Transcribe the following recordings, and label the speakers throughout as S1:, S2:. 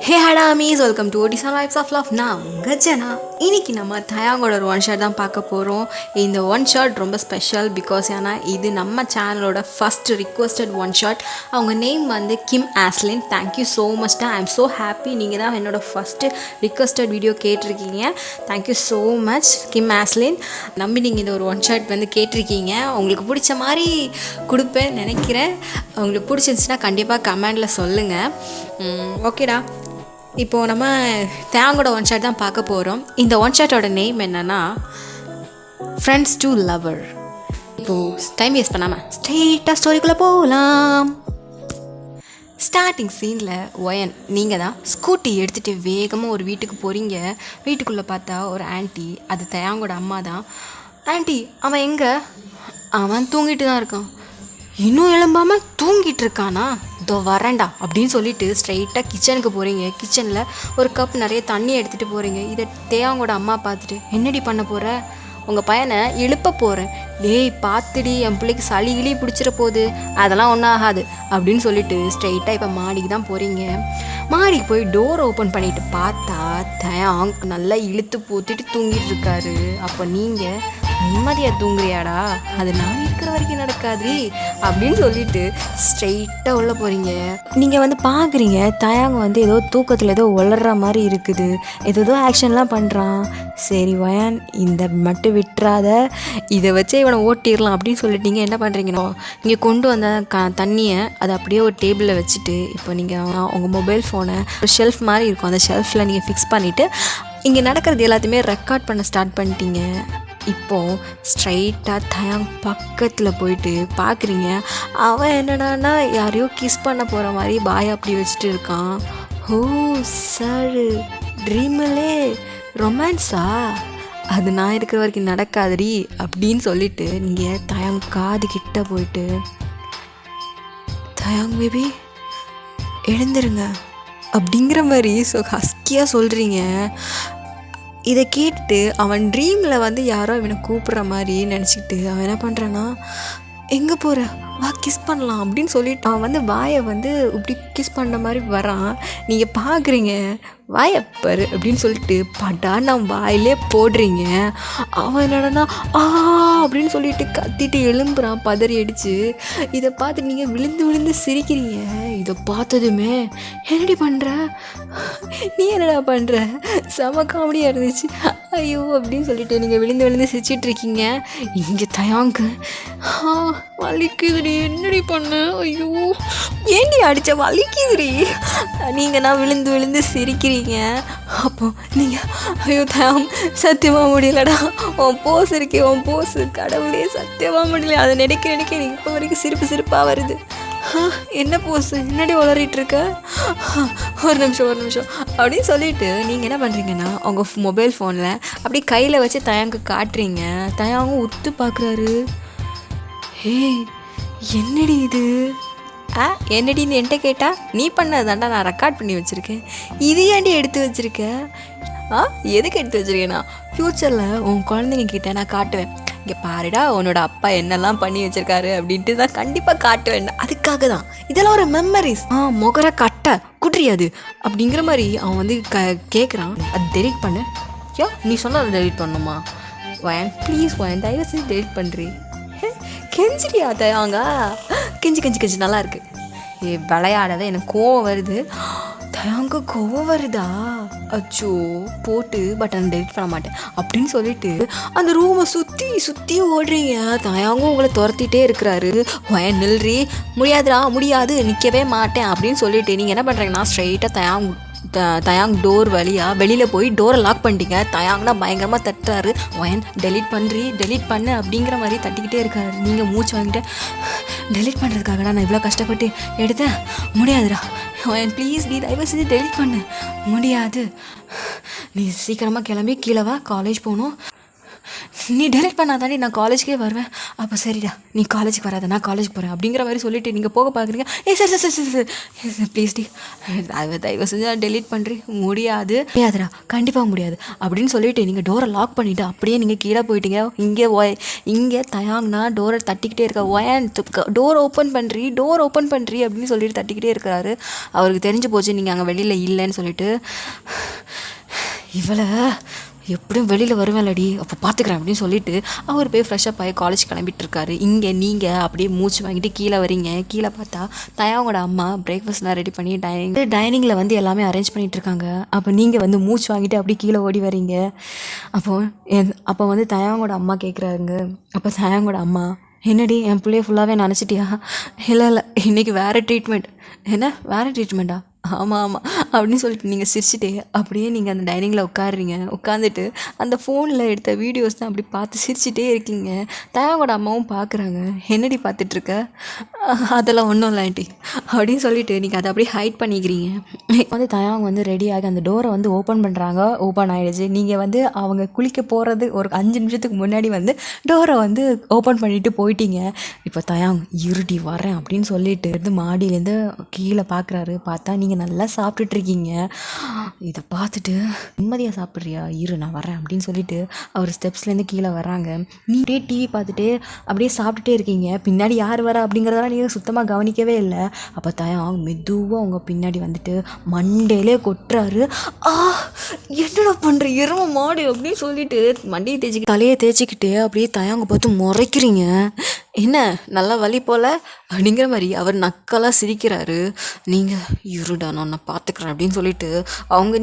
S1: ஹே ஹடா மீஸ் welcome to Odisha life's of love. நான் உங்கள் ஜனா. இன்னைக்கு நம்ம தயாங்கோட ஒரு ஒன் ஷாட் தான் பார்க்க போகிறோம். இந்த ஒன் ஷாட் ரொம்ப ஸ்பெஷல் பிகாஸ் ஏன்னா இது நம்ம சேனலோட ஃபஸ்ட் ரிக்வஸ்டட் ஒன் ஷாட். அவங்க நேம் வந்து கிம் ஆஸ்லின். தேங்க்யூ ஸோ மச் தான். ஐ எம் ஸோ ஹாப்பி நீங்கள் தான் என்னோடய ஃபஸ்ட்டு ரிக்வஸ்டட் வீடியோ கேட்டிருக்கீங்க. தேங்க்யூ ஸோ மச் கிம் ஆஸ்லின். நம்பி நீங்கள் இந்த ஒரு ஒன் ஷாட் வந்து கேட்டிருக்கீங்க. உங்களுக்கு பிடிச்ச மாதிரி கொடுப்பேன் நினைக்கிறேன். உங்களுக்கு பிடிச்சிருந்துச்சுன்னா கண்டிப்பாக கமெண்டில் சொல்லுங்கள். ஓகேடா, இப்போது நம்ம தேங்கோட ஒன் ஷாட் தான் பார்க்க போகிறோம். இந்த ஒன் ஷாட்டோட நேம் என்னென்னா ஃப்ரெண்ட்ஸ் டு லவர். இப்போது டைம் வேஸ்ட் பண்ணாமல் ஸ்ட்ரெயிட்டாக ஸ்டோரிக்குள்ளே போகலாம். ஸ்டார்டிங் சீனில் ஒயன் நீங்கள் தான் ஸ்கூட்டி எடுத்துகிட்டு வேகமாக ஒரு வீட்டுக்கு போகிறீங்க. வீட்டுக்குள்ளே பார்த்தா ஒரு ஆன்ட்டி, அது தயாங்கோட அம்மா தான். ஆன்ட்டி, அவன் எங்கே? அவன் தூங்கிட்டு தான் இருக்கான். இன்னும் எழும்பாமல் தூங்கிட்டு இருக்கானா? இதோ வரேன்டா அப்படின்னு சொல்லிட்டு ஸ்ட்ரைட்டாக கிச்சனுக்கு போகிறீங்க. கிச்சனில் ஒரு கப் நிறைய தண்ணி எடுத்துகிட்டு போகிறீங்க. இதை தேவாங்கோட அம்மா பார்த்துட்டு, என்னடி பண்ண போகிற? உங்கள் பையனை எழுப்ப போகிறேன். டேய் பார்த்துடி, என் பிள்ளைக்கு சளி கிளி பிடிச்சிட போகுது, அதெல்லாம் ஒன்றும் ஆகாது அப்படின்னு சொல்லிட்டு ஸ்ட்ரைட்டாக இப்போ மாடிக்கு தான் போகிறீங்க. மாடிக்கு போய் டோர் ஓப்பன் பண்ணிவிட்டு பார்த்தா தயாங் நல்லா இழுத்து போத்திட்டு தூங்கிட்டு இருக்காரு. அப்போ நீங்கள் நிம்மதியாக தூங்குறியாடா? அது நான் இருக்கிற வரைக்கும் நடக்காது அப்படின்னு சொல்லிட்டு ஸ்ட்ரெயிட்டாக உள்ளே போகிறீங்க. நீங்கள் வந்து பார்க்குறீங்க தயாங்க வந்து ஏதோ தூக்கத்தில் ஏதோ உளர்ற மாதிரி இருக்குது. ஏதோ ஆக்ஷன்லாம் பண்ணுறான். சரி வயான், இந்த மட்டும் விட்டுறாத, இதை வச்சே இவனை ஓட்டிடலாம் அப்படின்னு சொல்லிட்டீங்க. என்ன பண்ணுறீங்கன்னா, நீங்கள் கொண்டு வந்த தண்ணியை அதை அப்படியே ஒரு டேபிளில் வச்சுட்டு இப்போ நீங்கள் உங்கள் மொபைல் ஃபோனை ஒரு ஷெல்ஃப் மாதிரி இருக்கும், அந்த ஷெல்ஃபில் நீங்கள் ஃபிக்ஸ் பண்ணிவிட்டு இங்கே நடக்கிறது எல்லாத்தையுமே ரெக்கார்ட் பண்ண ஸ்டார்ட் பண்ணிட்டீங்க. இப்போது ஸ்ட்ரைட்டாக தயாங் பக்கத்தில் போயிட்டு பார்க்குறீங்க. அவன் என்னடான்னா யாரையோ கிஸ் பண்ண போகிற மாதிரி பாய் அப்படி வச்சுட்டு இருக்கான். ஓ சார், ட்ரீமிலே ரொமான்ஸா? அது நான் இருக்கிற வரைக்கும் நடக்காதடி அப்படின்னு சொல்லிட்டு நீங்கள் தயாங் காது கிட்ட போயிட்டு, தயாங் பேபி எழுந்துருங்க அப்படிங்கிற மாதிரி ஹஸ்கியாக சொல்கிறீங்க. இதை கேட்டுட்டு அவன் ட்ரீமில் வந்து யாரோ இவனை கூப்பிட்ற மாதிரி நினச்சிக்கிட்டு அவன் என்ன பண்ணுறான்னா, எங்கே போகிற, வா கிஸ் பண்ணலாம் அப்படின்னு சொல்லிட்டு அவன் வந்து வாயை வந்து இப்படி கிஸ் பண்ணுற மாதிரி வரான். நீங்கள் பார்க்குறீங்க, வாயப்பாரு அப்படின்னு சொல்லிட்டு பட்டா நான் வாயிலே போடுறீங்க. அவன் என்னடனா அப்படின்னு சொல்லிட்டு கத்திட்டு எழும்புறான் பதறி அடித்து. இதை பார்த்து நீங்கள் விழுந்து விழுந்து சிரிக்கிறீங்க. இதை பார்த்ததுமே, என்னடி பண்ணுற, நீ என்னடா பண்ணுற, செம காமெடியாக இருந்துச்சு, ஐயோ அப்படின்னு சொல்லிட்டு நீங்கள் விழுந்து விழுந்து சிரிச்சிட்ருக்கீங்க. இங்கே தயாங்க, வலிக்குதுடி, என்னடி பண்ண, ஐயோ ஏண்டி அடித்த, வலிக்குதுடி. நீங்கள் நான் விழுந்து விழுந்து சிரிக்கிறீங்க. அப்போ நீங்கள், ஐயோ தயாங் சத்தியமாக முடியலடா, உன் போஸ் இருக்கே, உன் போஸ் கடவுளே சத்தியமாக முடியல, அதை நினைக்க எனக்கு இப்போ வரைக்கும் சிரிப்பாக வருது. என்ன போஸ், என்னடி உளறிட்டுருக்க, ஒரு நிமிஷம் அப்படின்னு சொல்லிட்டு நீங்கள் என்ன பண்ணுறீங்கன்னா உங்கள் மொபைல் ஃபோனில் அப்படி கையில் வச்சு தயாங்கு காட்டுறீங்க. தயாங்கும் உத்து பார்க்குறாரு. ஏய் என்னடி இது, என்னடின்னு என்கிட்ட கேட்டால் நீ பண்ணதாண்டா நான் ரெக்கார்ட் பண்ணி வச்சுருக்கேன், இது ஏன்டி எடுத்து வச்சுருக்க? எதுக்கு எடுத்து வச்சுருக்கேன்னா, ஃப்யூச்சரில் உன் குழந்தைங்க கிட்டே நான் காட்டுவேன், இங்கே பாருடா உன்னோட அப்பா என்னெல்லாம் பண்ணி வச்சுருக்காரு அப்படின்ட்டு தான் கண்டிப்பாக காட்டுவேன். அதுக்காக தான், இதெல்லாம் ஒரு மெமரிஸ். முகர கட்ட குட்ரியாது அப்படிங்கிற மாதிரி அவன் வந்து கேட்குறான். அது டெலிட் பண்ணு. நீ சொன்னால் அதை டெலிட் பண்ணணுமா? வயன் ப்ளீஸ் வயன், தயவு செஞ்சு டெலிட் பண்ணுறி. கெஞ்சிரியா தயாங்க, கெஞ்சி நல்லா இருக்கு. விளையாடாத, எனக்கு கோவம் வருது. தயாங்க கோவம் வருதா? அச்சோ போட்டு பட்டன் டெலிட் பண்ண மாட்டேன் அப்படின்னு சொல்லிட்டு அந்த ரூமை சுற்றி ஓடுறீங்க. தயாங்கும் உங்களை துரத்திட்டே இருக்கிறாரு. நில்றி, முடியாதுடா, முடியாது, நிற்கவே மாட்டேன் அப்படின்னு சொல்லிட்டு நீங்கள் என்ன பண்ணுறீங்கன்னா ஸ்ட்ரைட்டாக தயாங் டோர் வழியாக வெளியில் போய் டோரை லாக் பண்ணிட்டீங்க. தயாங்னா பயங்கரமாக தட்டுறாரு. டெலிட் பண்ணு அப்படிங்கிற மாதிரி தட்டிக்கிட்டே இருக்காரு. நீங்கள் மூச்சு வாங்கிட்டு, டெலிட் பண்ணுறதுக்காகடா நான் இவ்வளோ கஷ்டப்பட்டு எடுத்தேன், முடியாதுடா ப்ளீஸ் நீ தயவு செஞ்சு டெலிட் பண்ணு. முடியாது, நீ சீக்கிரமாக கிளம்பி கீழே வா, காலேஜ் போகணும். நீ டெலிட் பண்ணாதாண்டி நான் காலேஜ்க்கே வருவேன். அப்போ சரிடா நீ காலேஜுக்கு வராத, நான் காலேஜுக்கு போகிறேன் அப்படிங்கிற மாதிரி சொல்லிட்டு நீங்கள் போக பார்க்குறீங்க. சரி சரி சரி சரி ப்ளீஸ் டி தயவு செஞ்சு டெலிட் பண்ணுறேன். முடியாதுடா கண்டிப்பாக முடியாது அப்படின்னு சொல்லிட்டு நீங்கள் டோரை லாக் பண்ணிவிட்டு அப்படியே நீங்கள் கீழே போயிட்டீங்க. இங்கே தயாங்னா டோரை தட்டிக்கிட்டே இருக்கா. ஒயன் டோர் ஓப்பன் பண்ணுறி அப்படின்னு சொல்லிட்டு தட்டிக்கிட்டே இருக்கிறாரு. அவருக்கு தெரிஞ்சு போச்சு நீங்கள் அங்கே வெளியில் இல்லைன்னு சொல்லிட்டு. இவளை எப்படியும் வெளியில் வருவேன்லடி அப்போ பார்த்துக்கிறேன் அப்படின்னு சொல்லிட்டு அவர் போய் ஃப்ரெஷ்ஷப் ஆகி காலேஜ் கிளம்பிட்டு இருக்காரு. இங்கே நீங்கள் அப்படியே மூச்சு வாங்கிட்டு கீழே வரீங்க. கீழே பார்த்தா தயாவோட அம்மா பிரேக்ஃபாஸ்ட்லாம் ரெடி பண்ணி டைனிங்கில் வந்து எல்லாமே அரேஞ்ச் பண்ணிகிட்டு இருக்காங்க. அப்போ நீங்கள் வந்து மூச்சு வாங்கிட்டு அப்படியே கீழே ஓடி வரீங்க. அப்போ வந்து தயாவோட அம்மா கேட்குறாங்க. அப்போ தயாவோட அம்மா, என்னடி என் பிள்ளைய ஃபுல்லாகவே நினச்சிட்டியா? இல்லை இன்றைக்கி வேறு ட்ரீட்மெண்ட். என்ன வேறு ட்ரீட்மெண்ட்டா? ஆமாம் அப்படின்னு சொல்லிட்டு நீங்கள் சிரிச்சுட்டே அப்படியே நீங்கள் அந்த டைனிங்கில் உட்காந்துட்டு அந்த ஃபோனில் எடுத்த வீடியோஸ் தான் அப்படி பார்த்து சிரிச்சுட்டே இருக்கீங்க. தயாவோட அம்மாவும் பார்க்குறாங்க. என்னடி பார்த்துட்ருக்க? அதெல்லாம் ஒன்றும் இல்லை ஆண்டி அப்படின்னு சொல்லிட்டு நீங்கள் அதை அப்படியே ஹைட் பண்ணிக்கிறீங்க. வந்து தயாங்க வந்து ரெடியாகி அந்த டோரை வந்து ஓப்பன் பண்ணுறாங்க. ஓப்பன் ஆகிடுச்சு. நீங்கள் வந்து அவங்க குளிக்க போகிறது ஒரு 5 நிமிஷத்துக்கு முன்னாடி வந்து டோரை வந்து ஓப்பன் பண்ணிவிட்டு போயிட்டீங்க. இப்போ தயாங் இருடி வரேன் அப்படின்னு சொல்லிட்டு மாடியிலேருந்து கீழே பார்க்குறாரு. பார்த்தா நீங்கள் நல்லா சாப்பிட்டுட்ருக்கீங்க. இதை பார்த்துட்டு நிம்மதியாக சாப்பிட்றியா? இரு நான் வரேன் அப்படின்னு சொல்லிட்டு அவர் ஸ்டெப்ஸ்லேருந்து கீழே வராங்க. நீ அப்படியே டிவி பார்த்துட்டு அப்படியே சாப்பிட்டுட்டே இருக்கீங்க. பின்னாடி யார் வரா அப்படிங்கிறதெல்லாம் நீங்கள் சுத்தமாக கவனிக்கவே இல்லை. அப்போ தயாங் மெதுவாக அவங்க பின்னாடி வந்துட்டு மண்டையிலே கொட்டுறாரு. என்னடா பண்ணுற எரும மாடு அப்படின்னு சொல்லிட்டு மண்டையை தலையை தேய்ச்சிக்கிட்டு அப்படியே தயாங்க பார்த்து முறைக்கிறீங்க. என்ன நல்லா வலி போல் அப்படிங்கிற மாதிரி அவர் நக்கலாக சிரிக்கிறாரு. நீங்கள் இருடா நான் உன்னை பார்த்துக்குறேன் அப்படின்னு சொல்லிட்டு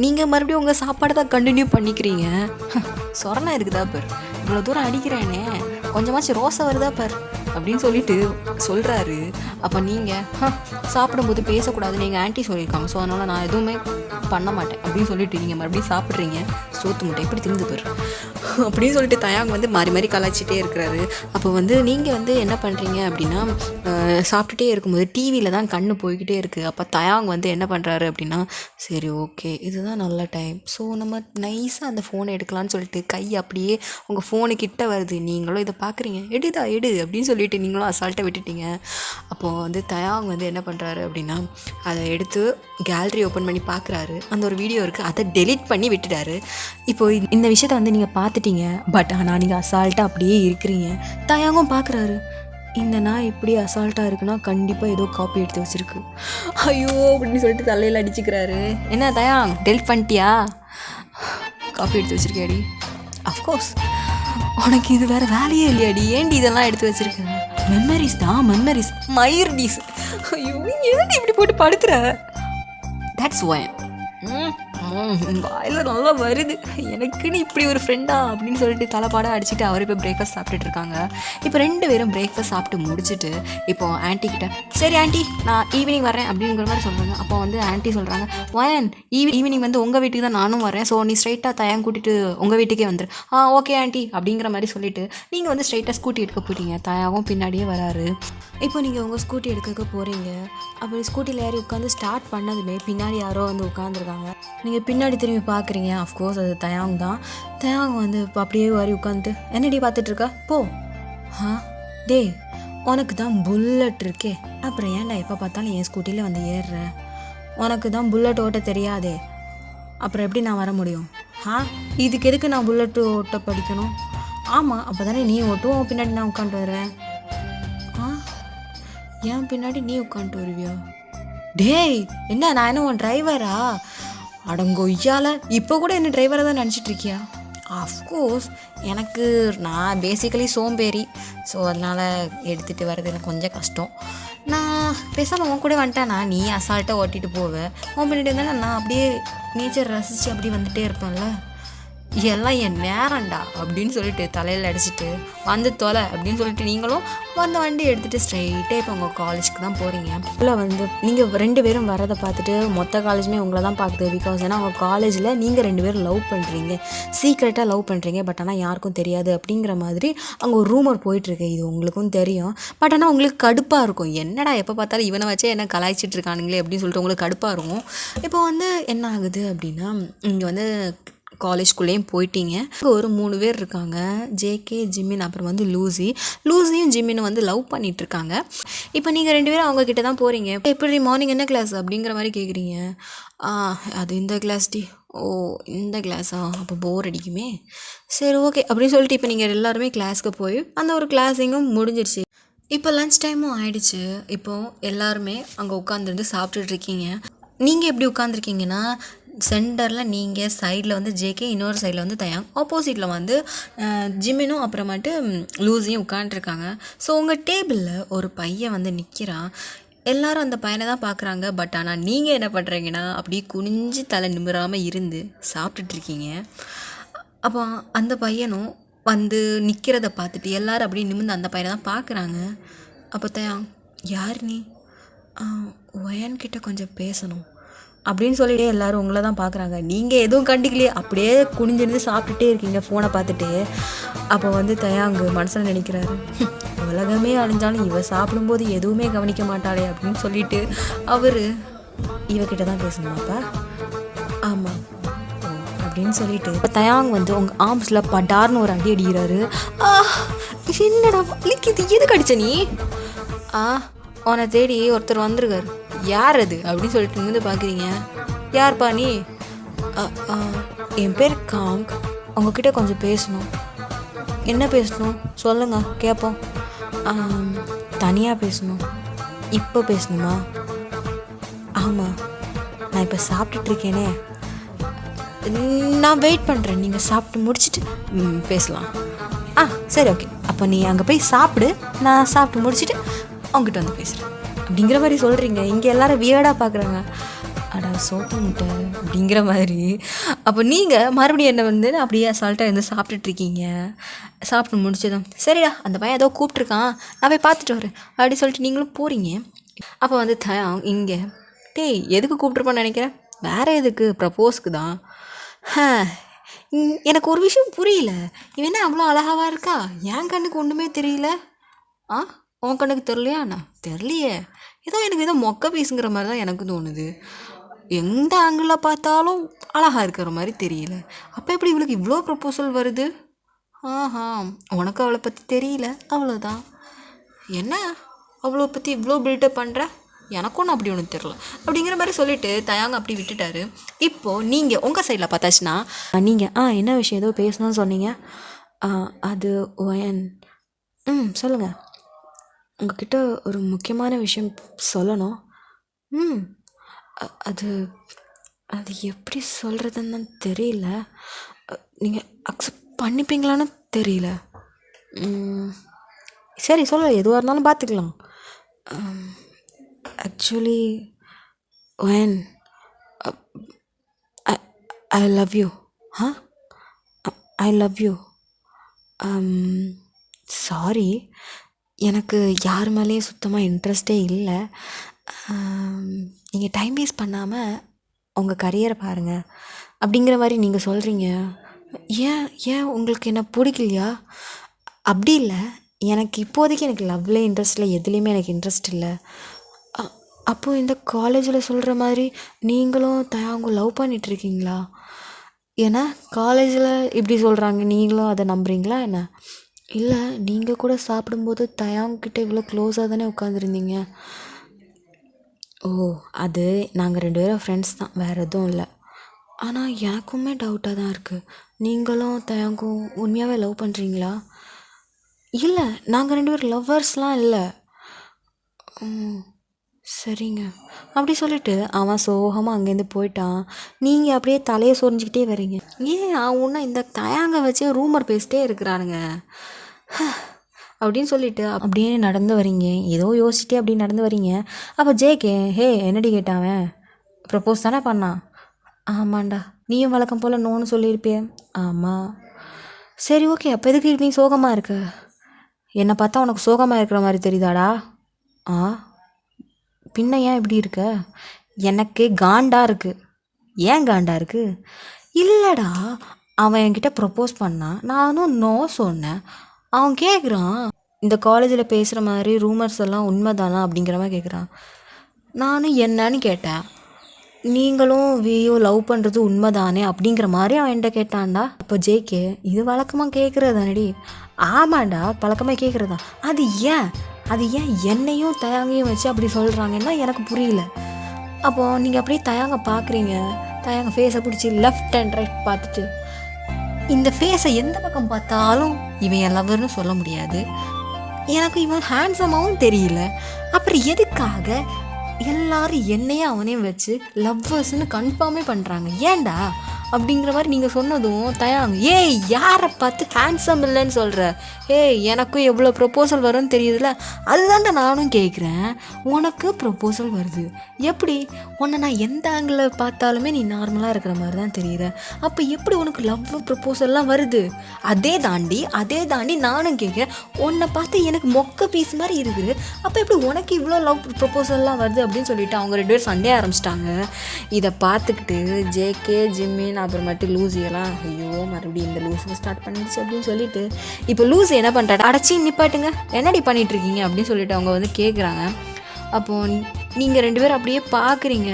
S1: நீங்கள் மறுபடியும் உங்கள் சாப்பாடை தான் கண்டினியூ பண்ணிக்கிறீங்க. சொரணா இருக்குதா பார், இவ்வளோ தூரம் அடிக்கிறேனே கொஞ்சமாச்சு ரோசை வருதா பார் அப்படின்னு சொல்லிட்டு சொல்கிறாரு. அப்போ நீங்கள் சாப்பிடும்போது பேசக்கூடாதுன்னு எங்கள் ஆன்ட்டி சொல்லியிருக்காங்க. ஸோ அதனால் நான் எதுவுமே பண்ண மாட்டேன் அப்படின்னு சொல்லிட்டு நீங்கள் மறுபடியும் சாப்பிட்றீங்க. சோத்து முட்டை எப்படி திருந்து பார் அப்படின்னு சொல்லிட்டு தயாங் வந்து மாறி கலாய்ச்சிட்டே இருக்கிறாரு. அப்போ வந்து நீங்கள் வந்து என்ன பண்ணுறீங்க அப்படின்னா சாப்பிட்டுட்டே இருக்கும்போது டிவியில் தான் கண்ணு போய்கிட்டே இருக்குது. அப்போ தயாங் வந்து என்ன பண்ணுறாரு அப்படின்னா, சரி ஓகே இதுதான் நல்ல டைம், ஸோ நம்ம நைஸாக அந்த ஃபோனை எடுக்கலான்னு சொல்லிட்டு கை அப்படியே உங்கள் ஃபோனுக்கிட்ட வருது. நீங்களும் இதை பார்க்குறீங்க, எடு அப்படின்னு சொல்லிட்டு நீங்களும் அசால்ட்டை விட்டுட்டீங்க. அப்போது வந்து தயாங் வந்து என்ன பண்ணுறாரு அப்படின்னா அதை எடுத்து கேலரி ஓப்பன் பண்ணி பார்க்குறாரு. அந்த ஒரு வீடியோ இருக்குது, அதை டெலிட் பண்ணி விட்டுட்டாரு. இப்போது இந்த விஷயத்தை வந்து நீங்கள் பார்த்துட்டீங்க. பட் ஆனால் நீங்கள் அசால்ட்டாக அப்படியே இருக்கிறீங்க. தயாங்கும் பார்க்குறாரு. இந்த நாய் இப்படி அசால்ட்டாக இருக்குன்னா கண்டிப்பாக ஏதோ காப்பி எடுத்து வச்சுருக்கு. ஐயோ அப்படின்னு சொல்லிட்டு தலையில் அடிச்சுக்கிறாரு. என்ன தயாங் டெலிட் பண்ணிட்டியா? காப்பி எடுத்து வச்சுருக்கியாடி? அஃப்கோர்ஸ் உனக்கு இது வேறு வேலையே இல்லையாடி, ஏன்டி இதெல்லாம் எடுத்து வச்சுருக்கேன்? மெமரிஸ் தான், மெமரிஸ் மயிர்டீஸ். ஐயோ ஏன்டி இப்படி போட்டு படுத்துற? தட்ஸ் ஒய் வாயில் நல்லா வருது, எனக்குன்னு இப்படி ஒரு ஃப்ரெண்டா அப்படின்னு சொல்லிட்டு தலைப்பாடாக அடிச்சுட்டு அவர் இப்போ பிரேக்ஃபாஸ்ட் சாப்பிட்டுட்டு இருக்காங்க. இப்போ 2 பேரும் பிரேக்ஃபாஸ்ட் சாப்பிட்டு முடிச்சுட்டு இப்போது ஆன்ட்டிக்கிட்ட, சரி ஆன்ட்டி நான் ஈவினிங் வரேன் அப்படிங்கிற மாதிரி சொல்கிறாங்க. அப்போ வந்து ஆன்ட்டி சொல்கிறாங்க, வயன் ஈவினிங் வந்து உங்கள் வீட்டுக்கு தான் நானும் வரேன், ஸோ நீ ஸ்ட்ரைட்டாக தயாங்க கூட்டிகிட்டு உங்கள் வீட்டுக்கே வந்துரு. ஓகே ஆன்ட்டி அப்படிங்கிற மாதிரி சொல்லிவிட்டு நீங்கள் வந்து ஸ்ட்ரைட்டாக ஸ்கூட்டி எடுக்க போகிறீங்க. தயாவும் பின்னாடியே வராரு. இப்போ நீங்கள் உங்கள் ஸ்கூட்டி எடுக்க போகிறீங்க. அப்படி ஸ்கூட்டியில் ஏறி உட்காந்து ஸ்டார்ட் பண்ணதுமே பின்னாடி யாரோ வந்து உட்காந்துருக்காங்க. நீங்கள் பின்னாடி திரும்பி பார்க்குறீங்க. அஃப்கோர்ஸ் அது தயாங் தான். தயாங் வந்து இப்போ அப்படியே வாரி உட்காந்துட்டு, என்னடி பார்த்துட்ருக்கா போ. டே உனக்கு தான் புல்லட் இருக்கே, அப்புறம் ஏன்டா எப்போ பார்த்தாலும் என் ஸ்கூட்டியில் வந்து ஏறுற? உனக்கு தான் புல்லட் ஓட்ட தெரியாதே, அப்புறம் எப்படி நான் வர முடியும்? இதுக்கு எதுக்கு நான் புல்லட் ஓட்ட படிக்கணும்? ஆமாம் அப்போ தானே நீ ஓட்டுவோம், பின்னாடி நான் உட்காந்துட்டு வரேன். ஏன் பின்னாடி நீ உட்காந்துட்டு வருவியா? டேய் என்ன நான் என்ன உன் டிரைவரா? அடங்கொய்யால இப்போ கூட என்ன டிரைவரை தான் நினச்சிட்டு இருக்கியா? அஃப்கோர்ஸ் எனக்கு நான் பேசிக்கலி சோம்பேறி, ஸோ அதனால் எடுத்துகிட்டு வர்றது எனக்கு கொஞ்சம் கஷ்டம். நான் பேசாமல் உன் கூட வந்துட்டேன்னா நீ அசால்ட்டாக ஓட்டிகிட்டு போவேன். உன் பின்னாடி இருந்தாலும் நான் அப்படியே நேச்சர் ரசித்து அப்படி வந்துகிட்டே இருப்பேன்ல. எல்லாம் என் நேரம்டா அப்படின்னு சொல்லிட்டு தலையில் அடிச்சுட்டு வந்து தொலை அப்படின்னு சொல்லிட்டு நீங்களும் அந்த வண்டி எடுத்துகிட்டு ஸ்ட்ரைட்டாக இப்போ உங்கள் காலேஜுக்கு தான் போகிறீங்க. இல்லை வந்து நீங்கள் 2 பேரும் வரதை பார்த்துட்டு மொத்த காலேஜுமே உங்களை தான் பார்க்குது. பிகாஸ் ஏன்னா உங்கள் காலேஜில் நீங்கள் 2 பேரும் லவ் பண்ணுறீங்க, சீக்ரெட்டாக லவ் பண்ணுறீங்க. பட் ஆனால் யாருக்கும் தெரியாது அப்படிங்கிற மாதிரி அங்கே ஒரு ரூமர் போயிட்டுருக்கு. இது உங்களுக்கும் தெரியும். பட் ஆனால் உங்களுக்கு கடுப்பாக இருக்கும், என்னடா எப்போ பார்த்தாலும் இவனை வச்சே என்ன கலாய்ச்சிட்டு இருக்கானுங்களே அப்படின்னு சொல்லிட்டு உங்களுக்கு கடுப்பாக இருக்கும். இப்போ வந்து என்ன ஆகுது அப்படின்னா இங்கே வந்து காலேஜ்குள்ளேயும் போயிட்டீங்க. அங்கே ஒரு 3 பேர் இருக்காங்க, ஜேகே, ஜிமின், அப்புறம் வந்து லூசியும் ஜிமினும் வந்து லவ் பண்ணிகிட்ருக்காங்க. இப்போ நீங்கள் 2 பேரும் அவங்கக்கிட்ட தான் போகிறீங்க. எப்படி மார்னிங் என்ன கிளாஸ் அப்படிங்கிற மாதிரி கேட்குறீங்க. அது இந்த கிளாஸ் டி. ஓ, இந்த கிளாஸா, அப்போ போர் அடிக்குமே, சரி ஓகே அப்படின்னு சொல்லிட்டு இப்போ நீங்கள் எல்லாருமே கிளாஸ்க்கு போய் அந்த ஒரு கிளாஸிங்கும் முடிஞ்சிருச்சு. இப்போ லன்ச் டைமும் ஆயிடுச்சு. இப்போது எல்லாருமே அங்கே உட்காந்துருந்து சாப்பிட்டுட்ருக்கீங்க. நீங்கள் எப்படி உட்காந்துருக்கீங்கன்னா, சென்டரில் நீங்கள், சைடில் வந்து ஜேகே, இன்னொரு சைடில் வந்து தயாங், ஆப்போசிட்டில் வந்து ஜிமினும் அப்புறமேட்டு லூசியும் உட்காண்ட்ருக்காங்க. ஸோ உங்கள் டேபிளில் ஒரு பையன் வந்து நிற்கிறான். எல்லாரும் அந்த பையனை தான் பார்க்குறாங்க. பட் ஆனால் நீங்கள் என்ன பண்ணுறீங்கன்னா, அப்படியே குனிஞ்சு தலை நிமிராமல் இருந்து சாப்பிட்டுட்ருக்கீங்க. அப்போ அந்த பையனும் வந்து நிற்கிறத பார்த்துட்டு எல்லாரும் அப்படியே நிமிர்ந்து அந்த பையனை தான் பார்க்குறாங்க. அப்போ தயாங், யார் நீ? ஒயன்கிட்ட கொஞ்சம் பேசணும் அப்படின்னு சொல்லிட்டு எல்லாரும் உங்களை தான் பார்க்குறாங்க. நீங்கள் எதுவும் கண்டிக்கலையே, அப்படியே குனிஞ்சிருந்து சாப்பிட்டுட்டே இருக்கீங்க ஃபோனை பார்த்துட்டு. அப்போ வந்து தயாங்கு மனசில் நினைக்கிறாரு, உலகமே அழிஞ்சாலும் இவ சாப்பிடும்போது எதுவுமே கவனிக்க மாட்டாளே அப்படின்னு சொல்லிட்டு அவர் இவகிட்ட தான் பேசணுமாப்பா. ஆமாம் அப்படின்னு சொல்லிட்டு இப்போ தயாங் வந்து உங்கள் ஆர்ம்ஸில் படார்னு ஒரு அடி அடிக்கிறாரு. என்னடா இது, எதுக்கு அடிச்ச நீ? உன்னை தேடி ஒருத்தர் வந்திருக்காரு. யார் அது அப்படின்னு சொல்லிட்டு வந்து பார்க்குறீங்க. யார்ப்பா நீ? என் பேர் காங், உங்ககிட்ட கொஞ்சம் பேசணும். என்ன பேசணும் சொல்லுங்க, கேட்போம். தனியாக பேசணும். இப்போ பேசணுமா? ஆமாம், நான் இப்போ சாப்பிட்டுட்ருக்கேனே, நான் வெயிட் பண்ணுறேன், நீங்கள் சாப்பிட்டு முடிச்சுட்டு பேசலாம். சரி ஓகே, அப்போ நீ அங்கே போய் சாப்பிடு, நான் சாப்பிட்டு முடிச்சுட்டு அவங்ககிட்ட வந்து பேசுகிறேன் அப்படிங்கிற மாதிரி சொல்கிறீங்க. இங்கே எல்லாரும் வியர்டாக பார்க்குறாங்க. அடா சோத்து முட்டை அப்படிங்கிற மாதிரி. அப்போ நீங்கள் மறுபடியும் என்ன வந்து அப்படியே அசால்ட்டாக இருந்து சாப்பிட்டுட்ருக்கீங்க. சாப்பிட்டு முடிச்சதும், சரிடா அந்த பையன் ஏதோ கூப்பிட்ருக்கான், நான் போய் பார்த்துட்டு வரேன் அப்படின்னு சொல்லிட்டு நீங்களும் போகிறீங்க. அப்போ வந்து இங்கே, டேய் எதுக்கு கூப்பிட்ருப்பான்னு நினைக்கிறேன்? வேறு எதுக்கு? ப்ரப்போஸ்க்கு தான். எனக்கு ஒரு விஷயம் புரியல, இவன் என்ன அவ்வளோ அழகாவாக இருக்கா? என் கண்ணுக்கு ஒன்றுமே தெரியல. உன் கண்ணுக்கு தெரியலையா? நான் தெரியலையே, எனக்கு ஏதோ மொக்க பீஸுங்கிற மாதிரி தான் எனக்கு தோணுது. எந்த ஆங்கிளில் பார்த்தாலும் அழகாக இருக்கிற மாதிரி தெரியல. அப்போ எப்படி இவளுக்கு இவ்வளோ ப்ரப்போசல் வருது? உனக்கு அவளை பற்றி தெரியல, அவ்வளோதான். என்ன அவ்வளோ பற்றி இவ்வளோ பில்டப் பண்ணுற? எனக்கும் ஒன்றும் அப்படி ஒன்றும் தெரில அப்படிங்கிற மாதிரி சொல்லிவிட்டு தயாங்க அப்படி விட்டுட்டாரு. இப்போது நீங்கள் உங்கள் சைடில் பார்த்தாச்சுன்னா, நீங்கள் என்ன விஷயம் ஏதோ பேசணும்னு சொன்னீங்க. அது ஒயன். சொல்லுங்கள், உங்ககிட்ட ஒரு முக்கியமான விஷயம் சொல்லணும். அது அது எப்படி சொல்கிறதுன்னு தெரியல. நீங்கள் அக்செப்ட் பண்ணிப்பீங்களான்னு தெரியல. சரி சொல்ல, எதுவாக இருந்தாலும் பார்த்துக்கலாம். Actually when I love you. I love you. Sorry, எனக்கு யார் மேலேயும் சுத்தமாக இன்ட்ரெஸ்டே இல்லை. நீங்கள் டைம் வேஸ்ட் பண்ணாமல் உங்கள் கரியரை பாருங்கள் அப்படிங்கிற மாதிரி நீங்கள் சொல்கிறீங்க. ஏன் உங்களுக்கு என்ன பிடிக்கலையா? அப்படி இல்லை, எனக்கு இப்போதைக்கு எனக்கு லவ்ல இன்ட்ரெஸ்ட் இல்லை, எதுலேயுமே எனக்கு இன்ட்ரெஸ்ட் இல்லை. அப்போது இந்த காலேஜில் சொல்கிற மாதிரி நீங்களும் தயாங்கும் லவ் பண்ணிகிட்ருக்கீங்களா? ஏன்னா காலேஜில் இப்படி சொல்கிறாங்க, நீங்களும் அதை நம்புறீங்களா என்ன? இல்லை, நீங்கள் கூட சாப்பிடும்போது தயாங்கிட்ட இவ்வளோ க்ளோஸாக தானே உட்காந்துருந்தீங்க. ஓ, அது நாங்கள் 2 பேரும் ஃப்ரெண்ட்ஸ் தான், வேறு எதுவும் இல்லை. ஆனால் எனக்குமே டவுட்டாக தான் இருக்குது, நீங்களும் தயாங்கும் உண்மையாகவே லவ் பண்ணுறீங்களா? இல்லை, நாங்கள் 2 பேரும் லவ்வர்ஸ்லாம் இல்லை. சரிங்க அப்படி சொல்லிட்டு அவன் சோகமாக அங்கேருந்து போயிட்டான். நீங்கள் அப்படியே தலையை சொரிஞ்சிக்கிட்டே வரீங்க. அவன் இந்த தயாங்க வச்சு ரூமர் பேசிட்டே இருக்கிறானுங்க அப்படின்னு சொல்லிட்டு அப்படியே நடந்து வரீங்க. ஏதோ யோசிச்சுட்டே அப்படியே நடந்து வரீங்க. அப்போ ஜேகே, என்னடி கேட்டாவன்? ப்ரப்போஸ் தானே பண்ணான்? ஆமாண்டா, நீயும் வழக்கம் போல் நோன்னு சொல்லியிருப்பிய. ஆமாம். சரி ஓகே, அப்போ எதுக்கு நீ சோகமாக இருக்க? என்னை பார்த்தா உனக்கு சோகமாக இருக்கிற மாதிரி தெரியுதாடா? பின்ன ஏன் இப்படி இருக்க? எனக்கு காண்டா இருக்குது. ஏன் காண்டா இருக்குது? இல்லைடா, அவன் என்கிட்ட ப்ரப்போஸ் பண்ணான், நானும் நோ சொன்னேன். அவன் கேட்குறான், இந்த காலேஜில் பேசுகிற மாதிரி ரூமர்ஸ் எல்லாம் உண்மைதானா அப்படிங்கிற மாதிரி கேட்குறான். நானும் என்னன்னு கேட்டேன். நீங்களும் வியோ லவ் பண்ணுறது உண்மைதானே அப்படிங்கிற மாதிரி அவன் என்கிட்ட கேட்டான்டா. அப்போ ஜேகே, இது வழக்கமாக கேட்குறதானடி. ஆமாண்டா, பழக்கமாக கேட்குறதா. அது ஏன் என்னையும் தயாங்கையும் வச்சு அப்படி சொல்கிறாங்கன்னா எனக்கு புரியல. அப்போது நீங்கள் அப்படியே தயாங்க பார்க்குறீங்க, தயாங்க ஃபேஸை பிடிச்சி லெஃப்ட் அண்ட் ரைட் பார்த்துட்டு, இந்த ஃபேஸை எந்த பக்கம் பார்த்தாலும் இவன் என் லவ்வர்னு சொல்ல முடியாது, எனக்கு இவன் ஹேண்ட்ஸமாகவும் தெரியல, அப்புறம் எதுக்காக எல்லாரும் என்னையும் அவனையும் வச்சு லவ்வர்ஸ்ன்னு கன்ஃபார்மே பண்ணுறாங்க, ஏன்டா அப்படிங்கிற மாதிரி நீங்கள் சொன்னதும் தயாங்க, ஏய் யாரை பார்த்து ஹேண்ட்ஸம் இல்லைன்னு சொல்கிற, ஏய் எனக்கும் எவ்வளோ ப்ரொப்போசல் வரும்னு தெரியுதுல்ல, அதுதான்டா நானும் கேட்குறேன். உனக்கு ப்ரொப்போசல் வருது, எப்படி? உன்னை நான் எந்த ஆங்கிளில் பார்த்தாலுமே நீ நார்மலாக இருக்கிற மாதிரி தான் தெரியுற, அப்போ எப்படி உனக்கு லவ் ப்ரொப்போசல்லாம் வருது? அதே தாண்டி நானும் கேட்குறேன், உன்னை பார்த்து எனக்கு மொக்க பீஸ் மாதிரி இருக்குது, அப்போ எப்படி உனக்கு இவ்வளோ லவ் ப்ரொப்போசல்லாம் வருது அப்படின்னு சொல்லிட்டு அவங்க 2 பேரும் சண்டே ஆரம்பிச்சிட்டாங்க. இதை பார்த்துக்கிட்டு ஜேகே, ஜிம்மின், அப்புறமேட்டு லூசியெல்லாம், ஐயோ மறுபடியும் இந்த லூஸுங்க ஸ்டார்ட் பண்ணிடுச்சு அப்படின்னு சொல்லிட்டு, இப்போ லூசி என்ன பண்ணுறாரு, அடைச்சி நிப்பாட்டுங்க, என்னடி பண்ணிகிட்ருக்கீங்க அப்படின்னு சொல்லிட்டு அவங்க வந்து கேட்குறாங்க. அப்போது நீங்கள் 2 பேரும் அப்படியே பார்க்குறீங்க,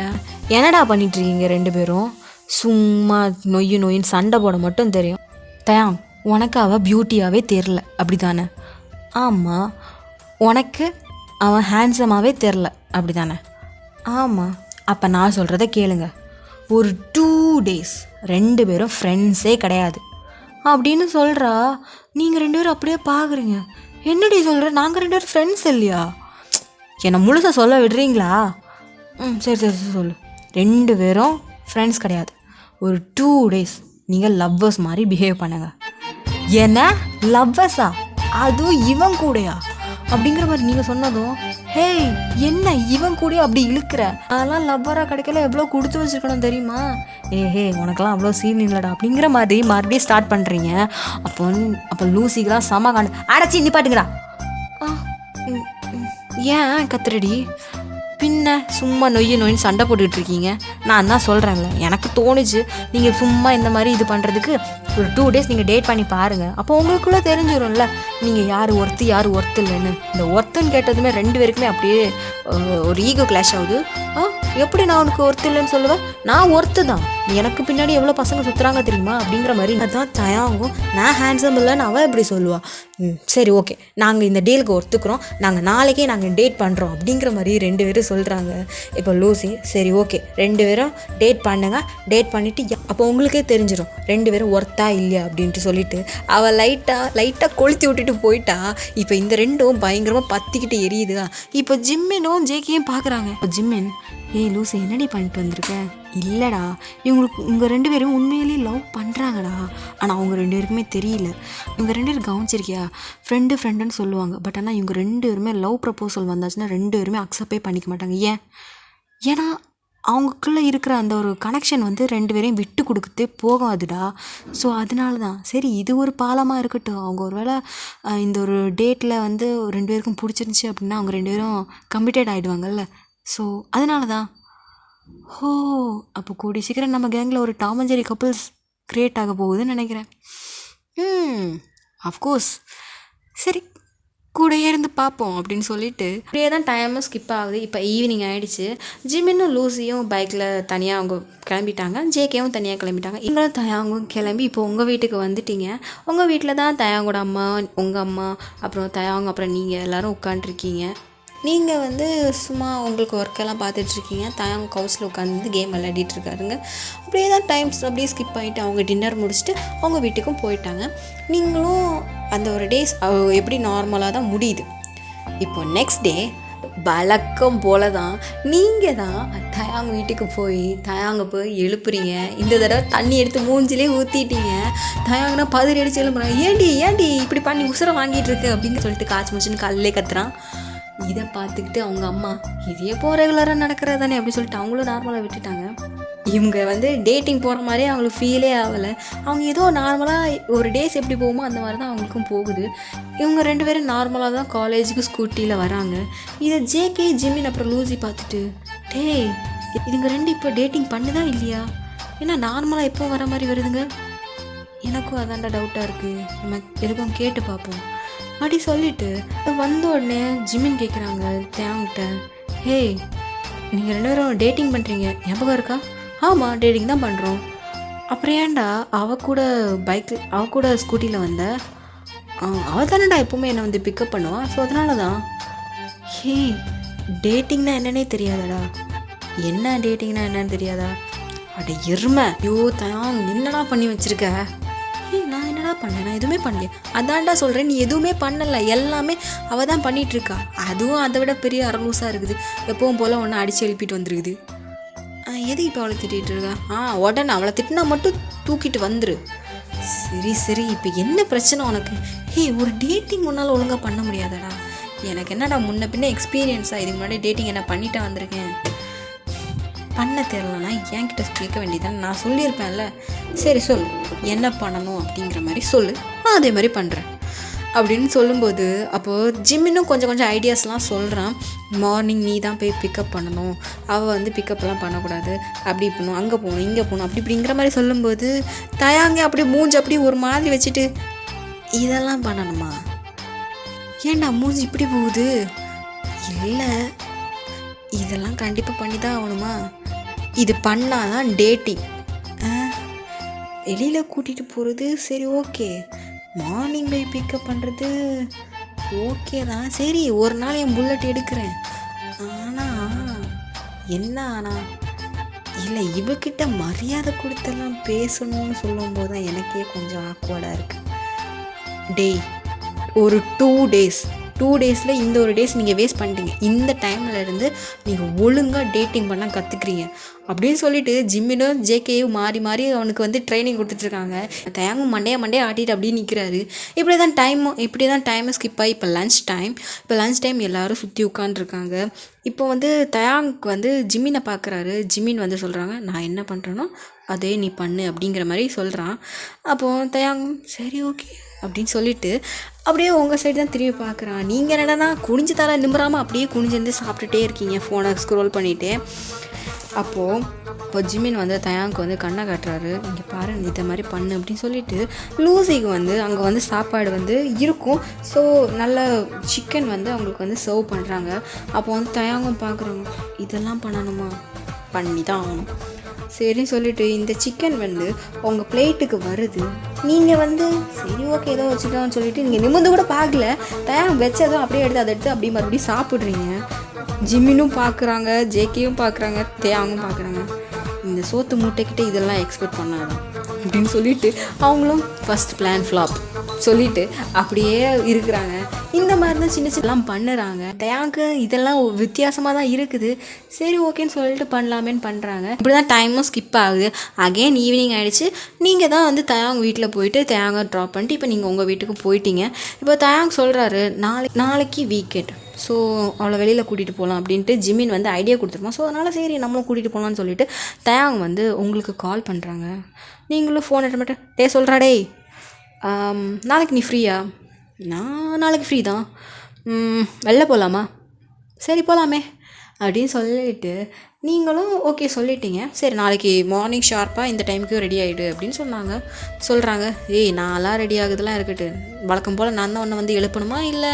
S1: என்னடா பண்ணிகிட்ருக்கீங்க 2 பேரும், சும்மா நொய்யின்னு சண்டை போட மட்டும் தெரியும். தயாங், உனக்கு அவள் பியூட்டியாகவே தெரில அப்படி தானே? ஆமாம். உனக்கு அவன் ஹேண்ட்ஸமாகவே தெரில அப்படி தானே? ஆமாம். அப்போ நான் சொல்கிறத கேளுங்க, ஒரு 2 days 2 பேரும் ஃப்ரெண்ட்ஸே கிடையாது அப்படின்னு சொல்கிறா. நீங்கள் 2 பேரும் அப்படியே பார்க்குறீங்க, என்னடி சொல்கிற, நாங்கள் 2 பேரும் ஃப்ரெண்ட்ஸ் இல்லையா? என்னை முழுசாக சொல்ல விடுறீங்களா? சரி சொல்லு. 2 பேரும் ஃப்ரெண்ட்ஸ் கிடையாது, ஒரு 2 days நீங்கள் லவ்வர்ஸ் மாதிரி பிஹேவ் பண்ணுங்க. என்ன லவ்வர்ஸா, அதுவும் இவன் கூடயா அப்படிங்கிற மாதிரி நீங்கள் சொன்னதும், ஹேய் என்ன இவன் கூட அப்படி இழுக்கிற, அதெல்லாம் லவ்வராக கிடைக்கல எவ்வளோ கொடுத்து வச்சுருக்கணும் தெரியுமா, ஹே உனக்கெல்லாம் அவ்வளோ சீன் இல்லைடா அப்படிங்கிற மாதிரி மறுபடியும் ஸ்டார்ட் பண்ணுறீங்க. அப்போ லூசிக்கெலாம் செம காண்டு, அடைச்சி நிப்பாட்டுங்கடா. ஏன் கத்துறடி, பின்ன சும்மா நொய்யின்னு சண்டை போட்டுக்கிட்டு இருக்கீங்க. நான் தான் சொல்கிறேன்ல, எனக்கு தோணுச்சு நீங்கள் சும்மா இந்த மாதிரி இது பண்ணுறதுக்கு ஒரு 2 days நீங்கள் டேட் பண்ணி பாருங்கள், அப்போ உங்களுக்குள்ளே தெரிஞ்சிடும்ல நீங்கள் யார் ஒர்த்து இல்லைன்னு. இந்த ஒர்த்துன்னு கேட்டதுமே 2 பேருக்குமே அப்படியே ஒரு ஈகோ கிளாஷ் ஆகுது. எப்படி நான் உனக்கு ஒர்த்து இல்லைன்னு சொல்லுவேன், நான் ஒர்த்து தான், எனக்கு பின்னாடி எவ்வளோ பசங்க சுற்றுறாங்க தெரியுமா அப்படிங்கிற மாதிரி. அதுதான் தயாங்கும், நான் ஹேண்ட்ஸம் இல்லைன்னு அவள் எப்படி சொல்லுவாள். சரி ஓகே, நாங்கள் இந்த டீலுக்கு ஒத்துக்கிறோம், நாளைக்கே நாங்கள் டேட் பண்ணுறோம் அப்படிங்கிற மாதிரி 2 பேரும் சொல்கிறாங்க. இப்போ லூசி, சரி ஓகே 2 பேரும் டேட் பண்ணுங்க, டேட் பண்ணிவிட்டு அப்போ உங்களுக்கே தெரிஞ்சிடும் 2 பேரும் ஒர்த்தா இல்லையா அப்படின்ட்டு சொல்லிட்டு அவள் லைட்டாக கொளுத்தி விட்டுட்டு போயிட்டா. இப்போ இந்த 2ம் பயங்கரமாக பற்றிக்கிட்டு எரியுதா. இப்போ ஜிம்மினும் ஜேக்கையும் பார்க்குறாங்க. இப்போ ஜிம்மின், ஏய் லூசி என்னடி பண்ணிட்டு வந்திருக்க? இல்லைடா, இவங்க 2 பேரும் உண்மையிலேயே லவ் பண்ணுறாங்கடா, ஆனால் அவங்க 2 பேருக்குமே தெரியல. இவங்க 2 பேரும் கவனிச்சிருக்கியா, ஃப்ரெண்டுன்னு சொல்லுவாங்க, பட் ஆனால் இவங்க 2 பேருமே லவ் ப்ரப்போசல் வந்தாச்சுன்னா 2 பேருமே அக்செப்டே பண்ணிக்க மாட்டாங்க. ஏன்னா அவங்களுக்குள்ளே இருக்கிற அந்த ஒரு கனெக்ஷன் வந்து 2 பேரையும் விட்டு கொடுக்கத்தே போகாதுடா. ஸோ அதனால தான் சரி இது ஒரு பாலமாக இருக்கட்டும், அவங்க ஒரு வேளை இந்த ஒரு டேட்டில் வந்து 2 பேருக்கும் பிடிச்சிருந்துச்சி அப்படின்னா அவங்க 2 பேரும் கமிட்டட் ஆகிடுவாங்கல்ல. ஸோ அதனால தான். அப்போ கூடி சீக்கிரம் நம்ம கேங்கில் ஒரு Tom and Jerry couples create ஆக போகுதுன்னு நினைக்கிறேன். அஃப்கோர்ஸ், சரி கூடயே இருந்து பார்ப்போம் அப்படின்னு சொல்லிட்டு அப்படியே தான் டைமும் ஸ்கிப் ஆகுது. இப்போ ஈவினிங் ஆகிடுச்சு. ஜிம்மினும் லூசியும் பைக்கில் தனியாக அவங்க கிளம்பிட்டாங்க, ஜேகேவும் தனியாக கிளம்பிட்டாங்க. இவங்களும் தயாங்கும் கிளம்பி இப்போ உங்கள் வீட்டுக்கு வந்துட்டீங்க. உங்கள் வீட்டில் தான் தயாங்கோட அம்மா, உங்கள் அம்மா, அப்புறம் தயாங்க, அப்புறம் நீங்கள் எல்லோரும் உட்காண்ட்ருக்கீங்க. நீங்கள் வந்து சும்மா உங்களுக்கு ஒர்க்கெல்லாம் பார்த்துட்ருக்கீங்க. தயாங்க ஹவுஸில் உட்காந்து கேம் விளையாடிட்டுருக்காருங்க. அப்படியே தான் டைம்ஸ் அப்படியே ஸ்கிப் ஆகிட்டு அவங்க டின்னர் முடிச்சுட்டு அவங்க வீட்டுக்கும் போயிட்டாங்க. நீங்களும் அந்த ஒரு டேஸ் எப்படி நார்மலாக தான் முடியுது. இப்போ நெக்ஸ்ட் டே வழக்கம் போல தான் நீங்கள் தான் தயாங்க வீட்டுக்கு தயாங்க போய் எழுப்புறீங்க. இந்த தடவை தண்ணி எடுத்து மூஞ்சிலே ஊற்றிட்டீங்க. தயாங்கன்னா பதறி அடிச்சு எழுப்புறாங்க. ஏண்டி இப்படி பண்ணி உசுரை வாங்கிட்டு இருக்கு அப்படின்னு சொல்லிட்டு காய்ச்சி முடிச்சுன்னு காலையிலே கத்துறான். இதை பார்த்துக்கிட்டு அவங்க அம்மா, இதே போ ரெகுலராக நடக்கிறது தானே அப்படின்னு சொல்லிட்டு அவங்களும் நார்மலாக விட்டுட்டாங்க. இவங்க வந்து டேட்டிங் போகிற மாதிரியே அவங்களுக்கு ஃபீலே ஆகலை. அவங்க ஏதோ நார்மலாக ஒரு டேஸ் எப்படி போகுமோ அந்த மாதிரி தான் அவங்களுக்கும் போகுது. இவங்க 2 பேரும் நார்மலாக தான் காலேஜுக்கு ஸ்கூட்டியில் வராங்க. இதை ஜேகே, ஜிம்மின், அப்புறம் லூசி பார்த்துட்டு, டேய் இதுங்க 2 இப்போ டேட்டிங் பண்ணுதா இல்லையா, ஏன்னா நார்மலாக எப்போ வர மாதிரி வருதுங்க, எனக்கும் அதான்டா டவுட்டாக இருக்குது, நம்ம எதுக்கும் கேட்டு பார்ப்போம் அப்படி சொல்லிட்டு வந்த உடனே ஜிம்மின் கேட்குறாங்க தேங்கிட்ட, ஹே நீங்கள் 2 பேரும் டேட்டிங் பண்ணுறீங்க ஞாபகம் இருக்கா? ஆமாம், டேட்டிங் தான் பண்ணுறோம். அப்புறம் ஏன்டா அவ கூட ஸ்கூட்டியில் வந்த? அவள் தானேடா எப்போவுமே என்னை வந்து பிக்கப் பண்ணுவா, ஸோ அதனால தான். ஹே, டேட்டிங்னா என்னன்னே தெரியாதடா? என்ன டேட்டிங்னா என்னன்னு தெரியாதா? அட எருமை! ஐயோ தயாங், என்னடா பண்ணி வச்சிருக்க? நான் என்னடா பண்ணேன்? நான் எதுவுமே பண்ணலையே. அதான்டா சொல்கிறேன், நீ எதுவுமே பண்ணலை, எல்லாமே அவள் தான் பண்ணிகிட்ருக்கா. அதுவும் அதை விட பெரிய அரலூஸாக இருக்குது. எப்பவும் போல் ஒன்று அடித்து எழுப்பிட்டு வந்துருக்குது. எதுக்கு இப்போ அவளை திட்டிகிட்டு இருக்கா? உடனே அவளை திட்டினா மட்டும் தூக்கிட்டு வந்துரு. சரி, இப்போ என்ன பிரச்சனை உனக்கு? ஒரு டேட்டிங் முன்னால் ஒழுங்காக பண்ண முடியாதடா? எனக்கு என்னடா முன்ன பின்ன எக்ஸ்பீரியன்ஸாக, இதுக்கு முன்னாடி டேட்டிங் என்ன பண்ணிட்டு வந்திருக்கேன். பண்ண தெரிலனா என்கிட்ட கேட்க வேண்டியதானே, நான் சொல்லியிருப்பேன்ல. சரி சொல், என்ன பண்ணணும் அப்படிங்கிற மாதிரி சொல்லு, நான் அதே மாதிரி பண்ணுறேன் அப்படின்னு சொல்லும்போது, அப்போது ஜிம்மினும் கொஞ்சம் ஐடியாஸ்லாம் சொல்கிறான். மார்னிங் நீ தான் போய் பிக்கப் பண்ணணும், அவள் வந்து பிக்கப்லாம் பண்ணக்கூடாது, அப்படி பண்ணணும், அங்கே போகணும், இங்கே போகணும், அப்படிங்கிற மாதிரி சொல்லும்போது தயாங்க அப்படியே மூஞ்சி அப்படி ஒரு மாதிரி வச்சுட்டு, இதெல்லாம் பண்ணணுமா? ஏன்டா மூஞ்சி இப்படி போகுது? இல்லை, இதெல்லாம் கண்டிப்பாக பண்ணி தான் ஆகணுமா? இது பண்ணாதான் டேட்டிங். வெளியில் கூட்டிகிட்டு போகிறது சரி ஓகே, மார்னிங் போய் பிக்கப் பண்ணுறது ஓகே தான். சரி, ஒரு நாள் என் புல்லட் எடுக்கிறேன். ஆனால் இல்லை, இவகிட்ட மரியாதை கொடுத்தெல்லாம் பேசணும்னு சொல்லும்போது தான் எனக்கே கொஞ்சம் ஆக்வர்டாக இருக்குது. டேய், ஒரு 2 டேஸில் இந்த ஒரு டேஸ் நீங்கள் வேஸ்ட் பண்ணிட்டீங்க. இந்த டைம்லேருந்து நீங்கள் ஒழுங்காக டேட்டிங் பண்ண கற்றுக்குறீங்க அப்படின்னு சொல்லிட்டு ஜிம்மினும் ஜேகேயும் மாறி அவனுக்கு வந்து ட்ரைனிங் கொடுத்துட்ருக்காங்க. தயாங்கும் மண்டையை ஆட்டிட்டு அப்படியே நிற்கிறாரு. இப்படி தான் டைமை ஸ்கிப் ஆகி இப்போ லன்ச் டைம் எல்லோரும் சுற்றி உட்காந்துருக்காங்க. இப்போ வந்து தயாங்க்கு வந்து ஜிம்மினை பார்க்குறாரு. ஜிம்மின் வந்து சொல்கிறாங்க, நான் என்ன பண்ணுறேனோ அதே நீ பண்ணு அப்படிங்கிற மாதிரி சொல்கிறான். அப்போது தயாங் சரி ஓகே அப்படின்னு சொல்லிட்டு அப்படியே உங்கள் சைடு தான் திரும்பி பார்க்குறான். நீங்கள் என்னடா குனிஞ்சு தலை நிமிராமல் அப்படியே குனிஞ்சு சாப்பிட்டுட்டே இருக்கீங்க, ஃபோனை ஸ்க்ரோல் பண்ணிவிட்டு. இப்போ ஜிம்மின் வந்து தயாங்க்கு வந்து கண்ணை காட்டுறாரு. இங்கே பாரு, இதை மாதிரி பண்ணு அப்படின்னு சொல்லிட்டு லூசிக்கு வந்து அங்கே வந்து சாப்பாடு வந்து இருக்கும். ஸோ நல்ல சிக்கன் வந்து அவங்களுக்கு வந்து சர்வ் பண்ணுறாங்க. அப்போ வந்து தயாங்கும் பார்க்குறாங்க, இதெல்லாம் பண்ணணுமா? பண்ணி தான் ஆகணும். சரின்னு சொல்லிட்டு இந்த சிக்கன் வந்து உங்கள் பிளேட்டுக்கு வருது. நீங்கள் வந்து சரி ஓகே ஏதோ வச்சுக்கலாம்னு சொல்லிட்டு நீங்கள் நிமிர்ந்து கூட பார்க்கல, தயார் வச்சதும் அப்படியே அதை எடுத்து அப்படியே மறுபடியும் சாப்பிட்றீங்க. ஜிம்மினும் பார்க்குறாங்க, ஜேகேயும் பார்க்குறாங்க, தேயாங்கும் பார்க்குறாங்க. இந்த சோத்து மூட்டைக்கிட்ட இதெல்லாம் எக்ஸ்பெக்ட் பண்ணாதான் அப்படின்னு சொல்லிட்டு அவங்களும் ஃபஸ்ட் பிளான் ஃப்ளாப் சொல்லிட்டு அப்படியே இருக்கிறாங்க. இந்த மாதிரி தான் சின்னலாம் பண்ணுறாங்க. தயாங்கு இதெல்லாம் வித்தியாசமாக தான் இருக்குது. சரி ஓகேன்னு சொல்லிட்டு பண்ணலாமேன்னு பண்ணுறாங்க. இப்படி தான் டைமும் ஸ்கிப் ஆகுது. அகெயின் ஈவினிங் ஆகிடுச்சு. நீங்கள் தான் வந்து தயாங் வீட்டில் போயிட்டு தயாங்கை ட்ராப் பண்ணிட்டு இப்போ நீங்கள் உங்கள் வீட்டுக்கு போயிட்டீங்க. இப்போ தயாங் சொல்கிறாரு, நாளைக்கு வீக்கெண்ட், ஸோ அவளை வெளியில் கூட்டிகிட்டு போகலாம் அப்படின்ட்டு ஜிம்மின் வந்து ஐடியா கொடுத்துருப்போம். ஸோ அதனால் சரி நம்மளும் கூட்டிகிட்டு போகலான்னு சொல்லிட்டு தயாங் வந்து உங்களுக்கு கால் பண்ணுறாங்க. நீங்களும் ஃபோன் எடுத்து மட்டும் சொல்கிறாடே, நாளைக்கு நீ ஃப்ரீயா? நான் நாளைக்கு ஃப்ரீ தான். வெளில போகலாமா? சரி போகலாமே அப்படின்னு சொல்லிட்டு நீங்களும் ஓகே சொல்லிட்டீங்க. சரி நாளைக்கு மார்னிங் ஷார்ப்பாக இந்த டைமுக்கு ரெடி ஆகிடு அப்படின்னு சொல்கிறாங்க. நான்லாம் ரெடி ஆகுதுலாம் இருக்கட்டு, வழக்கம் போல் நான் தான் உன்னை வந்து எழுப்பணுமா, இல்லை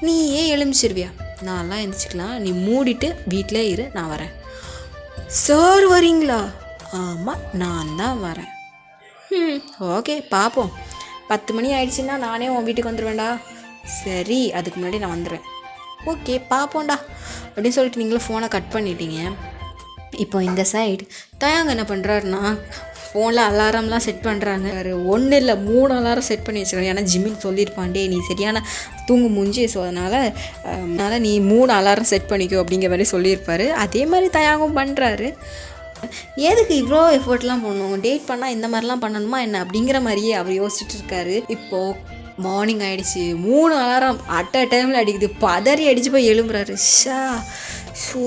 S1: நீ எழுமிச்சிருவியா? நான்லாம் எழுந்திரிச்சிக்கலாம், நீ மூடிட்டு வீட்டிலே இரு, நான் வரேன். சார் வரீங்களா? ஆமாம், நான் தான் வரேன். ஓகே பார்ப்போம். 10 மணி ஆயிடுச்சுன்னா நானே உன் வீட்டுக்கு வந்துடுவேன்டா. சரி, அதுக்கு முன்னாடி நான் வந்துடுவேன். ஓகே பார்ப்போம்டா அப்படின்னு சொல்லிட்டு நீங்களும் ஃபோனை கட் பண்ணிட்டீங்க. இப்போ இந்த சைடு தயாங்க என்ன பண்ணுறாருன்னா ஃபோனில் அலாரம்லாம் செட் பண்ணுறாங்க. 1 இல்லை 3 அலாரம் செட் பண்ணி வச்சுருக்காங்க. ஏன்னா ஜிம்மின் சொல்லியிருப்பாண்டே நீ சரியான தூங்கு மூஞ்சி, ஸோ அதனால் நீ 3 அலாரம் செட் பண்ணிக்கோ அப்படிங்கிற மாதிரி சொல்லியிருப்பார். அதே மாதிரி தயாங்கும் பண்ணுறாரு. எதுக்கு இவ்வளோ எஃபர்ட்லாம் பண்ணணும், டேட் பண்ணால் இந்த மாதிரிலாம் பண்ணணுமா என்ன அப்படிங்கிற மாதிரியே அவர் யோசிச்சுட்டு இருக்காரு. இப்போது மார்னிங் ஆகிடுச்சு. 3 அலாரம் அட் அ டைமில் அடிக்குது. பதறி அடித்து போய் எழும்புறாரு. ஸோ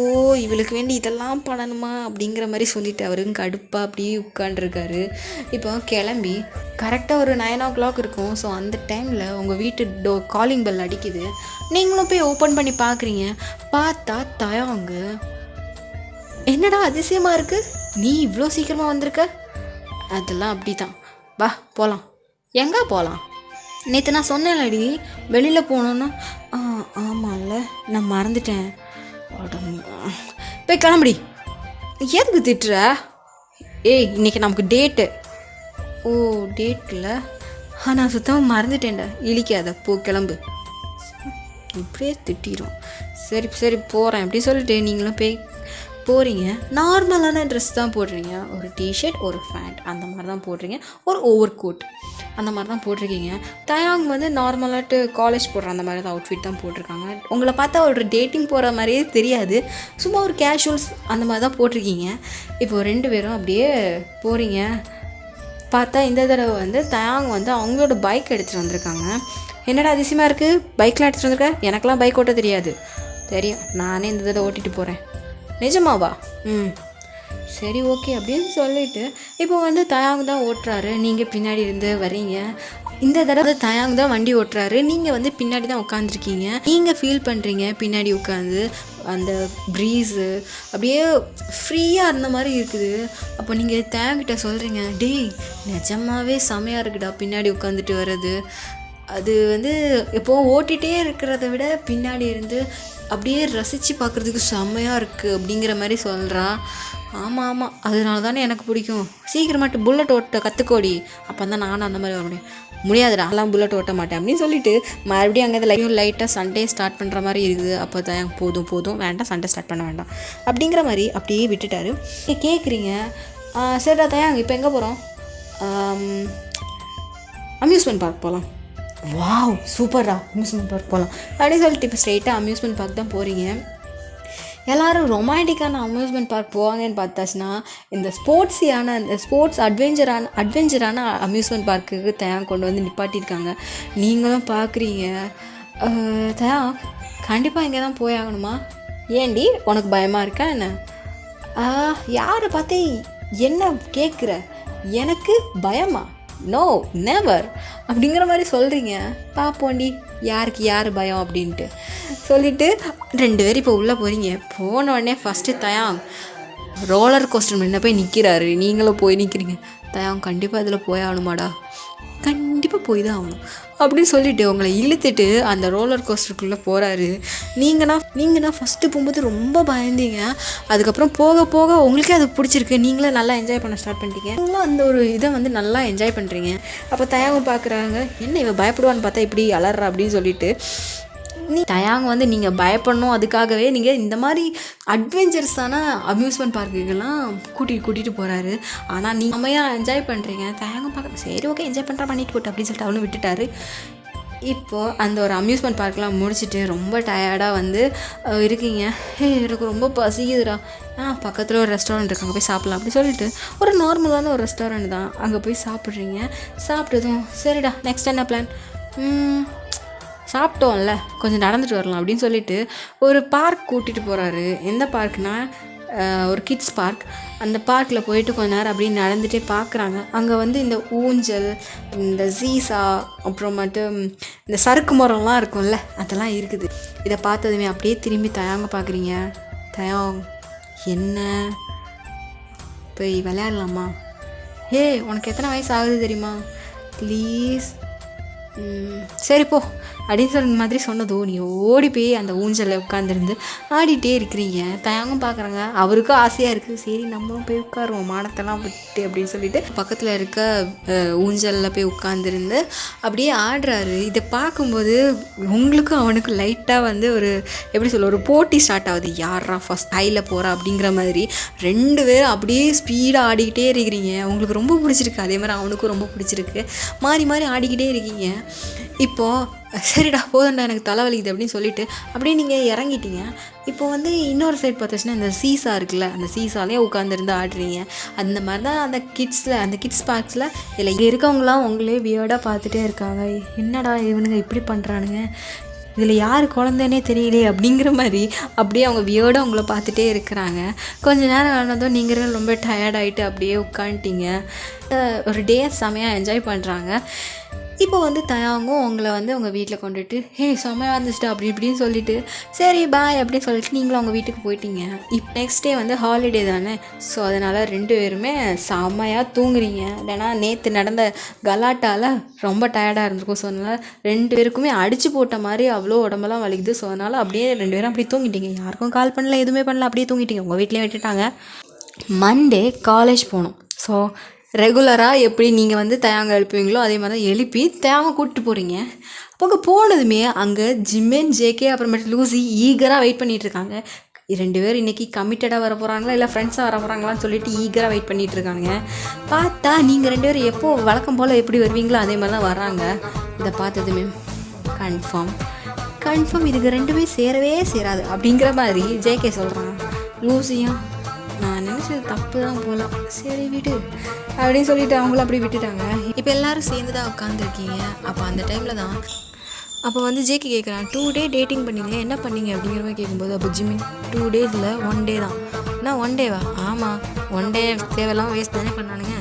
S1: இவளுக்கு வேண்டி இதெல்லாம் பண்ணணுமா அப்படிங்கிற மாதிரி சொல்லிவிட்டு அவருக்கு கடுப்பாக அப்படியே உட்காண்டிருக்காரு. இப்போ கிளம்பி கரெக்டாக ஒரு 9 o'clock இருக்கும். ஸோ அந்த டைமில் உங்கள் வீட்டு காலிங் பெல் அடிக்குது. நீங்களும் போய் ஓப்பன் பண்ணி பார்க்குறீங்க. பார்த்தா தயாங்க, என்னடா அதிசயமாக இருக்குது, நீ இவ்வளோ சீக்கிரமாக வந்திருக்க? அதெல்லாம் அப்படி தான், வா போகலாம். எங்கே போகலாம்? நேற்று நான் சொன்னேன்லடி வெளியில் போகணுன்னு. ஆமாம்ல, நான் மறந்துட்டேன். போய் கிளம்புடி. எதுக்கு திட்டுற? ஏய் இன்னைக்கு நமக்கு டேட்டு. ஓ டேட்டில் நான் சுத்தமாக மறந்துட்டேன்டா. இழிக்காத, போ கிளம்பு. இப்படியே திட்டிடும். சரி சரி போகிறேன் அப்படி சொல்லிட்டு நீங்களும் போய் போகிறீங்க. நார்மலான ட்ரெஸ் தான் போடுறீங்க. ஒரு டிஷர்ட், ஒரு ஃபேண்ட் அந்த மாதிரி தான் போடுறீங்க. ஒரு ஓவர் கோட் அந்த மாதிரி தான் போட்டிருக்கீங்க. தயாங் வந்து நார்மலாட்டு காலேஜ் போடுற அந்த மாதிரி தான் அவுட்ஃபிட் தான் போட்டிருக்காங்க. உங்களை பார்த்தா ஒரு டேட்டிங் போகிற மாதிரியே தெரியாது. சும்மா ஒரு கேஷுவல்ஸ் அந்த மாதிரி தான் போட்டிருக்கீங்க. இப்போது 2 பேரும் அப்படியே போகிறீங்க. பார்த்தா இந்த தடவை வந்து தயாங் வந்து அவங்களோட பைக் எடுத்துகிட்டு வந்திருக்காங்க. என்னடா அதிசயமாக இருக்குது, பைக்கெலாம் எடுத்துகிட்டு வந்திருக்க? எனக்கெலாம் பைக் ஓட்ட தெரியாது. தெரியும், நானே இந்த தடவை ஓட்டிகிட்டு போகிறேன். நிஜமாவா? சரி ஓகே அப்படின்னு சொல்லிவிட்டு இப்போ வந்து தயாங் தான் ஓட்டுறாரு. நீங்கள் பின்னாடி இருந்து வரீங்க. இந்த தடவை தயாங் தான் வண்டி ஓட்டுறாரு. நீங்கள் வந்து பின்னாடி தான் உட்காந்துருக்கீங்க. நீங்கள் ஃபீல் பண்ணுறீங்க பின்னாடி உட்காந்து அந்த ப்ரீஸு அப்படியே ஃப்ரீயாக இருந்த மாதிரி இருக்குது. அப்போ நீங்கள் தயாங்கிட்ட சொல்கிறீங்க, டேய் நிஜமாவே செமையாக இருக்குடா பின்னாடி உட்காந்துட்டு வர்றது. அது வந்து இப்போது ஓட்டிகிட்டே இருக்கிறத விட பின்னாடி இருந்து அப்படியே ரசித்து பார்க்குறதுக்கு செம்மையாக இருக்குது அப்படிங்கிற மாதிரி சொல்கிறா. ஆமாம் ஆமாம், அதனால தானே எனக்கு பிடிக்கும். சீக்கிரமாட்டு புல்லட் ஓட்ட கற்றுக்கோடி, அப்போ தான் நானும் அந்த மாதிரி வர முடியும். முடியாதுடா, அதெல்லாம் புல்லட் ஓட்ட மாட்டேன் அப்படின்னு சொல்லிட்டு மறுபடியும் அங்கே லைட்டாக சண்டே ஸ்டார்ட் பண்ணுற மாதிரி இருக்குது. அப்போ தான் போதும் வேண்டாம், சண்டே ஸ்டார்ட் பண்ண வேண்டாம் அப்படிங்கிற மாதிரி அப்படியே விட்டுட்டாரு. கேட்குறீங்க, சரிடா தயாங் இப்போ எங்கே போகிறோம்? அம்யூஸ்மெண்ட் பார்க் போகலாம். வாவ் சூப்பர்ரா, அம்யூஸ்மெண்ட் பார்க் போகலாம் அப்படின்னு சொல்லிட்டு இப்போ ஸ்ட்ரெயிட்டாக அம்யூஸ்மெண்ட் பார்க் தான் போகிறீங்க. எல்லோரும் ரொமான்டிக்கான அம்யூஸ்மெண்ட் பார்க் போவாங்கன்னு பார்த்தாச்சுன்னா இந்த ஸ்போர்ட்ஸ் அட்வென்ச்சரான அம்யூஸ்மெண்ட் பார்க்குக்கு தயாங் கொண்டு வந்து நிப்பாட்டியிருக்காங்க. நீங்களும் பார்க்குறீங்க. தயாங் கண்டிப்பாக இங்கே தான் போயாகணுமா? ஏண்டி உனக்கு பயமாக இருக்கா என்ன? யாரை பார்த்து என்ன கேட்குற? எனக்கு பயமா? நோ நெவர் அப்படிங்கிற மாதிரி சொல்கிறீங்க. பார்ப்போண்டி யாருக்கு யார் பயம் அப்படின்ட்டு சொல்லிவிட்டு 2 பேரும் இப்போ உள்ளே போகிறீங்க. போன உடனே ஃபஸ்ட்டு தயாங் ரோலர் கோஸ்டர் முன்ன போய் நிற்கிறாரு. நீங்களும் போய் நிற்கிறீங்க. தயாங் கண்டிப்பாக இதில் போய் ஆகணுமாடா? கண்டிப்பாக போய் தான் ஆகணும் அப்படின்னு சொல்லிவிட்டு உங்களை இழுத்துட்டு அந்த ரோலர் கோஸ்டருக்குள்ளே போகிறாரு. நீங்கன்னா ஃபஸ்ட்டு போகும்போது ரொம்ப பயந்தீங்க. அதுக்கப்புறம் போக போக உங்களுக்கே அது பிடிச்சிருக்கு. நீங்களே நல்லா என்ஜாய் பண்ண ஸ்டார்ட் பண்ணிட்டீங்க. நீங்களும் அந்த ஒரு இதை வந்து நல்லா என்ஜாய் பண்ணுறீங்க. அப்போ தயாங் பார்க்குறாங்க, என்ன இவ பயப்படுவான்னு பார்த்தா இப்படி அலறா அப்படின்னு சொல்லிட்டு தயாங் வந்து நீங்கள் பயப்படணும், அதுக்காகவே நீங்கள் இந்த மாதிரி அட்வென்ச்சர்ஸான அம்யூஸ்மெண்ட் பார்க்குக்கெல்லாம் கூட்டிகிட்டு போகிறாரு. ஆனால் நீங்கள் செம்மையாக என்ஜாய் பண்ணுறீங்க. தயாங்க பார்க்க சரி ஓகே என்ஜாய் பண்ணுறா பண்ணிட்டு போட்டு அப்படின்னு சொல்லிட்டு அவனும் விட்டுட்டாரு. இப்போது அந்த ஒரு அம்யூஸ்மெண்ட் பார்க்கெலாம் முடிச்சுட்டு ரொம்ப டயர்டாக வந்து இருக்கீங்க. எனக்கு ரொம்ப பசிக்குதுடா, பக்கத்தில் ஒரு ரெஸ்டாரண்ட் இருக்குது, அங்கே போய் சாப்பிட்லாம் அப்படி சொல்லிட்டு ஒரு நார்மலான ஒரு ரெஸ்டாரண்ட் தான், அங்கே போய் சாப்பிட்றீங்க. சாப்பிட்டதும் சரிடா நெக்ஸ்ட் என்ன பிளான்? சாப்பிட்டோம்ல கொஞ்சம் நடந்துட்டு வரலாம் அப்படின்னு சொல்லிட்டு ஒரு பார்க் கூட்டிகிட்டு போகிறாரு. எந்த பார்க்னால் ஒரு கிட்ஸ் பார்க். அந்த பார்க்கில் போயிட்டு கொஞ்ச நேரம் அப்படியே நடந்துகிட்டே பார்க்குறாங்க. அங்கே வந்து இந்த ஊஞ்சல், இந்த சீசா, அப்புறம் மட்டும் இந்த சறுக்கு மரம்லாம் இருக்கும்ல அதெல்லாம் இருக்குது. இதை பார்த்ததுமே அப்படியே திரும்பி தயாங்க பார்க்குறீங்க. தயாங் என்ன போய் விளையாடலாமா? உனக்கு எத்தனை வயசு ஆகுது தெரியுமா? ப்ளீஸ் சரி போ அப்படின்னு சொன்ன மாதிரி சொன்னதோ நீ ஓடி போய் அந்த ஊஞ்சலில் உட்காந்துருந்து ஆடிட்டே இருக்கிறீங்க. தயாங்கும் பார்க்குறாங்க, அவருக்கும் ஆசையாக இருக்குது. சரி நம்மளும் போய் உட்காருவோம் மானத்தெல்லாம் விட்டு அப்படின்னு சொல்லிட்டு பக்கத்தில் இருக்க ஊஞ்சலில் போய் உட்காந்துருந்து அப்படியே ஆடுறாரு. இதை பார்க்கும்போது உங்களுக்கும் அவனுக்கும் லைட்டாக வந்து ஒரு எப்படி சொல்ல ஒரு போட்டி ஸ்டார்ட் ஆகுது. யாரா ஃபஸ்ட் ஹையில் போகிறா அப்படிங்கிற மாதிரி 2 பேரும் அப்படியே ஸ்பீடாக ஆடிக்கிட்டே இருக்கிறீங்க. உங்களுக்கு ரொம்ப பிடிச்சிருக்கு, அதே மாதிரி அவனுக்கும் ரொம்ப பிடிச்சிருக்கு. மாறி மாறி ஆடிக்கிட்டே இருக்கீங்க. இப்போது சரிடா போதும்டா எனக்கு தலைவலிக்குது அப்படின்னு சொல்லிட்டு அப்படியே நீங்கள் இறங்கிட்டீங்க. இப்போ வந்து இன்னொரு சைட் பார்த்துச்சுன்னா இந்த சீசா இருக்குல்ல, அந்த சீசாலே உட்காந்துருந்து ஆடுறீங்க. அந்த மாதிரி தான் அந்த கிட்ஸ் பார்க்ஸில் இதில் இங்கே இருக்கவங்களாம் உங்களே வியர்டாக பார்த்துட்டே இருக்காங்க. என்னடா இவனுங்க இப்படி பண்ணுறானுங்க, இதில் யார் குழந்தைனே தெரியலையே அப்படிங்கிற மாதிரி அப்படியே அவங்க வியர்டாக அவங்கள பார்த்துட்டே இருக்கிறாங்க. கொஞ்ச நேரம் ஆனதும் நீங்கள் ரொம்ப டயர்டாகிட்டு அப்படியே உட்காந்துட்டீங்க. ஒரு டே செமையாக என்ஜாய் பண்ணுறாங்க. இப்போ வந்து தயாங்கும் அவங்கள வந்து அவங்க வீட்டில் கொண்டுட்டு ஹே செம்மையாக இருந்துச்சுட்டா அப்படி இப்படின்னு சொல்லிட்டு சரி பாய் அப்படின்னு சொல்லிட்டு நீங்களும் அவங்க வீட்டுக்கு போயிட்டீங்க. இப்போ நெக்ஸ்ட் டே வந்து ஹாலிடே தானே, ஸோ அதனால் 2 பேருமே செம்மையாக தூங்குறீங்க. இல்லைனா நேற்று நடந்த கலாட்டால் ரொம்ப டயர்டாக இருந்திருக்கும். ஸோ அதனால் 2 பேருக்குமே அடித்து போட்ட மாதிரி அவ்வளோ உடம்பெல்லாம் வலிக்குது. ஸோ அதனால் அப்படியே 2 பேரும் அப்படியே தூங்கிட்டீங்க. யாருக்கும் கால் பண்ணல, எதுவுமே பண்ணல, அப்படியே தூங்கிட்டீங்க. உங்கள் வீட்லேயே விட்டுட்டாங்க. மண்டே காலேஜ் போகணும். ஸோ ரெகுலராக எப்படி நீங்கள் வந்து தயாங்க எழுப்புவீங்களோ அதே மாதிரி தான் எழுப்பி தயாங்க கூப்பிட்டு போகிறீங்க. அப்போ அங்கே போனதுமே அங்கே ஜிமின், ஜேகே அப்புறமேட்டு லூசி ஈகராக வெயிட் பண்ணிகிட்ருக்காங்க. 2 பேர் இன்றைக்கி கமிட்டடாக வர போகிறாங்களா இல்லை ஃப்ரெண்ட்ஸாக வர போகிறாங்களான்னு சொல்லிட்டு ஈகராக வெயிட் பண்ணிகிட்ருக்காங்க. பார்த்தா நீங்கள் 2 பேரும் எப்போது வழக்கம் போல் எப்படி வருவீங்களோ அதே மாதிரி தான் வராங்க. இதை பார்த்ததுமே கன்ஃபார்ம் இதுக்கு 2 பேரும் சேரவே சேராது அப்படிங்கிற மாதிரி ஜேகே சொல்கிறாங்க. லூசியும் நான் நினச்சது தப்பு தான் போல, சரி விடு அப்படின்னு சொல்லிட்டு அவங்கள அப்படி விட்டுட்டாங்க. இப்போ எல்லோரும் சேர்ந்து தான் உட்காந்துருக்கீங்க. அப்போ அந்த டைமில் தான் அப்போ வந்து ஜேகே கேட்குறான் 2 டே டேட்டிங் பண்ணிங்களே என்ன பண்ணீங்க அப்படிங்கிற மாதிரி கேட்கும்போது அப்போ ஜிமின் 2 days இல்லை 1 day தான். நான் 1 day ஆமாம் 1 day தேவையெல்லாம் வேஸ்ட் தானே பண்ணானுங்க.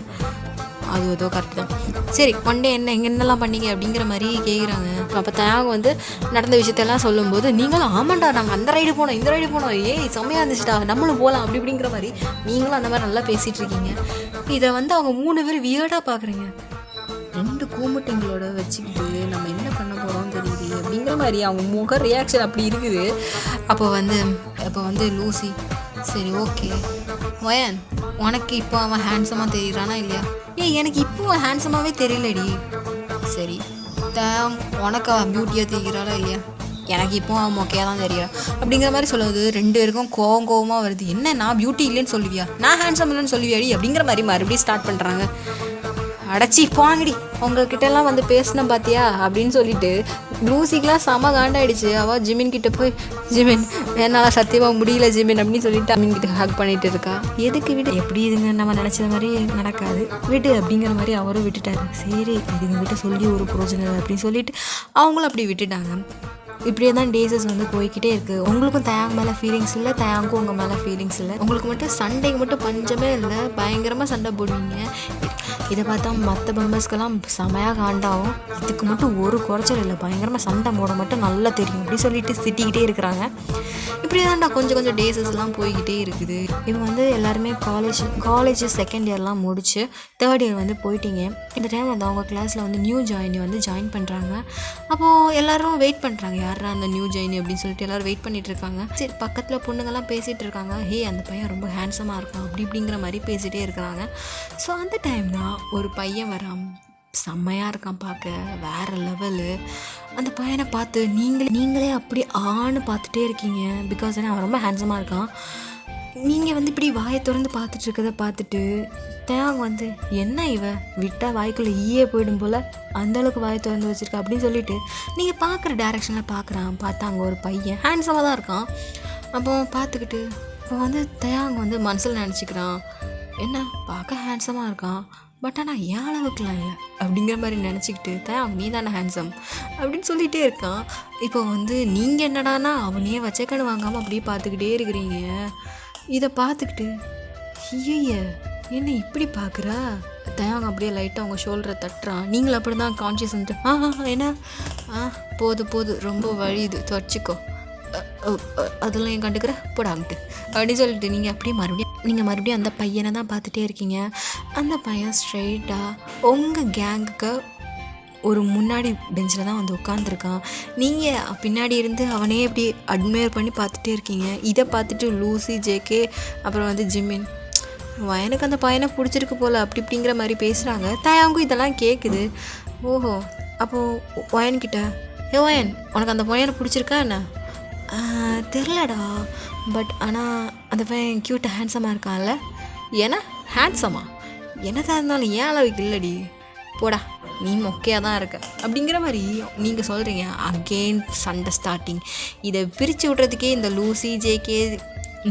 S1: அது ஏதோ கரெக்டு தான். சரி 1 day என்னெல்லாம் பண்ணீங்க அப்படிங்கிற மாதிரி கேட்குறாங்க. அப்போ தயாங்க வந்து நடந்த விஷயத்தெல்லாம் சொல்லும்போது நீங்களும் ஆமாண்டா நாங்கள் அந்த ரைடு போனோம் இந்த ரைடு போனோம், ஏய் செம்மையாக இருந்துச்சுட்டா நம்மளும் போகலாம் அப்படி இப்படிங்கிற மாதிரி நீங்களும் அந்த மாதிரி நல்லா பேசிகிட்டு இருக்கீங்க. இதை வந்து அவங்க 3 பேர் வியர்டாக பார்க்குறீங்க. 2 கூமுட்டைங்களோட வச்சுக்கிட்டு நம்ம என்ன பண்ண போகிறோம் தெரியுது அப்படிங்கிற மாதிரி அவங்க முக ரியாக்ஷன் அப்படி இருக்குது. அப்போ வந்து லூசி சரி ஓகே வயன் உனக்கு இப்போ அவன் ஹேண்ட்ஸமாக தெரியுறானா இல்லையா? எனக்கு இப்போ அவன் ஹேண்ட்ஸமாகவே தெரியலடி. சரி உனக்கு அவன் பியூட்டியாக தெரிகிறாளா இல்லையா? எனக்கு இப்போ அவன் மொக்கையாக தான் தெரியும் அப்படிங்கிற மாதிரி சொல்லுவது 2 பேருக்கும் கோவமாக வருது. என்ன நான் பியூட்டி இல்லைன்னு சொல்லுவியா, நான் ஹேண்ட்ஸம் இல்லைன்னு சொல்லுவியாடி அப்படிங்கிற மாதிரி மறுபடியும் ஸ்டார்ட் பண்ணுறாங்க. அடைச்சி போங்கடி உங்ககிட்டலாம் வந்து பேசினேன் பார்த்தியா அப்படின்னு சொல்லிட்டு லூசிக்கெலாம் செம காண்டாயிடுச்சு. அவள் ஜிமின் கிட்டே போய் ஜிமின் என்னால் சத்தியமாக முடியல ஜிமின் அப்படின்னு சொல்லிட்டு ஜிமின் கிட்ட ஹக் பண்ணிகிட்டு இருக்கா. எதுக்கு விடு, எப்படி இதுங்க நம்ம நினச்சது மாதிரி நடக்காது விடு அப்படிங்கிற மாதிரி அவரும் விட்டுட்டாரு. சரி இதுங்ககிட்ட சொல்லி ஒரு பிரோஜனம் அப்படின்னு சொல்லிட்டு அவங்களும் அப்படி விட்டுட்டாங்க. இப்படியே தான் டேஸஸ் வந்து போய்கிட்டே இருக்குது. உங்களுக்கும் தயாங்க மேலே ஃபீலிங்ஸ் இல்லை, தயாங்கும் உங்கள் மேலே ஃபீலிங்ஸ் இல்லை. உங்களுக்கு மட்டும் சண்டைக்கு மட்டும் பஞ்சமே இல்லை, பயங்கரமாக சண்டை போடுவீங்க. இதை பார்த்தா மற்ற மெம்பர்ஸ்க்கெல்லாம் செமையாக காண்டாகும். இதுக்கு மட்டும் ஒரு குறைச்சல் இல்லை, பயங்கரமாக சண்டை போட மட்டும் நல்லா தெரியும் அப்படி சொல்லிட்டு திட்டிக்கிட்டே இருக்கிறாங்க. இப்படியே தான்டா கொஞ்சம் டேஸஸ்லாம் போய்கிட்டே இருக்குது. இவங்க வந்து எல்லாருமே காலேஜ் செகண்ட் இயர்லாம் முடிச்சு 3rd year வந்து போயிட்டீங்க. இந்த டைம் வந்து அவங்க கிளாஸில் வந்து நியூ ஜாயினி வந்து ஜாயின் பண்ணுறாங்க. அப்போது எல்லோரும் வெயிட் பண்ணுறாங்க, யாரா அந்த நியூ ஜாயினி அப்படின்னு சொல்லிட்டு எல்லோரும் வெயிட் பண்ணிகிட்டு இருக்காங்க. சரி பக்கத்தில் பொண்ணுங்கள்லாம் பேசிகிட்டு இருக்காங்க. ஹே அந்த பையன் ரொம்ப ஹேண்ட்ஸமாக இருக்கான் அப்படி இப்படிங்கிற மாதிரி பேசிகிட்டே இருக்கிறாங்க. ஸோ அந்த டைம் தான் ஒரு பையன் வரான், செம்மையாக இருக்கான் பார்க்க, வேறு லெவலு. அந்த பையனை பார்த்து நீங்களே அப்படி ஆன்னு பார்த்துட்டே இருக்கீங்க. பிகாஸ் ஏன்னா அவன் ரொம்ப ஹேண்ட்ஸமாக இருக்கான். நீங்கள் வந்து இப்படி வாயை திறந்து பார்த்துட்டு இருக்கிறத பார்த்துட்டு தேங்க வந்து என்ன இவ விட்டால் வாய்க்குள்ளே ஈயே போயிடும் போல் அந்தளவுக்கு வாயை திறந்து வச்சுருக்கா அப்படின்னு சொல்லிட்டு நீங்கள் பார்க்குற டேரெக்ஷனில் பார்த்தா அங்கே ஒரு பையன் ஹேண்ட்ஸமாக தான் இருக்கான். அப்போ பார்த்துக்கிட்டு இப்போ வந்து தயாங்க வந்து மனசில் நினச்சிக்கிறான், என்ன பார்க்க ஹேண்ட்ஸமாக இருக்கான் பட் ஆனால் ஏன் அளவுக்குலாம் இல்லை அப்படிங்கிற மாதிரி நினச்சிக்கிட்டு தயாங்க நீ தானே ஹேண்ட்ஸம் அப்படின்னு சொல்லிகிட்டே இருக்கான். இப்போ வந்து நீங்கள் என்னடானா அவனையே வச்சக்கண்ணு வாங்காமல் அப்படியே பார்த்துக்கிட்டே இருக்கிறீங்க. இதை பார்த்துக்கிட்டு ஐய என்ன இப்படி பார்க்குறா தயாங்க அப்படியே லைட்டாக அவங்க ஷோல்டரை தட்டுறான். நீங்களும் அப்படி தான் கான்ஷியஸ் வந்துட்டு என்ன போது ரொம்ப வழியுது துவச்சிக்கோ அதெல்லாம் ஏன் கண்டுக்கிற போடாங்கிட்டு அப்படின்னு சொல்லிட்டு நீங்கள் மறுபடியும் அந்த பையனை தான் பார்த்துட்டே இருக்கீங்க. அந்த பையன் ஸ்ட்ரெயிட்டாக உங்கள் கேங்குக்கு ஒரு முன்னாடி பெஞ்சில் தான் வந்து உட்காந்துருக்கான். நீங்கள் பின்னாடி இருந்து அவனே இப்படி அட்மையர் பண்ணி பார்த்துட்டே இருக்கீங்க. இதை பார்த்துட்டு லூசி, ஜேகே அப்புறம் வந்து ஜிமின் எனக்கு அந்த பையனை பிடிச்சிருக்கு போல் அப்படி இப்படிங்கிற மாதிரி பேசுகிறாங்க. தயாங்கும் இதெல்லாம் கேட்குது. ஓஹோ அப்போது வயன்கிட்ட வயன் உனக்கு அந்த பையனை பிடிச்சிருக்கா என்ன? தெரிலடா பட் ஆனால் அந்த பையன் க்யூட்டாக ஹேண்ட்ஸமாக இருக்கான்ல. ஏன்னா ஹேண்ட்ஸமா என்னதான் இருந்தாலும் ஏன் அளவுக்கு இல்லடி போடா நீ மொக்கையாக தான் இருக்க அப்படிங்கிற மாதிரி நீங்கள் சொல்கிறீங்க. அகெயின் சண்டை ஸ்டார்டிங். இதை பிரித்து விட்றதுக்கே இந்த லூசி, ஜேகே,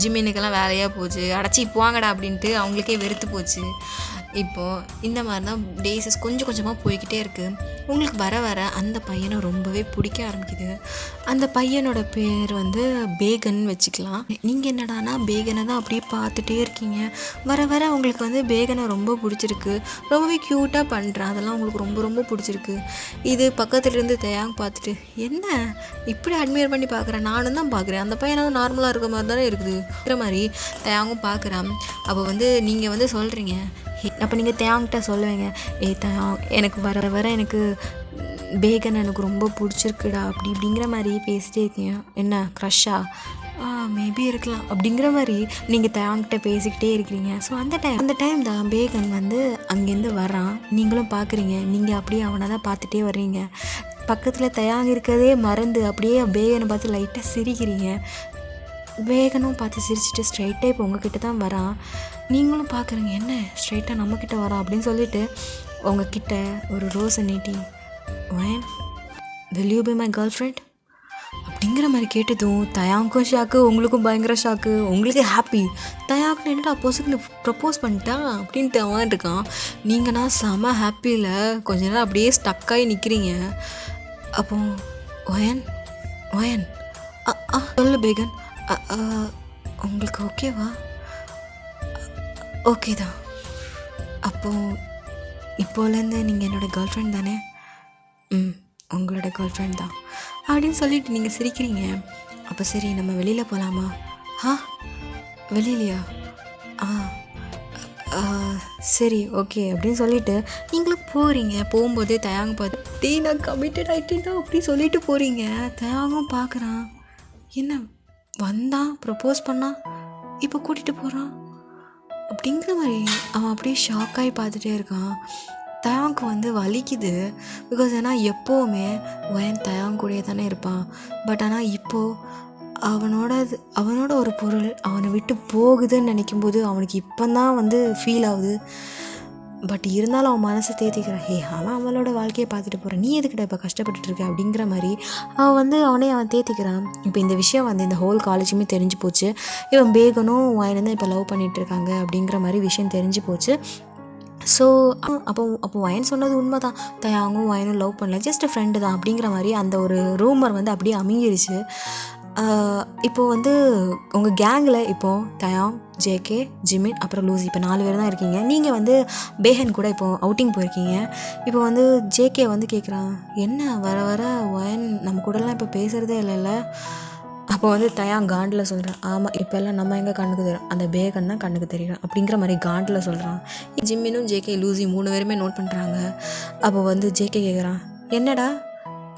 S1: ஜிமினுக்கெல்லாம் வேலையாக போச்சு. அடைச்சி போவாங்கடா அப்படின்ட்டு அவங்களுக்கே வெறுத்து போச்சு. இப்போது இந்த மாதிரி தான் டேஸஸ் கொஞ்சம் கொஞ்சமாக போய்கிட்டே இருக்குது. உங்களுக்கு வர வர அந்த பையனை ரொம்பவே பிடிக்க ஆரம்பிக்குது. அந்த பையனோட பேர் வந்து பேகன் வச்சுக்கலாம். நீங்கள் என்னடானா பேகனை தான் அப்படியே பார்த்துட்டே இருக்கீங்க. வர வர உங்களுக்கு வந்து பேகனை ரொம்ப பிடிச்சிருக்கு. ரொம்பவே க்யூட்டாக பண்ணுறான், அதெல்லாம் உங்களுக்கு ரொம்ப ரொம்ப பிடிச்சிருக்கு. இது பக்கத்துலேருந்து தயாங் பார்த்துட்டு, என்ன இப்படி அட்மையர் பண்ணி பார்க்குறேன், நானும் தான் பார்க்குறேன், அந்த பையனாவது நார்மலாக இருக்க மாதிரி தானே இருக்குதுங்கிற மாதிரி தயாங்கும் பார்க்குறான். அப்போ வந்து நீங்கள் வந்து சொல்கிறீங்க, அப்போ நீங்கள் தயாங்கிட்ட சொல்லுவீங்க, தயாங் எனக்கு வர வர எனக்கு பேகன் எனக்கு ரொம்ப பிடிச்சிருக்குடா அப்படி இப்படிங்கிற மாதிரி பேசிட்டே இருக்கீங்க. என்ன க்ரஷ்ஷா? மேபி இருக்கலாம் அப்படிங்கிற மாதிரி நீங்கள் தயாங்கிட்ட பேசிக்கிட்டே இருக்கிறீங்க. ஸோ அந்த டைம் தான் பேகன் வந்து அங்கேருந்து வரான். நீங்களும் பார்க்குறீங்க. நீங்கள் அப்படியே அவனை தான் பார்த்துட்டே வர்றீங்க. பக்கத்தில் தயாங் இருக்கிறதே மறந்து அப்படியே பேகனை பார்த்து லைட்டாக சிரிக்கிறீங்க. பேகனும் பார்த்து சிரிச்சிட்டு ஸ்ட்ரைட்டாக இப்போ உங்ககிட்ட தான் வரான். நீங்களும் பார்க்குறீங்க, என்ன ஸ்ட்ரைட்டாக நம்மக்கிட்ட வரான் அப்படின்னு சொல்லிட்டு உங்ககிட்ட ஒரு ரோஸை நீட்டி, when will you be my girlfriend அப்படிங்கிற மாதிரி கேட்டதும் தயாங்கும் ஷாக்கு, உங்களுக்கும் பயங்கர ஷாக்கு, உங்களுக்கு ஹாப்பி. தயாங்கு என்னடா பொசுக்குன்னு ப்ரப்போஸ் பண்ணிட்டான் அப்படின்ட்டு அவன் இருக்கான். நீங்கன்னா செம ஹாப்பியில் கொஞ்ச நேரம் அப்படியே ஸ்டக்காகி நிற்கிறீங்க. அப்போ ஒயன் ஒயன் சொல்லு பேகன், உங்களுக்கு ஓகேவா? ஓகே தான். அப்போது இப்போலேருந்து நீங்கள் என்னோடய கேர்ள் ஃப்ரெண்ட் தானே? உங்களோட கேர்ள் ஃப்ரெண்ட் தான் அப்படின்னு சொல்லிட்டு நீங்கள் சிரிக்கிறீங்க. அப்போ சரி நம்ம வெளியில் போகலாமா? வெளியிலையா? சரி ஓகே அப்படின்னு சொல்லிட்டு நீங்களும் போகிறீங்க. போகும்போதே தயாங்க பார்த்து, நான் கமிட்டட் ஆகிட்டேன் தான் அப்படி சொல்லிட்டு போகிறீங்க. தயாங்கும் பார்க்குறான், என்ன வந்தான் ப்ரப்போஸ் பண்ணான், இப்போ கூட்டிகிட்டு போகிறான் அப்படிங்கிற மாதிரி அவன் அப்படியே ஷாக்காகி பார்த்துட்டே இருக்கான். தயாங்க்கு வந்து வலிக்குது. பிகாஸ் ஏன்னா எப்போவுமே ஒயன் தயாங் கூடயே தானே இருப்பான். பட் ஆனால் இப்போது அவனோட ஒரு பொருள் அவனை விட்டு போகுதுன்னு நினைக்கும்போது அவனுக்கு இப்போ தான் வந்து ஃபீல் ஆகுது. பட் இருந்தாலும் அவன் மனசை தேத்திக்கிறான். அவன் அவளோட வாழ்க்கையை பார்த்துட்டு போகிறான், நீ எதுக்கிட்ட இப்போ கஷ்டப்பட்டுட்டு இருக்க அப்படிங்கிற மாதிரி அவன் தேத்திக்கிறான். இப்போ இந்த விஷயம் வந்து இந்த ஹோல் காலேஜுமே தெரிஞ்சு போச்சு. இவன் பேகனும் ஒயனும் தான் இப்போ லவ் பண்ணிகிட்ருக்காங்க அப்படிங்கிற மாதிரி விஷயம் தெரிஞ்சு போச்சு. ஸோ அப்போ ஒயன் சொன்னது உண்மை தான், தயாங்கும் ஒயனும் லவ் பண்ணல, ஜஸ்ட் ஃப்ரெண்டு தான் அப்படிங்கிற மாதிரி அந்த ஒரு ரூமர் வந்து அப்படியே அமைங்கிருச்சு. இப்போது வந்து உங்கள் கேங்கில் இப்போது தயாங், ஜேகே, ஜிமின், அப்புறம் லூசி, இப்போ 4 பேர் தான் இருக்கீங்க. நீங்கள் வந்து பேகன் கூட இப்போது அவுட்டிங் போயிருக்கீங்க. இப்போ வந்து ஜேகே வந்து கேட்குறான், என்ன வர வர ஒயன் நம்ம கூடலாம் இப்போ பேசுகிறதே இல்லைல்ல? அப்போ வந்து தயாங் காண்டில் சொல்கிறான், ஆமாம் இப்போ எல்லாம் நம்ம எங்கே கண்ணுக்கு தெரியும், அந்த பேகன் தான் கண்ணுக்கு தெரியும் அப்படிங்கிற மாதிரி காண்டில் சொல்கிறான். ஜிம்மினும் ஜேகே, லூசி 3 பேருமே நோட் பண்ணுறாங்க. அப்போ வந்து ஜேகே கேட்குறான், என்னடா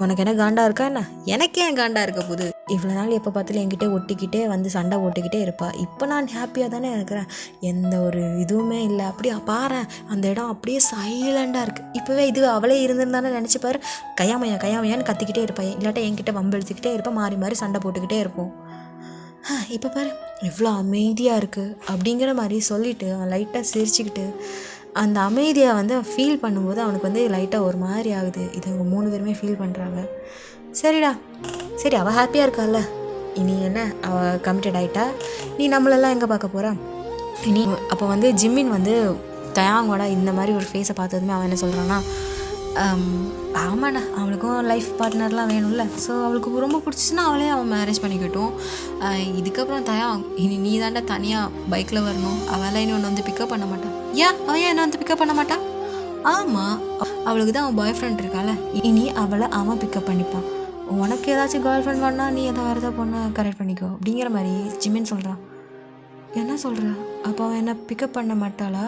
S1: உனக்கு என்ன காண்டா இருக்கா என்ன? எனக்கே என் காண்டா இருக்க போகுது. இவ்வளோ நாள் எப்போ பார்த்தாலும் என்கிட்ட ஒட்டிக்கிட்டே வந்து சண்டை ஓட்டிக்கிட்டே இருப்பா. இப்போ நான் ஹாப்பியாக தானே இருக்கிறேன், எந்த ஒரு இதுவுமே இல்லை. அப்படியே பாரு அந்த இடம் அப்படியே சைலண்டாக இருக்குது. இப்போவே இது அவளே இருந்திருந்தானே நினச்சிப்பாரு, கையாமையான்னு கத்திக்கிட்டே இருப்பான், இல்லாட்டா என்கிட்ட வம்பெழுத்துக்கிட்டே இருப்பான், மாறி மாறி சண்டை போட்டுக்கிட்டே இருப்போம். இப்போ பாரு இவ்வளோ அமைதியாக இருக்குது அப்படிங்கிற மாதிரி சொல்லிவிட்டு அவன் லைட்டாக சிரிச்சுக்கிட்டு அந்த அமைதியை வந்து ஃபீல் பண்ணும்போது அவனுக்கு வந்து லைட்டாக ஒரு மாதிரி ஆகுது. இது அவங்க 3 பேருமே ஃபீல் பண்ணுறாங்க. சரிடா சரி, அவள் ஹாப்பியாக இருக்கால, இனி என்ன அவள் கமிட்டட் ஆகிட்டா, நீ நம்மளெல்லாம் எங்கே பார்க்க போகிறா இனி? அப்போ வந்து ஜிம்மின் வந்து தயாங்கோட இந்த மாதிரி ஒரு ஃபேஸை பார்த்ததுமே அவன் என்ன சொல்கிறான்னா, ஆமாண்ணா அவளுக்கும் லைஃப் பார்ட்னர்லாம் வேணும்ல, ஸோ அவளுக்கு ரொம்ப பிடிச்சிச்சின்னா அவளே அவன் மேரேஜ் பண்ணிக்கட்டும். இதுக்கப்புறம் இனி நீ தாண்டா தனியாக பைக்கில் வரணும், அவளை இனி ஒன்று வந்து பிக்கப் பண்ண மாட்டான். அவன் என்ன வந்து பிக்கப் பண்ண மாட்டான்? ஆமாம், அவளுக்கு தான் அவன் பாய் ஃப்ரெண்ட் இருக்கால, இனி அவளை அவன் பிக்கப் பண்ணிப்பான். உனக்கு ஏதாச்சும் கேர்ள் ஃப்ரெண்ட் பண்ணால் நீ எதை வேறு எதாவது பொண்ணை கரெக்ட் பண்ணிக்கோ அப்படிங்கிற மாதிரி ஜிமின் சொல்கிறான். என்ன சொல்கிற? அப்போ அவன் என்ன பிக்கப் பண்ண மாட்டாளா?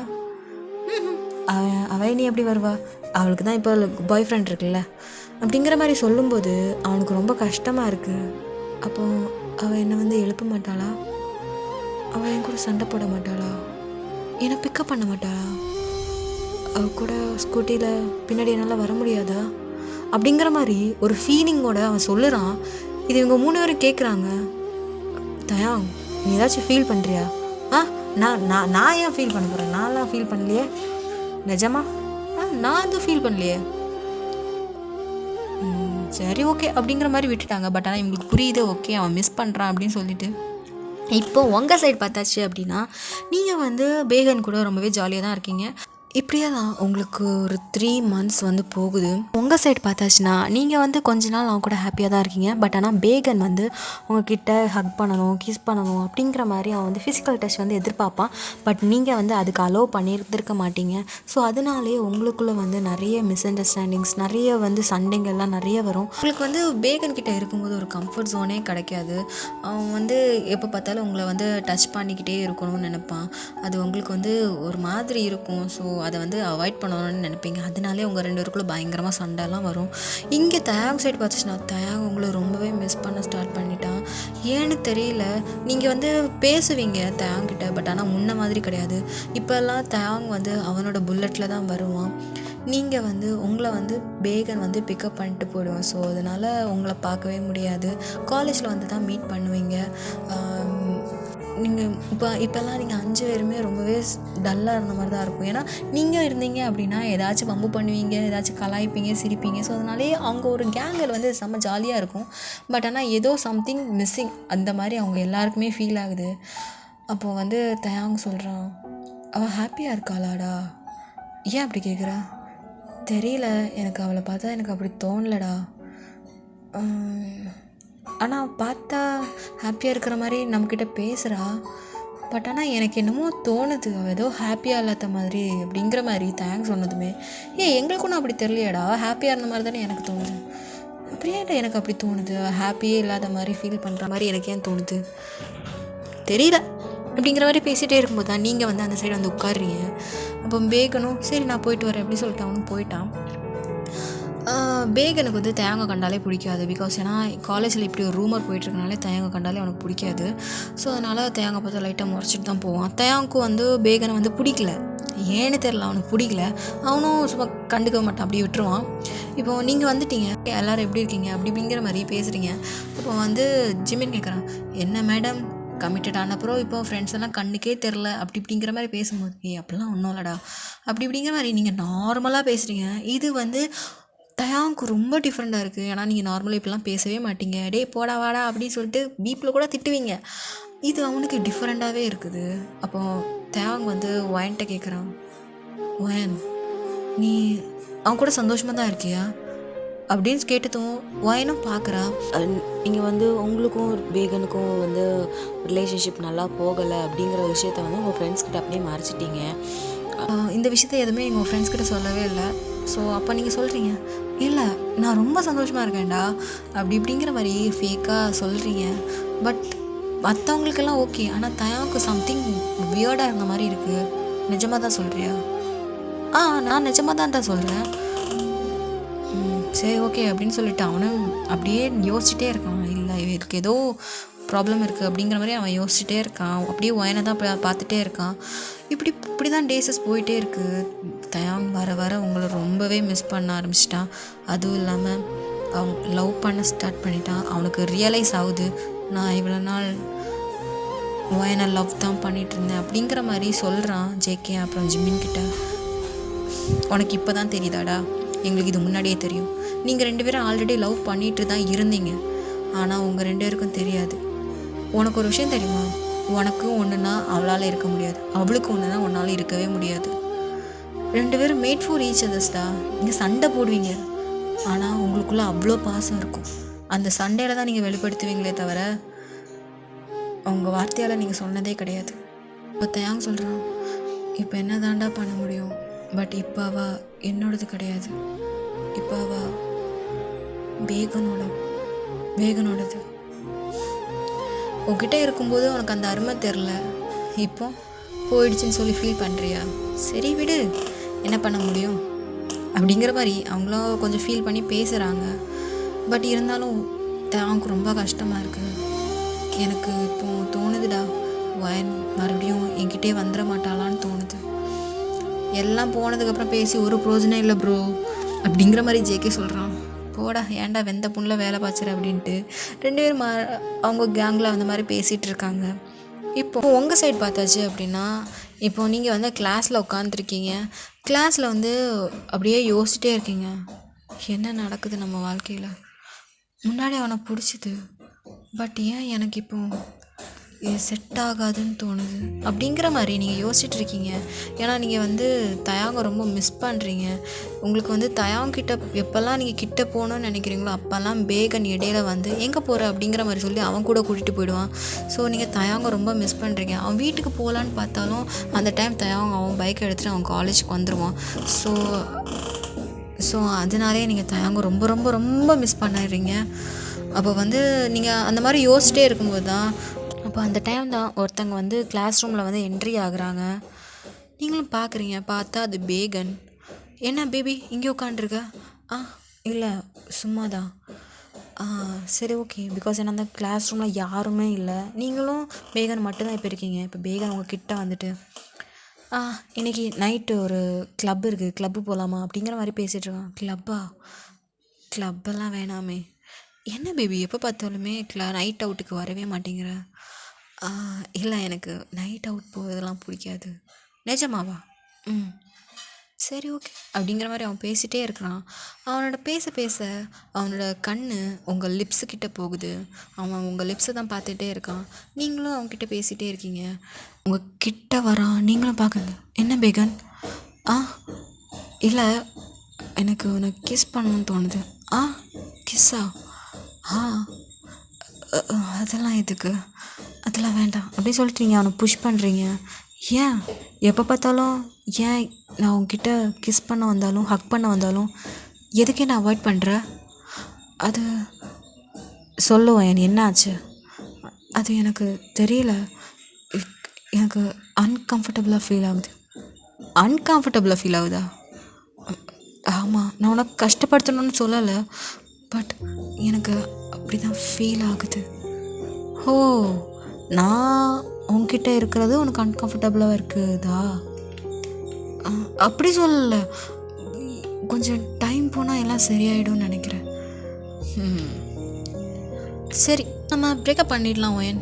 S1: அவன் நீ எப்படி வருவா, அவளுக்கு தான் இப்போ பாய் ஃப்ரெண்ட் இருக்குல்ல அப்படிங்கிற மாதிரி சொல்லும்போது அவனுக்கு ரொம்ப கஷ்டமாக இருக்குது. அப்போது அவள் என்னை வந்து எழுப்ப மாட்டாளா? அவள் என் கூட சண்டை போட மாட்டாளா? என்னை பிக்கப் பண்ண மாட்டாளா? அவள் கூட ஸ்கூட்டியில் பின்னாடி என்னால் வர முடியாதா அப்படிங்கிற மாதிரி ஒரு ஃபீலிங்கோட அவன் சொல்லுறான். இது இவங்க 3 பேரும் கேட்குறாங்க. தயாங் நீ ஏதாச்சும் ஃபீல் பண்ணுறியா? நான் ஏன் ஃபீல் பண்ண போகிறேன், நான்லாம் ஃபீல் பண்ணலையே, நிஜமா நான் எதுவும் ஃபீல் பண்ணலையே. சரி ஓகே அப்படிங்கிற மாதிரி விட்டுட்டாங்க. பட் ஆனால் இவங்களுக்கு புரியுது, ஓகே அவன் மிஸ் பண்ணுறான் அப்படின்னு சொல்லிட்டு. இப்போ உங்கள் சைடு பார்த்தாச்சு அப்படின்னா நீங்கள் வந்து பேகன் கூட ரொம்பவே ஜாலியாக தான் இருக்கீங்க. இப்படியே தான் உங்களுக்கு ஒரு 3 மந்த்ஸ் வந்து போகுது. உங்கள் சைடு பார்த்தாச்சுன்னா நீங்கள் வந்து கொஞ்ச நாள் அவங்க கூட ஹாப்பியாக தான் இருக்கீங்க. பட் ஆனால் பேகன் வந்து உங்ககிட்ட ஹக் பண்ணணும், கிஸ் பண்ணணும் அப்படிங்கிற மாதிரி அவன் வந்து ஃபிசிக்கல் டச் வந்து எதிர்பார்ப்பான். பட் நீங்கள் வந்து அதுக்கு அலோவ் பண்ணியிருந்திருக்க மாட்டீங்க. ஸோ அதனாலே உங்களுக்குள்ளே வந்து நிறைய மிஸ் அண்டர்ஸ்டாண்டிங்ஸ், நிறைய வந்து சண்டைங்கள்லாம் நிறைய வரும். உங்களுக்கு வந்து பேகன் கிட்ட இருக்கும்போது ஒரு கம்ஃபர்ட் ஜோனே கிடைக்காது. அவன் வந்து எப்போ பார்த்தாலும் உங்களை வந்து டச் பண்ணிக்கிட்டே இருக்கணும்னு நினைப்பான். அது உங்களுக்கு வந்து ஒரு மாதிரி இருக்கும். ஸோ அதை வந்து அவாய்ட் பண்ணணும்னு நினைப்பீங்க. அதனாலே உங்கள் 2 பேருக்குள்ளே பயங்கரமாக சண்டைலாம் வரும். இங்கே தயாங் சைடு பார்த்துச்சுன்னா தயாங் உங்களை ரொம்பவே மிஸ் பண்ண ஸ்டார்ட் பண்ணிட்டான். ஏன்னு தெரியல. நீங்கள் வந்து பேசுவீங்க தயாங்கிட்ட, பட் ஆனால் முன்ன மாதிரி கிடையாது. இப்போல்லாம் தயாங் வந்து அவனோட புல்லட்டில் தான் வருவான். நீங்கள் வந்து உங்களை வந்து பேகன் வந்து பிக்கப் பண்ணிட்டு போயிடுவான். ஸோ அதனால் உங்களை பார்க்கவே முடியாது. காலேஜில் வந்து தான் மீட் பண்ணுவீங்க. நீங்கள் இப்போல்லாம் நீங்கள் 5 பேருமே ரொம்பவே டல்லாக இருந்த மாதிரி தான் இருக்கும். ஏன்னா நீங்கள் இருந்தீங்க அப்படின்னா ஏதாச்சும் வம்பு பண்ணுவீங்க, ஏதாச்சும் கலாய்ப்பீங்க, சிரிப்பீங்க. ஸோ அதனாலே அவங்க ஒரு கேங்கில் வந்து செம்ம ஜாலியாக இருக்கும். பட் ஆனால் ஏதோ சம்திங் மிஸ்ஸிங் அந்த மாதிரி அவங்க எல்லாருக்குமே ஃபீல் ஆகுது. அப்போது வந்து தயாங் சொல்கிறான், அவள் ஹாப்பியாக இருக்காளாடா? ஏன் அப்படி கேட்குறா? தெரியல, எனக்கு அவளை பார்த்தா எனக்கு அப்படி தோணலடா. ஆனால் பார்த்தா ஹாப்பியாக இருக்கிற மாதிரி நம்மக்கிட்ட பேசுகிறா. பட் ஆனால் எனக்கு என்னமோ தோணுது அவள் ஏதோ ஹாப்பியாக இல்லாத மாதிரி அப்படிங்கிற மாதிரி தேங்க்ஸ் சொன்னதுமே, எங்களுக்கு ஒன்றும் அப்படி தெரியலையாடா, ஹாப்பியாக இருந்த மாதிரி தானே எனக்கு தோணுது. அப்படியேடா எனக்கு அப்படி தோணுது, ஹாப்பியே இல்லாத மாதிரி ஃபீல் பண்ணுற மாதிரி எனக்கு ஏன் தோணுது தெரியல அப்படிங்கிற மாதிரி பேசிகிட்டே இருக்கும்போது தான் நீங்கள் வந்து அந்த சைடு வந்து உட்காடுறீங்க. அப்போ பேகனும் சரி நான் போயிட்டு வரேன் அப்படின்னு சொல்லிட்டு அவனும் போயிட்டான். பேகனுக்கு வந்து தேங்காய் கண்டாலே பிடிக்காது. பிகாஸ் ஏன்னா காலேஜில் இப்படி ஒரு ரூமர் போயிட்டுருக்கனாலே தேங்காய் கண்டாலே அவனுக்கு பிடிக்காது. ஸோ அதனால் தேங்காய் பார்த்தா லைட்டாக முறைச்சிட்டு தான் போவான். தேங்காய்க்கும் வந்து பேகனை வந்து பிடிக்கல, ஏன்னு தெரில, அவனுக்கு பிடிக்கல. அவனும் சும்மா கண்டுக்க மாட்டான், அப்படியே விட்டுருவான். இப்போது நீங்கள் வந்துட்டீங்க, எல்லோரும் எப்படி இருக்கீங்க அப்படி அப்படிங்கிற மாதிரி பேசுகிறீங்க. இப்போ வந்து ஜிமின் கேட்குறான், என்ன மேடம் கமிட்டட் ஆனப்புறம் இப்போ ஃப்ரெண்ட்ஸ் எல்லாம் கண்ணுக்கே தெரில அப்படி இப்படிங்கிற மாதிரி பேசும்போது, அப்படிலாம் ஒன்றும் இல்லைடா அப்படி இப்படிங்கிற மாதிரி நீங்கள் நார்மலாக பேசுகிறீங்க. இது வந்து தயாங்க்கு ரொம்ப டிஃப்ரெண்ட்டாக இருக்குது. ஏன்னா நீங்கள் நார்மலாக இப்படிலாம் பேசவே மாட்டீங்க. டே போடா வாடா அப்படின்னு சொல்லிட்டு வீட்டில் கூட திட்டுவீங்க. இது அவனுக்கு டிஃப்ரெண்ட்டாகவே இருக்குது. அப்போது தயாங் வந்து ஒயன்ட்ட கேட்குறான், ஒயன் நீ அவன் கூட சந்தோஷமாக தான் இருக்கியா அப்படின்னு கேட்டதும் ஒயனும் பார்க்குறா. நீங்கள் வந்து உங்களுக்கும் பேகனுக்கும் வந்து ரிலேஷன்ஷிப் நல்லா போகலை அப்படிங்கிற விஷயத்த வந்து உங்கள் ஃப்ரெண்ட்ஸ்கிட்ட அப்படியே மறைச்சிட்டீங்க. இந்த விஷயத்த எதுவுமே எங்கள் ஃப்ரெண்ட்ஸ்கிட்ட சொல்லவே இல்லை. ஸோ அப்போ நீங்கள் சொல்கிறீங்க, இல்லை நான் ரொம்ப சந்தோஷமாக இருக்கேன்டா அப்படி இப்படிங்கிற மாதிரி ஃபேக்காக சொல்கிறீங்க. பட் மற்றவங்களுக்கெல்லாம் ஓகே, ஆனால் தயாவுக்கு சம்திங் வியர்டாக இருந்த மாதிரி இருக்குது. நிஜமாக தான் சொல்கிறியா? நான் நிஜமாக தான்டா சொல்கிறேன். சரி ஓகே அப்படின்னு சொல்லிட்டு அவனும் அப்படியே யோசிச்சுட்டே இருக்கான். இல்லை இதுக்கு ஏதோ ப்ராப்ளம் இருக்குது அப்படிங்கிற மாதிரி அவன் யோசிச்சுட்டே இருக்கான். அப்படியே ஒயனை தான் பார்த்துட்டே இருக்கான். இப்படி தான் டேஸஸ் போயிட்டே இருக்குது. தயாங் வர வர உங்களை ரொம்பவே மிஸ் பண்ண ஆரம்பிச்சிட்டான். அதுவும் இல்லாமல் அவன் லவ் பண்ண ஸ்டார்ட் பண்ணிட்டான். அவனுக்கு ரியலைஸ் ஆகுது, நான் இவ்வளோ நாள் ஒயனை லவ் தான் பண்ணிகிட்டு இருந்தேன் அப்படிங்கிற மாதிரி சொல்கிறான் ஜேகே. அப்புறம் ஜிம்மின் கிட்ட, உனக்கு இப்போ தான் தெரியுதாடா, எங்களுக்கு இது முன்னாடியே தெரியும். நீங்கள் 2 பேரும் ஆல்ரெடி லவ் பண்ணிட்டு தான் இருந்தீங்க. ஆனால் உங்கள் 2 பேருக்கும் தெரியாது. உனக்கு ஒரு விஷயம் தெரியுமா, உனக்கும் ஒன்றுனா அவளால் இருக்க முடியாது, அவளுக்கு ஒன்றுனா உன்னால் இருக்கவே முடியாது. 2 பேரும் மேட் ஃபார் ஈச் அதர்ஸ்டா. நீங்கள் சண்டை போடுவீங்க, ஆனால் உங்களுக்குள்ளே அவ்வளோ பாசம் இருக்கும். அந்த சண்டையில் தான் நீங்கள் வெளிப்படுத்துவீங்களே தவிர அவங்க வார்த்தையால் நீங்கள் சொன்னதே கிடையாது. இப்போ தயாங் சொல்கிறான், இப்போ என்ன தாண்டா பண்ண முடியும், பட் இப்போ அவள் என்னோடது கிடையாது, இப்போ அவள் வேகனோடது. உங்ககிட்ட இருக்கும்போது உனக்கு அந்த அருமை தெரில, இப்போ போயிடுச்சுன்னு சொல்லி ஃபீல் பண்ணுறியா? சரி விடு, என்ன பண்ண முடியும் அப்படிங்கிற மாதிரி அவங்களும் கொஞ்சம் ஃபீல் பண்ணி பேசுகிறாங்க. பட் இருந்தாலும் அவங்களுக்கு ரொம்ப கஷ்டமாக இருக்குது. எனக்கு இப்போ தோணுதுடா, வயன் மறுபடியும் என்கிட்டே வந்துட மாட்டாளான்னு தோணுது. எல்லாம் போனதுக்கப்புறம் பேசி ஒரு பிரோஜனம் இல்லை ப்ரோ அப்படிங்கிற மாதிரி ஜேகே சொல்கிறான். போடா, ஏன்டா வெந்த புண்ணில் வேலை பார்த்துற அப்படின்ட்டு 2 பேரும் அவங்க கேங்கில் அந்த மாதிரி பேசிகிட்டு இருக்காங்க. இப்போது உங்கள் சைடு பார்த்தாச்சு அப்படின்னா, இப்போது நீங்கள் வந்து கிளாஸில் உட்காந்துருக்கீங்க. கிளாஸில் வந்து அப்படியே யோசிச்சிட்டே இருக்கீங்க, என்ன நடக்குது நம்ம வாழ்க்கையில். முன்னாடி அவனை பிடிச்சிது, பட் ஏன் எனக்கு இப்போ இது செட் ஆகாதுன்னு தோணுது அப்படிங்கிற மாதிரி நீங்கள் யோசிச்சுட்டு இருக்கீங்க. ஏன்னா நீங்கள் வந்து தயாங்க ரொம்ப மிஸ் பண்ணுறீங்க. உங்களுக்கு வந்து தயாங்கிட்ட எப்போல்லாம் நீங்கள் கிட்ட போகணுன்னு நினைக்கிறீங்களோ அப்போல்லாம் பேகன் இடையில வந்து எங்கே போகிற அப்படிங்கிற மாதிரி சொல்லி அவன் கூட கூட்டிகிட்டு போயிடுவான். ஸோ நீங்கள் தயாங்க ரொம்ப மிஸ் பண்ணுறீங்க. அவன் வீட்டுக்கு போகலான்னு பார்த்தாலும் அந்த டைம் தயாங்க அவன் பைக்கை எடுத்துகிட்டு அவன் காலேஜுக்கு வந்துடுவான். ஸோ அதனாலே நீங்கள் தயாங்க ரொம்ப ரொம்ப ரொம்ப மிஸ் பண்ணிடுறீங்க. அப்போ வந்து நீங்கள் அந்த மாதிரி யோசிச்சிட்டே இருக்கும்போது தான் அப்போ அந்த டைம் தான் ஒருத்தங்க வந்து கிளாஸ் ரூமில் வந்து என்ட்ரி ஆகுறாங்க. நீங்களும் பார்க்குறீங்க. பார்த்தா அது பேகன். என்ன பேபி இங்கே உட்காண்ட்ருக்க? இல்லை சும்மா தான். சரி ஓகே. பிகாஸ் ஏன்னா அந்த கிளாஸ் ரூமில் யாருமே இல்லை, நீங்களும் பேகன் மட்டும்தான் இப்போ இருக்கீங்க. இப்போ பேகன் உங்கள் கிட்ட வந்துட்டு இன்றைக்கி நைட்டு ஒரு கிளப் இருக்குது, கிளப்பு போகலாமா அப்படிங்கிற மாதிரி பேசிகிட்ருக்கான். கிளப்பெல்லாம் வேணாமே. என்ன பேபி எப்போ பார்த்தாலுமே நைட் அவுட்டுக்கு வரவே மாட்டேங்கிற? இல்லை எனக்கு நைட் அவுட் போகிறதெல்லாம் பிடிக்காது. நிஜமாவா? சரி ஓகே அப்படிங்கிற மாதிரி அவன் பேசிகிட்டே இருக்கிறான். அவனோட பேச அவனோட கண் உங்கள் லிப்ஸுக்கிட்ட போகுது. அவன் உங்கள் லிப்ஸை தான் பார்த்துட்டே இருக்கான். நீங்களும் அவன்கிட்ட பேசிகிட்டே இருக்கீங்க. உங்கள் கிட்ட வரான், நீங்களும் பார்க்குங்க. என்ன பேகன்? இல்லை எனக்கு உனக்கு கிஸ் பண்ணணும்னு தோணுது. கிஸ்ஸா? அதெல்லாம் எதுக்கு? அதெல்லாம் வேண்டாம் அப்படி சொல்லிட்டு நீங்கள் அவனை புஷ் பண்ணுறீங்க. ஏன் எப்போ பார்த்தாலும் ஏன் நான் உங்ககிட்ட கிஸ் பண்ண வந்தாலும் ஹக் பண்ண வந்தாலும் எதுக்கே நான் அவாய்ட் பண்ணுறேன்? அது சொல்லுவேன் என்ன ஆச்சு? அது எனக்கு தெரியல. எனக்கு அன்கம்ஃபர்டபுளாக ஃபீல் ஆகுதா? ஆமாம், நான் உனக்கு கஷ்டப்படுத்தணும்னு சொல்லலை, பட் எனக்கு அப்படி தான் ஃபீல் ஆகுது. ஓ, நான் உங்ககிட்ட இருக்கிறது உனக்கு அன்கம்ஃபர்டபுளாக இருக்குதா? அப்படி சொல்லலை, கொஞ்சம் டைம் போனால் எல்லாம் சரியாயிடும்னு நினைக்கிறேன். சரி நம்ம பிரேக்கப் பண்ணிடலாம் ஓயன்.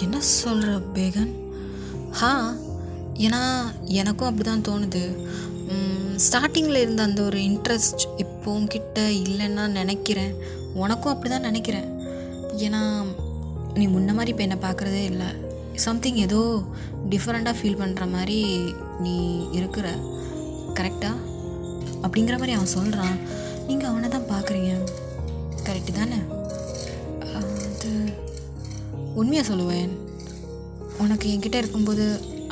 S1: என்ன சொல்கிற பேகன்? ஏன்னா எனக்கும் அப்படி தான் தோணுது. ஸ்டார்டிங்கில் இருந்த அந்த ஒரு இன்ட்ரெஸ்ட் இப்போ உங்ககிட்ட இல்லைன்னா நினைக்கிறேன். உனக்கும் அப்படி தான் நினைக்கிறேன். ஏன்னா நீ முன்ன மாதிரி இப்போ என்னை பார்க்குறதே இல்லை. சம்திங் ஏதோ டிஃப்ரெண்ட்டாக ஃபீல் பண்ணுற மாதிரி நீ இருக்கிற, கரெக்டாக? அப்படிங்கிற மாதிரி அவன் சொல்கிறான். நீங்கள் அவனை தான் பார்க்குறீங்க, கரெக்டு தானே? அது உண்மையாக சொல்லுவேன். உனக்கு என்கிட்ட இருக்கும்போது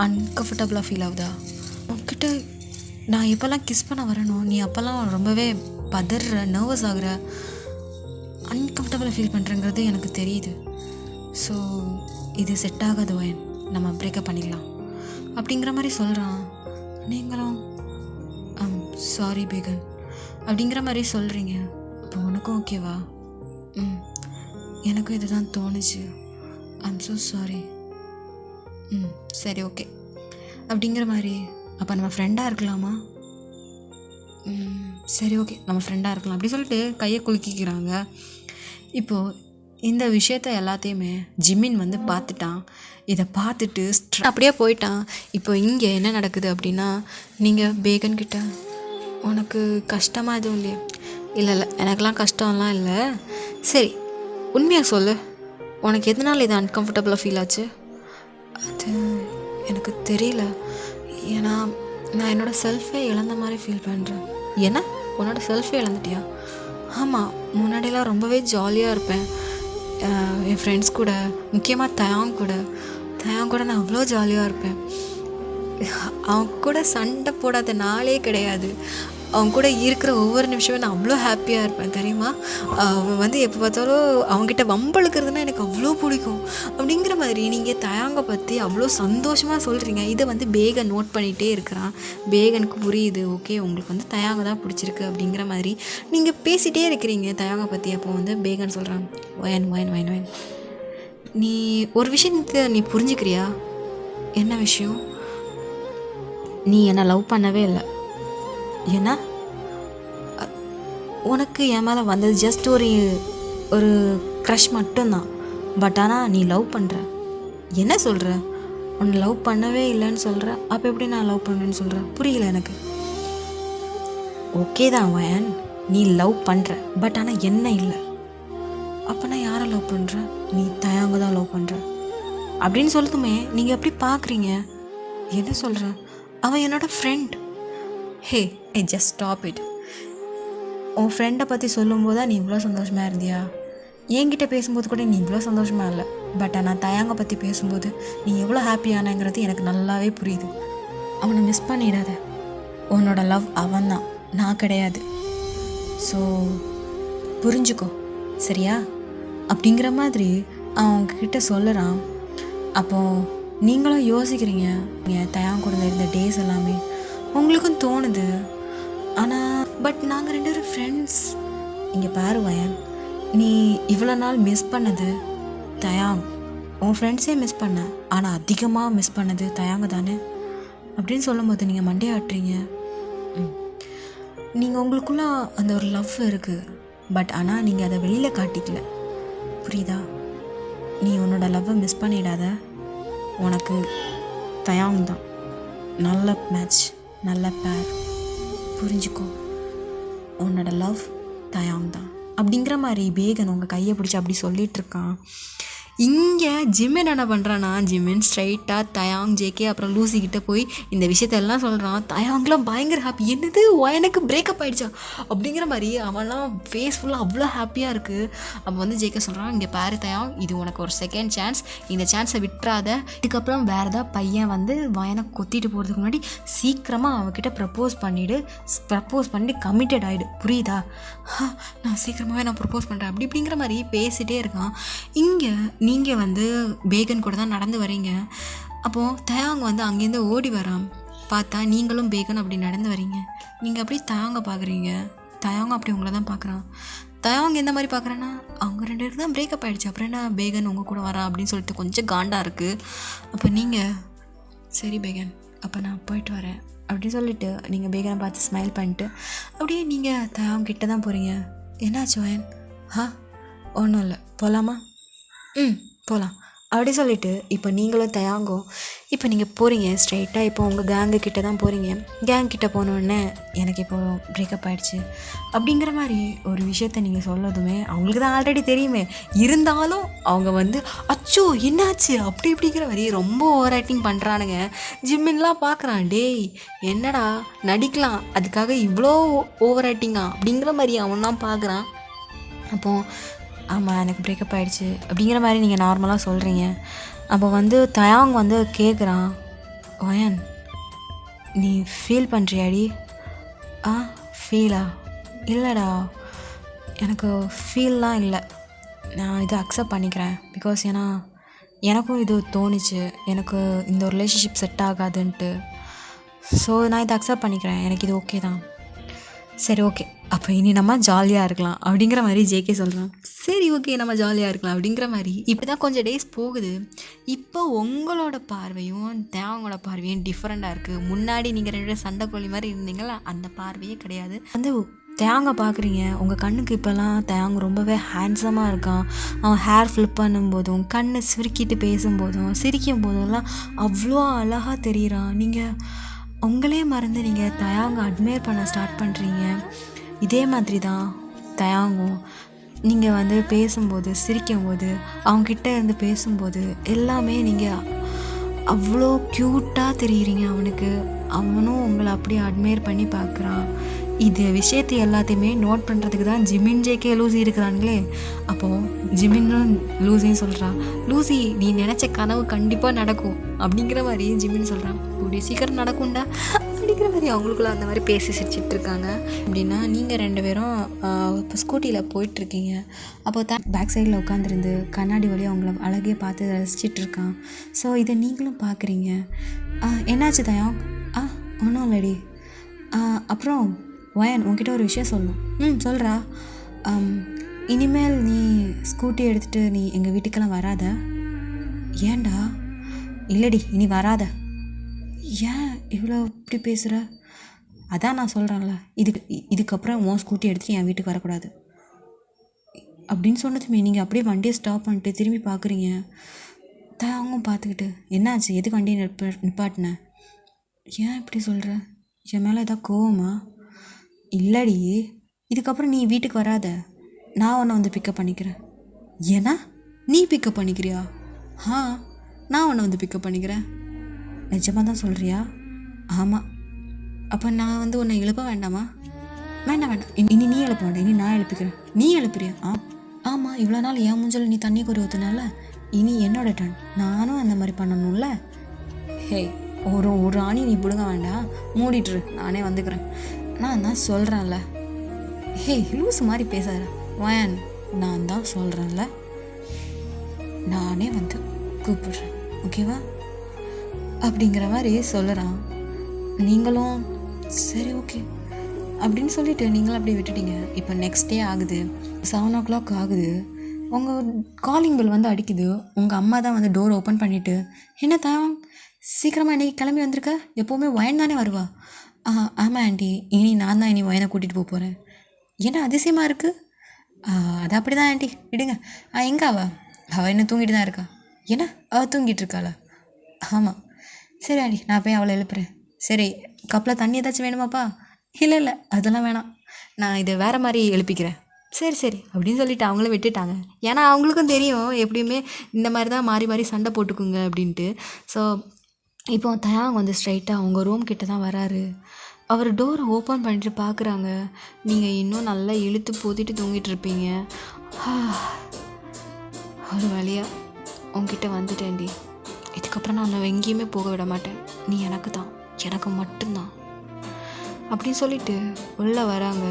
S1: அன்கம்ஃபர்டபுளாக ஃபீல் ஆகுதா? உன்கிட்ட நான் எப்போல்லாம் கிஸ் பண்ண வரணும் நீ அப்போல்லாம் ரொம்பவே பதற, நர்வஸ் ஆகுற, அன்கம்ஃபர்டபுளாக ஃபீல் பண்ணுறங்கிறது எனக்கு தெரியுது. ஸோ இது செட் ஆகாது ஓயன், நம்ம பிரேக்கப் பண்ணிடலாம் அப்படிங்கிற மாதிரி சொல்கிறான். நீங்களும் சாரி பேகன் அப்படிங்கிற மாதிரி சொல்கிறீங்க. அப்போ உனக்கும் ஓகேவா? எனக்கும் இது தான் தோணுச்சு. So sorry. சரி ஓகே அப்படிங்கிற மாதிரி. அப்போ நம்ம ஃப்ரெண்டாக இருக்கலாமா? சரி ஓகே நம்ம ஃப்ரெண்டாக இருக்கலாம் அப்படி சொல்லிட்டு கையை குலுக்கிக்கிறாங்க. இப்போது இந்த விஷயத்த எல்லாத்தையுமே ஜிமின் வந்து பார்த்துட்டான். இதை பார்த்துட்டு அப்படியே போயிட்டான். இப்போ இங்கே என்ன நடக்குது அப்படின்னா, நீங்கள் பேகன் கிட்ட உனக்கு கஷ்டமாக எதுவும் இல்லையா? இல்லை எனக்கெலாம் கஷ்டம்லாம் இல்லை. சரி உண்மையாக சொல்லு, உனக்கு எதனால் இது அன்கம்ஃபர்டபுளாக ஃபீல் ஆச்சு? அது எனக்கு தெரியல. ஏன்னா நான் என்னோடய செல்ஃபே இழந்த மாதிரி ஃபீல் பண்ணுறேன். ஏன்னா உன்னோட செல்ஃபே இழந்துட்டியா? ஆமாம், முன்னாடியெல்லாம் ரொம்பவே ஜாலியாக இருப்பேன் என் ஃப்ரெண்ட்ஸ் கூட, முக்கியமாக தயாங் கூட நான் அவ்வளோ ஜாலியாக இருப்பேன். அவன் கூட சண்டை போடாத நாளே கிடையாது. அவன் கூட இருக்கிற ஒவ்வொரு நிமிஷமே நான் அவ்வளோ ஹாப்பியாக இருப்பேன் தெரியுமா? அவன் வந்து எப்போ பார்த்தாலும் அவங்ககிட்ட வம்பழுக்கிறதுனா எனக்கு அவ்வளோ பிடிக்கும். அப்படிங்கிற மாதிரி நீங்கள் தயாங்கை பற்றி அவ்வளோ சந்தோஷமாக சொல்கிறீங்க. இதை வந்து பேகன் நோட் பண்ணிகிட்டே இருக்கிறான். பேகனுக்கு புரியுது, ஓகே உங்களுக்கு வந்து தயாங்கை தான் பிடிச்சிருக்கு அப்படிங்கிற மாதிரி நீங்கள் பேசிகிட்டே இருக்கிறீங்க தயாங்கை பற்றி. அப்போ வந்து பேகன் சொல்கிறான், ஒயன் நீ ஒரு விஷயத்தை நீ புரிஞ்சுக்கிறியா? என்ன விஷயம்? நீ என்னை லவ் பண்ணவே இல்லை. ஏன்னா உனக்கு என் மேலே வந்தது ஜஸ்ட் ஒரு க்ரஷ் மட்டும்தான். பட் ஆனால் நீ லவ் பண்ணுற. என்ன சொல்கிற? உன்னை லவ் பண்ணவே இல்லைன்னு சொல்கிற. அப்போ எப்படி நான் லவ் பண்ணுறேன்னு சொல்கிறேன்? புரியல எனக்கு. ஓகே தான் வயன், நீ லவ் பண்ணுற, பட் ஆனால் என்ன இல்லை. அப்போ நான் யாரை லவ் பண்ணுற? நீ தயாங்க தான் லவ் பண்ணுற. அப்படின்னு சொல்லதுமே நீங்கள் எப்படி பார்க்குறீங்க? என்ன சொல்கிற? அவன் என்னோட friend. Hey just stop it. உன் ஃப்ரெண்டை பற்றி சொல்லும்போது தான் நீ இவ்வளோ சந்தோஷமாக இருந்தியா? என்கிட்ட பேசும்போது கூட நீ இவ்வளோ சந்தோஷமாக இல்லை. பட் ஆனால் தயாங்கை பற்றி பேசும்போது நீ எவ்வளோ ஹாப்பியானங்கிறது எனக்கு நல்லாவே புரியுது. அவனை மிஸ் பண்ணிடாத. உன்னோட லவ் அவன் தான், நான் கிடையாது. ஸோ புரிஞ்சுக்கோ, சரியா? அப்படிங்கிற மாதிரி அவன் உங்ககிட்ட சொல்லுறான். அப்போது நீங்களும் யோசிக்கிறீங்க, தயாங்க கூட இருந்த டேஸ் எல்லாமே உங்களுக்கும் தோணுது. ஆனால் பட் நாங்கள் 2 பேரும் ஃப்ரெண்ட்ஸ். இங்கே பாரு வயன், நீ இவ்வளோ நாள் மிஸ் பண்ணது தயாங். உன் ஃப்ரெண்ட்ஸே மிஸ் பண்ண, ஆனால் அதிகமாக மிஸ் பண்ணது தயாங்க தானே அப்படின்னு சொல்லும்போது நீங்கள் மண்டே ஆட்டுறீங்க. நீங்கள் உங்களுக்குள்ள அந்த ஒரு லவ் இருக்குது. பட் ஆனால் நீங்கள் அதை வெளியில் காட்டிக்கல, புரியுதா? நீ உன்னோட லவ்வை மிஸ் பண்ணிடாத. உனக்கு தயாங் தான் நல்ல மேட்ச், நல்ல பேர். புரிஞ்சுக்கோ, உன்னோட லவ் தயாங் தான் அப்படிங்கிற மாதிரி பேகன் உங்கள் கையை பிடிச்சி அப்படி சொல்லிகிட்ருக்கான். இங்கே ஜிமின் என்ன பண்ணுறான்னா, ஜிமின் ஸ்ட்ரைட்டாக தயாங், ஜேகே அப்புறம் லூசிக்கிட்ட போய் இந்த விஷயத்தெல்லாம் சொல்கிறான். தயாங்லாம் பயங்கர ஹாப்பி. என்னது எனக்கு பிரேக்கப் ஆகிடுச்சா அப்படிங்கிற மாதிரி அவன்லாம் ஃபேஸ் ஃபுல்லாக அவ்வளோ ஹாப்பியாக இருக்குது. அப்போ வந்து ஜேகே சொல்கிறான், இங்கே பாரு தயாங், இது உனக்கு ஒரு செகண்ட் சான்ஸ், இந்த சான்ஸை விட்டுறாத. இதுக்கப்புறம் வேறு ஏதாவது பையன் வந்து வயனை கொத்திட்டு போகிறதுக்கு முன்னாடி சீக்கிரமாக அவகிட்ட ப்ரப்போஸ் பண்ணிட்டு கமிட்டட் ஆகிடு, புரியுதா? நான் சீக்கிரமாகவே நான் ப்ரப்போஸ் பண்ணுறேன் அப்படி இப்படிங்கிற மாதிரி பேசிகிட்டே இருக்கான். இங்கே நீங்கள் வந்து பேகன் கூட தான் நடந்து வரீங்க. அப்போது தயாங் வந்து அங்கேருந்து ஓடி வரான். பார்த்தா நீங்களும் பேகன் அப்படி நடந்து வரீங்க. நீங்கள் அப்படி தயாங்க பார்க்குறீங்க, தயாங்க அப்படி உங்களை தான் பார்க்குறான். தயாங் எந்த மாதிரி பார்க்குறேன்னா, அவங்க 2 பேருக்கு தான் பிரேக்கப் ஆகிடுச்சு, அப்புறம் என்ன பேகன் உங்கள் கூட வரான் அப்படின்னு சொல்லிட்டு கொஞ்சம் காண்டாக இருக்குது. அப்போ நீங்கள் சரி பேகன், அப்போ நான் போயிட்டு வரேன் அப்படின்னு சொல்லிவிட்டு நீங்கள் பேகனை பார்த்து ஸ்மைல் பண்ணிட்டு அப்படியே நீங்கள் தயாங் கிட்ட தான் போகிறீங்க. என்னாச்சு வயன்? ஒன்றும் இல்லை, போகலாமா? போகலாம் அப்படி சொல்லிவிட்டு இப்போ நீங்களும் தயாங்கோ இப்போ நீங்கள் போகிறீங்க ஸ்ட்ரைட்டாக. இப்போ உங்கள் கேங்கு கிட்டே தான் போகிறீங்க. கேங் கிட்டே போனோடனே எனக்கு இப்போது பிரேக்கப் ஆகிடுச்சு அப்படிங்கிற மாதிரி ஒரு விஷயத்த நீங்கள் சொல்லதுமே அவங்களுக்கு தான் ஆல்ரெடி தெரியுமே. இருந்தாலும் அவங்க வந்து அச்சோ என்னாச்சு அப்படி இப்படிங்கிற மாதிரி ரொம்ப ஓவர் ஆக்டிங் பண்ணுறானுங்க. ஜிம்மின்லாம் பார்க்குறான், டேய் என்னடா நடிக்கலாம், அதுக்காக இவ்வளோ ஓவர் ஆக்டிங்கா அப்படிங்கிற மாதிரி அவன்லாம் பார்க்குறான். அப்போது ஆமாம் எனக்கு பிரேக்கப் ஆகிடுச்சு அப்படிங்கிற மாதிரி நீங்கள் நார்மலாக சொல்கிறீங்க. அப்போ வந்து தயாங் வந்து கேட்குறான், வயன் நீ ஃபீல் பண்ணுறியாடி? ஃபீலா? இல்லைடா, எனக்கு ஃபீல்லாம் இல்லை, நான் இதை அக்செப்ட் பண்ணிக்கிறேன். பிகாஸ் ஏன்னா எனக்கும் இது தோணுச்சு, எனக்கு இந்த ரிலேஷன்ஷிப் செட் ஆகாதுன்ட்டு. ஸோ நான் இதை அக்செப்ட் பண்ணிக்கிறேன், எனக்கு இது ஓகே தான். சரி ஓகே, அப்போ இனி நம்ம ஜாலியாக இருக்கலாம் அப்படிங்கிற மாதிரி ஜேகே சொல்கிறான். சரி ஓகே நம்ம ஜாலியாக இருக்கலாம் அப்படிங்கிற மாதிரி இப்படி தான் கொஞ்சம் டேஸ் போகுது. இப்போ உங்களோட பார்வையும் தேவங்களோட பார்வையும் டிஃப்ரெண்ட்டாக இருக்குது. முன்னாடி நீங்கள் 2 சண்டை கோழி மாதிரி இருந்தீங்களா, அந்த பார்வையே கிடையாது. வந்து தேங்க பார்க்குறீங்க, உங்கள் கண்ணுக்கு இப்போல்லாம் தேங்க ரொம்பவே ஹேண்ட்ஸமாக இருக்கான். அவன் ஹேர் ஃப்ளிப் பண்ணும்போதும் கண்ணை சுருக்கிட்டு பேசும்போதும் சிரிக்கும் போதெல்லாம் அவ்வளோ அழகாக தெரிகிறான். நீங்கள் உங்களே மறந்து நீங்கள் தயாங்க அட்மையர் பண்ண ஸ்டார்ட் பண்ணுறீங்க. இதே மாதிரி தான் தயாங்கும். நீங்கள் வந்து பேசும்போது சிரிக்கும்போது அவங்கக்கிட்ட இருந்து பேசும்போது எல்லாமே நீங்கள் அவ்வளோ க்யூட்டாக தெரியுறீங்க அவனுக்கு. அவனும் உங்களை அப்படியே அட்மையர் பண்ணி பார்க்குறான். இது விஷயத்தை எல்லாத்தையுமே நோட் பண்ணுறதுக்கு தான் ஜிமின் ஜேகே லூசி இருக்கிறாங்களே. அப்போது ஜிமின்னும் லூசின்னு சொல்கிறான், லூசி நீ நினச்ச கனவு கண்டிப்பாக நடக்கும் அப்படிங்கிற மாதிரி ஜிமின் சொல்கிறான். கூடிய சீக்கிரம் நடக்கும்டா அப்படிங்கிற மாதிரி அவங்களுக்குள்ள அந்த மாதிரி பேசி சிரிச்சிட்ருக்காங்க. அப்படின்னா நீங்கள் 2 பேரும் இப்போ ஸ்கூட்டியில் போயிட்டுருக்கீங்க. அப்போ பேக் சைடில் உட்காந்துருந்து கண்ணாடி வழியாக அவங்கள அழகே பார்த்து ரசிச்சிட்ருக்கான். ஸோ இதை நீங்களும் பார்க்குறீங்க. என்னாச்சு தயாங்? ஒன்றும் இல்லடி. அப்புறம் வயன் உன்கிட்ட ஒரு விஷயம் சொல்லணும். சொல்கிறா. இனிமேல் நீ ஸ்கூட்டி எடுத்துகிட்டு நீ எங்கள் வீட்டுக்கெல்லாம் வராத. ஏன்டா? இல்லடி இனி வராத. ஏன் இவ்வளோ இப்படி பேசுகிற? அதான் நான் சொல்கிறேன்ல, இதுக்கப்புறம் உன் ஸ்கூட்டி எடுத்துகிட்டு என் வீட்டுக்கு வரக்கூடாது அப்படின்னு சொன்னதுமே நீங்கள் அப்படியே வண்டியை ஸ்டாப் பண்ணிட்டு திரும்பி பார்க்குறீங்க. அவங்களும் பார்த்துக்கிட்டு என்னாச்சு, எதுக்கு வண்டியை நிப்பாட்டினேன்? ஏன் இப்படி சொல்கிற? என் மேலே ஏதாவது கோவமா? இல்லடி, இதுக்கப்புறம் நீ வீட்டுக்கு வராத, நான் உன்னை வந்து பிக்கப் பண்ணிக்கிறேன். ஏன்னா நீ பிக்கப் பண்ணிக்கிறியா? நான் உன்னை வந்து பிக்கப் பண்ணிக்கிறேன். நிஜமாக தான் சொல்கிறியா? ஆமாம். அப்போ நான் வந்து உன்னை எழுப்ப வேண்டாமா? வேண்டாம். இனி நீ எழுப்ப வேண்டாம், இனி நான் எழுப்பிக்கிறேன். நீ எழுப்புறியா? ஆமாம், இவ்வளோ நாள் என் மூஞ்சல் நீ தண்ணி கொறி ஊற்றுனால இனி என்னோட டர்ன். நானும் அந்த மாதிரி பண்ணணும்ல. ஹே, ஒரு ஆணி நீ பிடுங்க வேண்டாம், மூடிட்டுரு, நானே வந்துக்கிறேன். நான் தான் சொல்கிறேன்ல. ஹே, லூஸ் மாதிரி பேசாத வயன். நான் தான் சொல்கிறேன்ல, நானே வந்து கூப்பிடுறேன், ஓகேவா? அப்படிங்கிற மாதிரி சொல்லுறான். நீங்களும் சரி ஓகே அப்படின்னு சொல்லிவிட்டு நீங்களும் அப்படியே விட்டுட்டீங்க. இப்போ நெக்ஸ்ட் டே ஆகுது, 7 o'clock ஆகுது. உங்கள் காலிங் பெல் வந்து அடிக்குது. உங்கள் அம்மா தான் வந்து டோர் ஓப்பன் பண்ணிவிட்டு, என்ன தான் சீக்கிரமாக இன்றைக்கி கிளம்பி வந்திருக்க? எப்போவுமே ஒயன் தானே வருவா? ஆமாம் ஆண்டி, இனி நான் தான் இனி ஒயனை கூட்டிகிட்டு போகிறேன். என்ன அதிசயமாக இருக்குது? அது அப்படி தான் ஆண்டி, விடுங்க. எங்கே அவள் என்ன தூங்கிட்டு தான் இருக்கா? என்ன அவள் தூங்கிட்டு இருக்காளா? ஆமாம். சரி ஆண்டி, நான் போய் அவளை எழுப்புறேன். சரி, கப்பில் தண்ணி ஏதாச்சும் வேணுமாப்பா? இல்லை அதெல்லாம் வேணாம், நான் இதை வேறு மாதிரி எழுப்பிக்கிறேன். சரி அப்படின்னு சொல்லிட்டு அவங்களும் விட்டுட்டாங்க. ஏன்னா அவங்களுக்கும் தெரியும் எப்படியுமே இந்த மாதிரி தான் மாறி மாறி சண்டை போட்டுக்குங்க அப்படின்ட்டு. ஸோ இப்போ தயாங் வந்து ஸ்ட்ரைட்டாக அவங்க ரூம் கிட்ட தான் வராரு. அவர் டோரை ஓப்பன் பண்ணிட்டு பார்க்குறாங்க. நீங்கள் இன்னும் நல்லா இழுத்து போத்திட்டு தூங்கிட்டு இருப்பீங்க. ஒரு வழியாக உங்ககிட்ட வந்துட்டேன்டி. இதுக்கப்புறம் நான் எங்கேயுமே போக விட மாட்டேன். நீ எனக்கு தான், எனக்கு மட்டும்தான் அப்படின்னு சொல்லிட்டு உள்ளே வராங்க.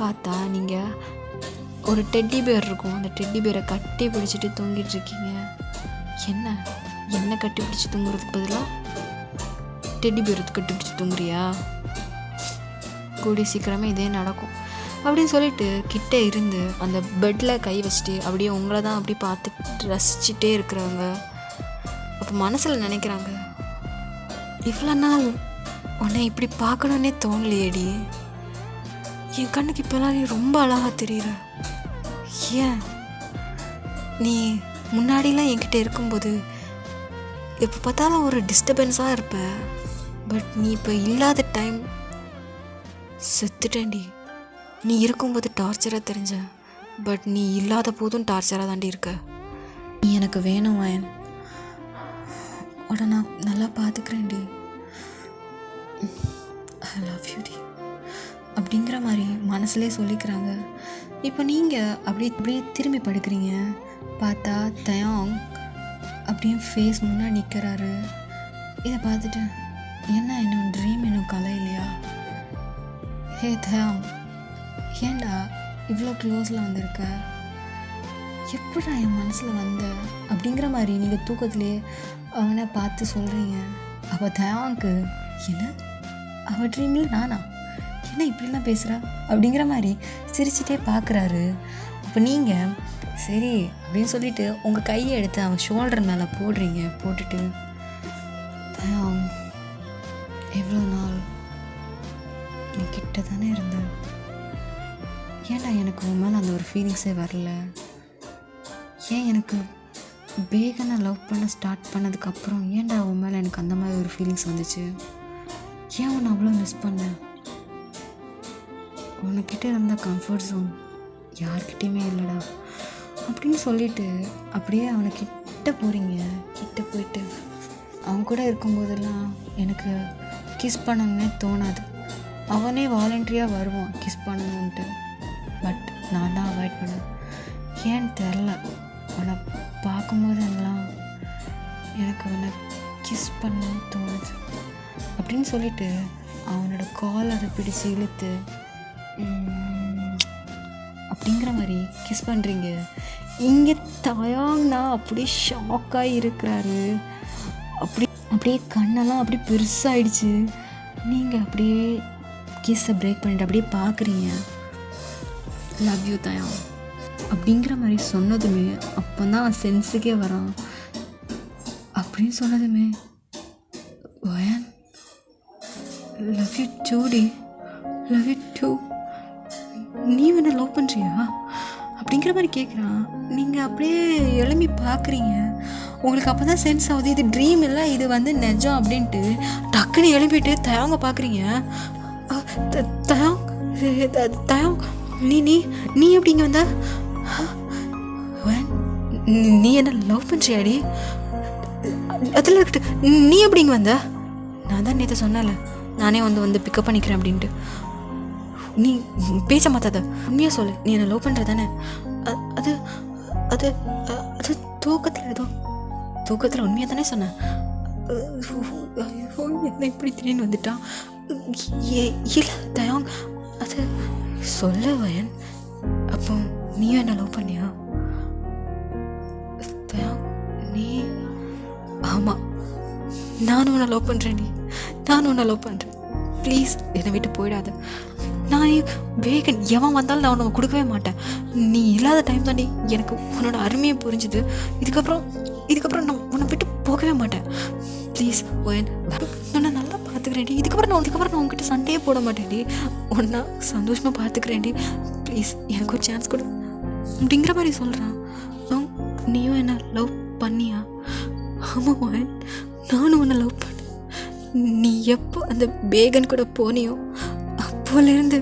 S1: பார்த்தா நீங்கள் ஒரு டெட்டி பேர் இருக்கும், அந்த டெட்டி பேரை கட்டி பிடிச்சிட்டு தூங்கிட்டு இருக்கீங்க. என்ன கட்டி பிடிச்சி தூங்குறதுக்கு பதிலாக டெட்டி பேர் கட்டி பிடிச்சி தூங்குறியா? கூடிய சீக்கிரமே இதே நடக்கும் அப்படின்னு சொல்லிட்டு கிட்டே இருந்து அந்த பெட்டில் கை வச்சுட்டு அப்படியே உங்களை தான் அப்படி பார்த்துட்டு ரசிச்சுட்டே இருக்கிறாங்க. அப்போ மனசில் நினைக்கிறாங்க, இவ்வளோ நாள் உன்னை இப்படி பார்க்கணுன்னே தோணலையேடி. என் கண்ணுக்கு இப்போலாம் நீ ரொம்ப அழகாக தெரியுற. ஏன் நீ முன்னாடிலாம் என்கிட்ட இருக்கும்போது எப்போ பார்த்தாலும் ஒரு டிஸ்டர்பன்ஸாக இருப்ப. பட் நீ இப்போ இல்லாத டைம் செத்துட்டேன்டி. நீ இருக்கும்போது டார்ச்சராக தெரிஞ்ச, பட் நீ இல்லாத போதும் டார்ச்சராக தாண்டி இருக்க. நீ எனக்கு வேணும் வயன், உடனே நான் நல்லா பார்த்துக்கிறேன்டி. ஐ லவ் யூ டி அப்படிங்கிற மாதிரி மனசுலேயே சொல்லிக்கிறாங்க. இப்போ நீங்கள் அப்படியே திரும்பி படுக்கிறீங்க. பார்த்தா தயாங் அப்படியே ஃபேஸ் முன்னாடி நிற்கிறாரு. இதை பார்த்துட்டு, என்ன இன்னும் ட்ரீம் இன்னும் கலை இல்லையா? ஹே தயாங், ஏண்டா இவ்வளோ க்ளோஸில் வந்திருக்க? எப்படா என் மனசில் வந்த அப்படிங்கிற மாதிரி நீங்கள் தூக்கத்திலே அவனை பார்த்து சொல்கிறீங்க. அப்போ தயாங்க்கு, என்ன அவள் ட்ரீமில் நானா? என்ன இப்படிலாம் பேசுகிறா அப்படிங்கிற மாதிரி சிரிச்சிட்டே பார்க்குறாரு. அப்போ நீங்கள் சரி அப்படின்னு சொல்லிவிட்டு உங்கள் கையை எடுத்து அவன் ஷோல்டர் மேலே போடுறீங்க. போட்டுட்டு, தயாங் எவ்வளோ நாள் நீ கிட்ட தானே இருந்தேன், ஏன்டா எனக்கு உன் மேலே அந்த ஒரு ஃபீலிங்ஸே வரல? ஏன் எனக்கு பேகனை லவ் பண்ண ஸ்டார்ட் பண்ணதுக்கப்புறம் ஏன்டா உன் மேலே எனக்கு அந்த மாதிரி ஒரு ஃபீலிங்ஸ் வந்துச்சு? ஏன் உன்னை அவ்வளோ மிஸ் பண்ணேன்? உனக்கிட்ட இருந்த கம்ஃபர்ட் ஜோன் யார்கிட்டையுமே இல்லைடா அப்படின்னு சொல்லிட்டு அப்படியே அவனை கிட்ட போகிறீங்க. கிட்ட போயிட்டு அவன் கூட இருக்கும்போதெல்லாம் எனக்கு கிஸ் பண்ணணுன்னே தோணாது. அவனே வாலண்டரியாக வருவான் கிஸ் பண்ணணுன்ட்டு. பட் நான் தான் அவாய்ட் பண்ணேன். ஏன்னு தெரில, அவனை பார்க்கும்போது எல்லாம் எனக்கு அவனை கிஸ் பண்ணணும்னு தோணுது அப்படின்னு சொல்லிட்டு அவனோட காலரை பிடிச்சி இழுத்து அப்படிங்கிற மாதிரி கிஸ் பண்ணுறீங்க. இங்கே தயாங்னா அப்படியே ஷாக்காக இருக்கிறாரு. அப்படியே கண்ணெல்லாம் அப்படியே பெருசாகிடுச்சு. நீங்கள் அப்படியே கிஸ்ஸை பிரேக் பண்ணிட்டு அப்படியே பார்க்குறீங்க. லவ் யூ தயாங் அப்படிங்கிற மாதிரி சொன்னதுமே அப்போ தான் அவன் சென்ஸுக்கே வரான். அப்படின்னு சொன்னதுமே, வயன் லவ் யூ டூடி, லவ் யூ டூ, நீ என்ன லவ் பண்ணுறியா அப்படிங்கிற மாதிரி கேட்குறான். நீங்கள் அப்படியே எழும்பி பார்க்குறீங்க. உங்களுக்கு அப்போ தான் சென்ஸ் ஆகுது இது ட்ரீம் இல்லை, இது வந்து நிஜம் அப்படின்ட்டு. டக்குன்னு எழுப்பிட்டு தயாங்க பார்க்குறீங்க. தயாங் நீ நீ நீ எப்படிங்க வந்த? நீ என்ன லவ் பண்ணுறியாடி? அதில் இருக்கட்டு, நீ எப்படி இங்கே வந்த? நான் தான் நேற்று சொன்னேன்ல, நானே வந்து பிக்கப் பண்ணிக்கிறேன் அப்படின்ட்டு. நீ பேச மாட்டாத, உண்மையாக சொல்லு, நீ என்னை லவ் பண்ணுற தானே? அது அது அது தூக்கத்தில் உண்மையாக தானே சொன்னேன். என்ன இப்படி திடீர்னு வந்துட்டான்? இல்லை தயாங், அது சொல்ல வயன். அப்போ நீயும் என்ன லவ் பண்ணியா தயாங்? நீ? ஆமாம், நானும் உன்னை லவ் பண்ணுறேன். நானும் உன்னை லவ் பண்ணுறேன். ப்ளீஸ் என்னை விட்டு போயிடாத. நான் வேகன் எவன் வந்தாலும் நான் உனக்கு கொடுக்கவே மாட்டேன். நீ இல்லாத டைம் தாண்டி எனக்கு உன்னோட அருமையை புரிஞ்சுது. இதுக்கப்புறம் நான் உன்னை விட்டு போகவே மாட்டேன். ப்ளீஸ் ஒயன், நான் நல்லா பார்த்துக்கிறேன்டி. இதுக்கப்புறம் நான் உங்ககிட்ட சண்டையே போட மாட்டேன்டி. ஒன்றா சந்தோஷமாக பார்த்துக்கிறேன்டி. ப்ளீஸ் எனக்கு ஒரு சான்ஸ் கொடு அப்படிங்கிற மாதிரி சொல்கிறான். நீயும் என்ன லவ் பண்ணியா? ஆமாம் ஒயன், நானும் உன்னை லவ் பண்ணேன். நீ எப்போ அந்த பேகன் கூட போனியோ அப்போலேருந்து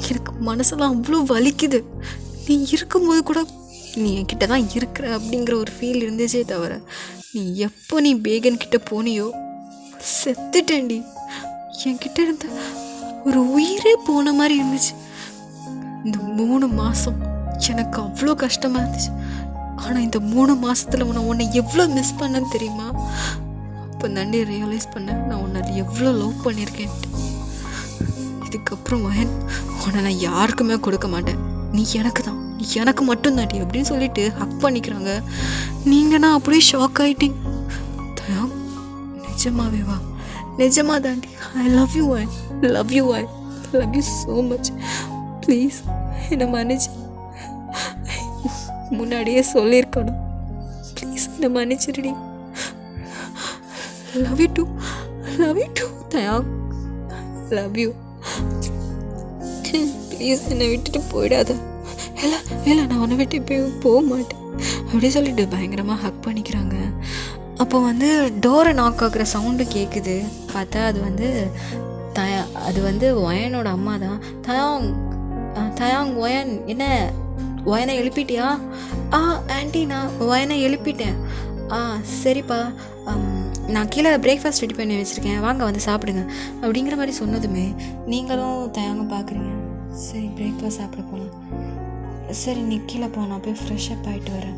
S1: எனக்கு மனசெல்லாம் அவ்வளோ வலிக்குது. நீ இருக்கும்போது கூட நீ என்கிட்ட தான் இருக்கிற அப்படிங்கிற ஒரு ஃபீல் இருந்துச்சே தவிர, நீ பேகன் கிட்ட போனியோ செத்துட்டேன்டி. என்கிட்ட இருந்த ஒரு உயிரே போன மாதிரி இருந்துச்சு. இந்த 3 மாதம் எனக்கு அவ்வளோ கஷ்டமாக இருந்துச்சு. ஆனால் இந்த 3 மாதத்தில் உன்னை எவ்வளோ மிஸ் பண்ணேன்னு தெரியுமா? இப்போ தாண்டி ரியலைஸ் பண்ணேன் நான் உன்னை எவ்வளோ லவ் பண்ணியிருக்கேன்ட்டு. இதுக்கப்புறம் உன்னை நான் யாருக்குமே கொடுக்க மாட்டேன். நீ எனக்கு தான், நீ எனக்கு மட்டும்தாண்டி அப்படின்னு சொல்லிட்டு ஹக் பண்ணிக்கிறாங்க. நீங்கன்னா அப்படியே ஷாக் ஆகிட்டீங்க. தயாங், நிஜமாவே வா? நிஜமா தாண்டி. I love you I love you I love you so much. Please என்னை மன்னிச்சு. முன்னாடியே சொல்லியிருக்கணும். ப்ளீஸ் என்னை மன்னிச்சிருடி. லவ் யூ டூ தயாங், லவ் யூ. ப்ளீஸ் என்னை விட்டுட்டு போயிடாத. இல்லை நான் உன்னை விட்டு போக மாட்டேன் அப்படி சொல்லிட்டு பயங்கரமாக ஹக் பண்ணிக்கிறாங்க. அப்போ டோரை நாக் ஆகுற சவுண்டு கேட்குது. பார்த்தா அது ஒயனோட அம்மா தான். தயாங் ஒயன், என்ன ஒயனை எழுப்பிட்டியா? ஆண்டி நான் ஒயனை எழுப்பிட்டேன். சரிப்பா, நான் கீழே பிரேக்ஃபாஸ்ட் ரெடி பண்ணி வச்சுருக்கேன், வாங்க சாப்பிடுங்க அப்படிங்கிற மாதிரி சொன்னதுமே நீங்களும் தயாங்க பார்க்குறீங்க. சரி பிரேக்ஃபாஸ்ட் சாப்பிட போகலாம். சரி நீ கீழே போ, நான் போய் ஃப்ரெஷ்ஷப் ஆகிட்டு வரேன்.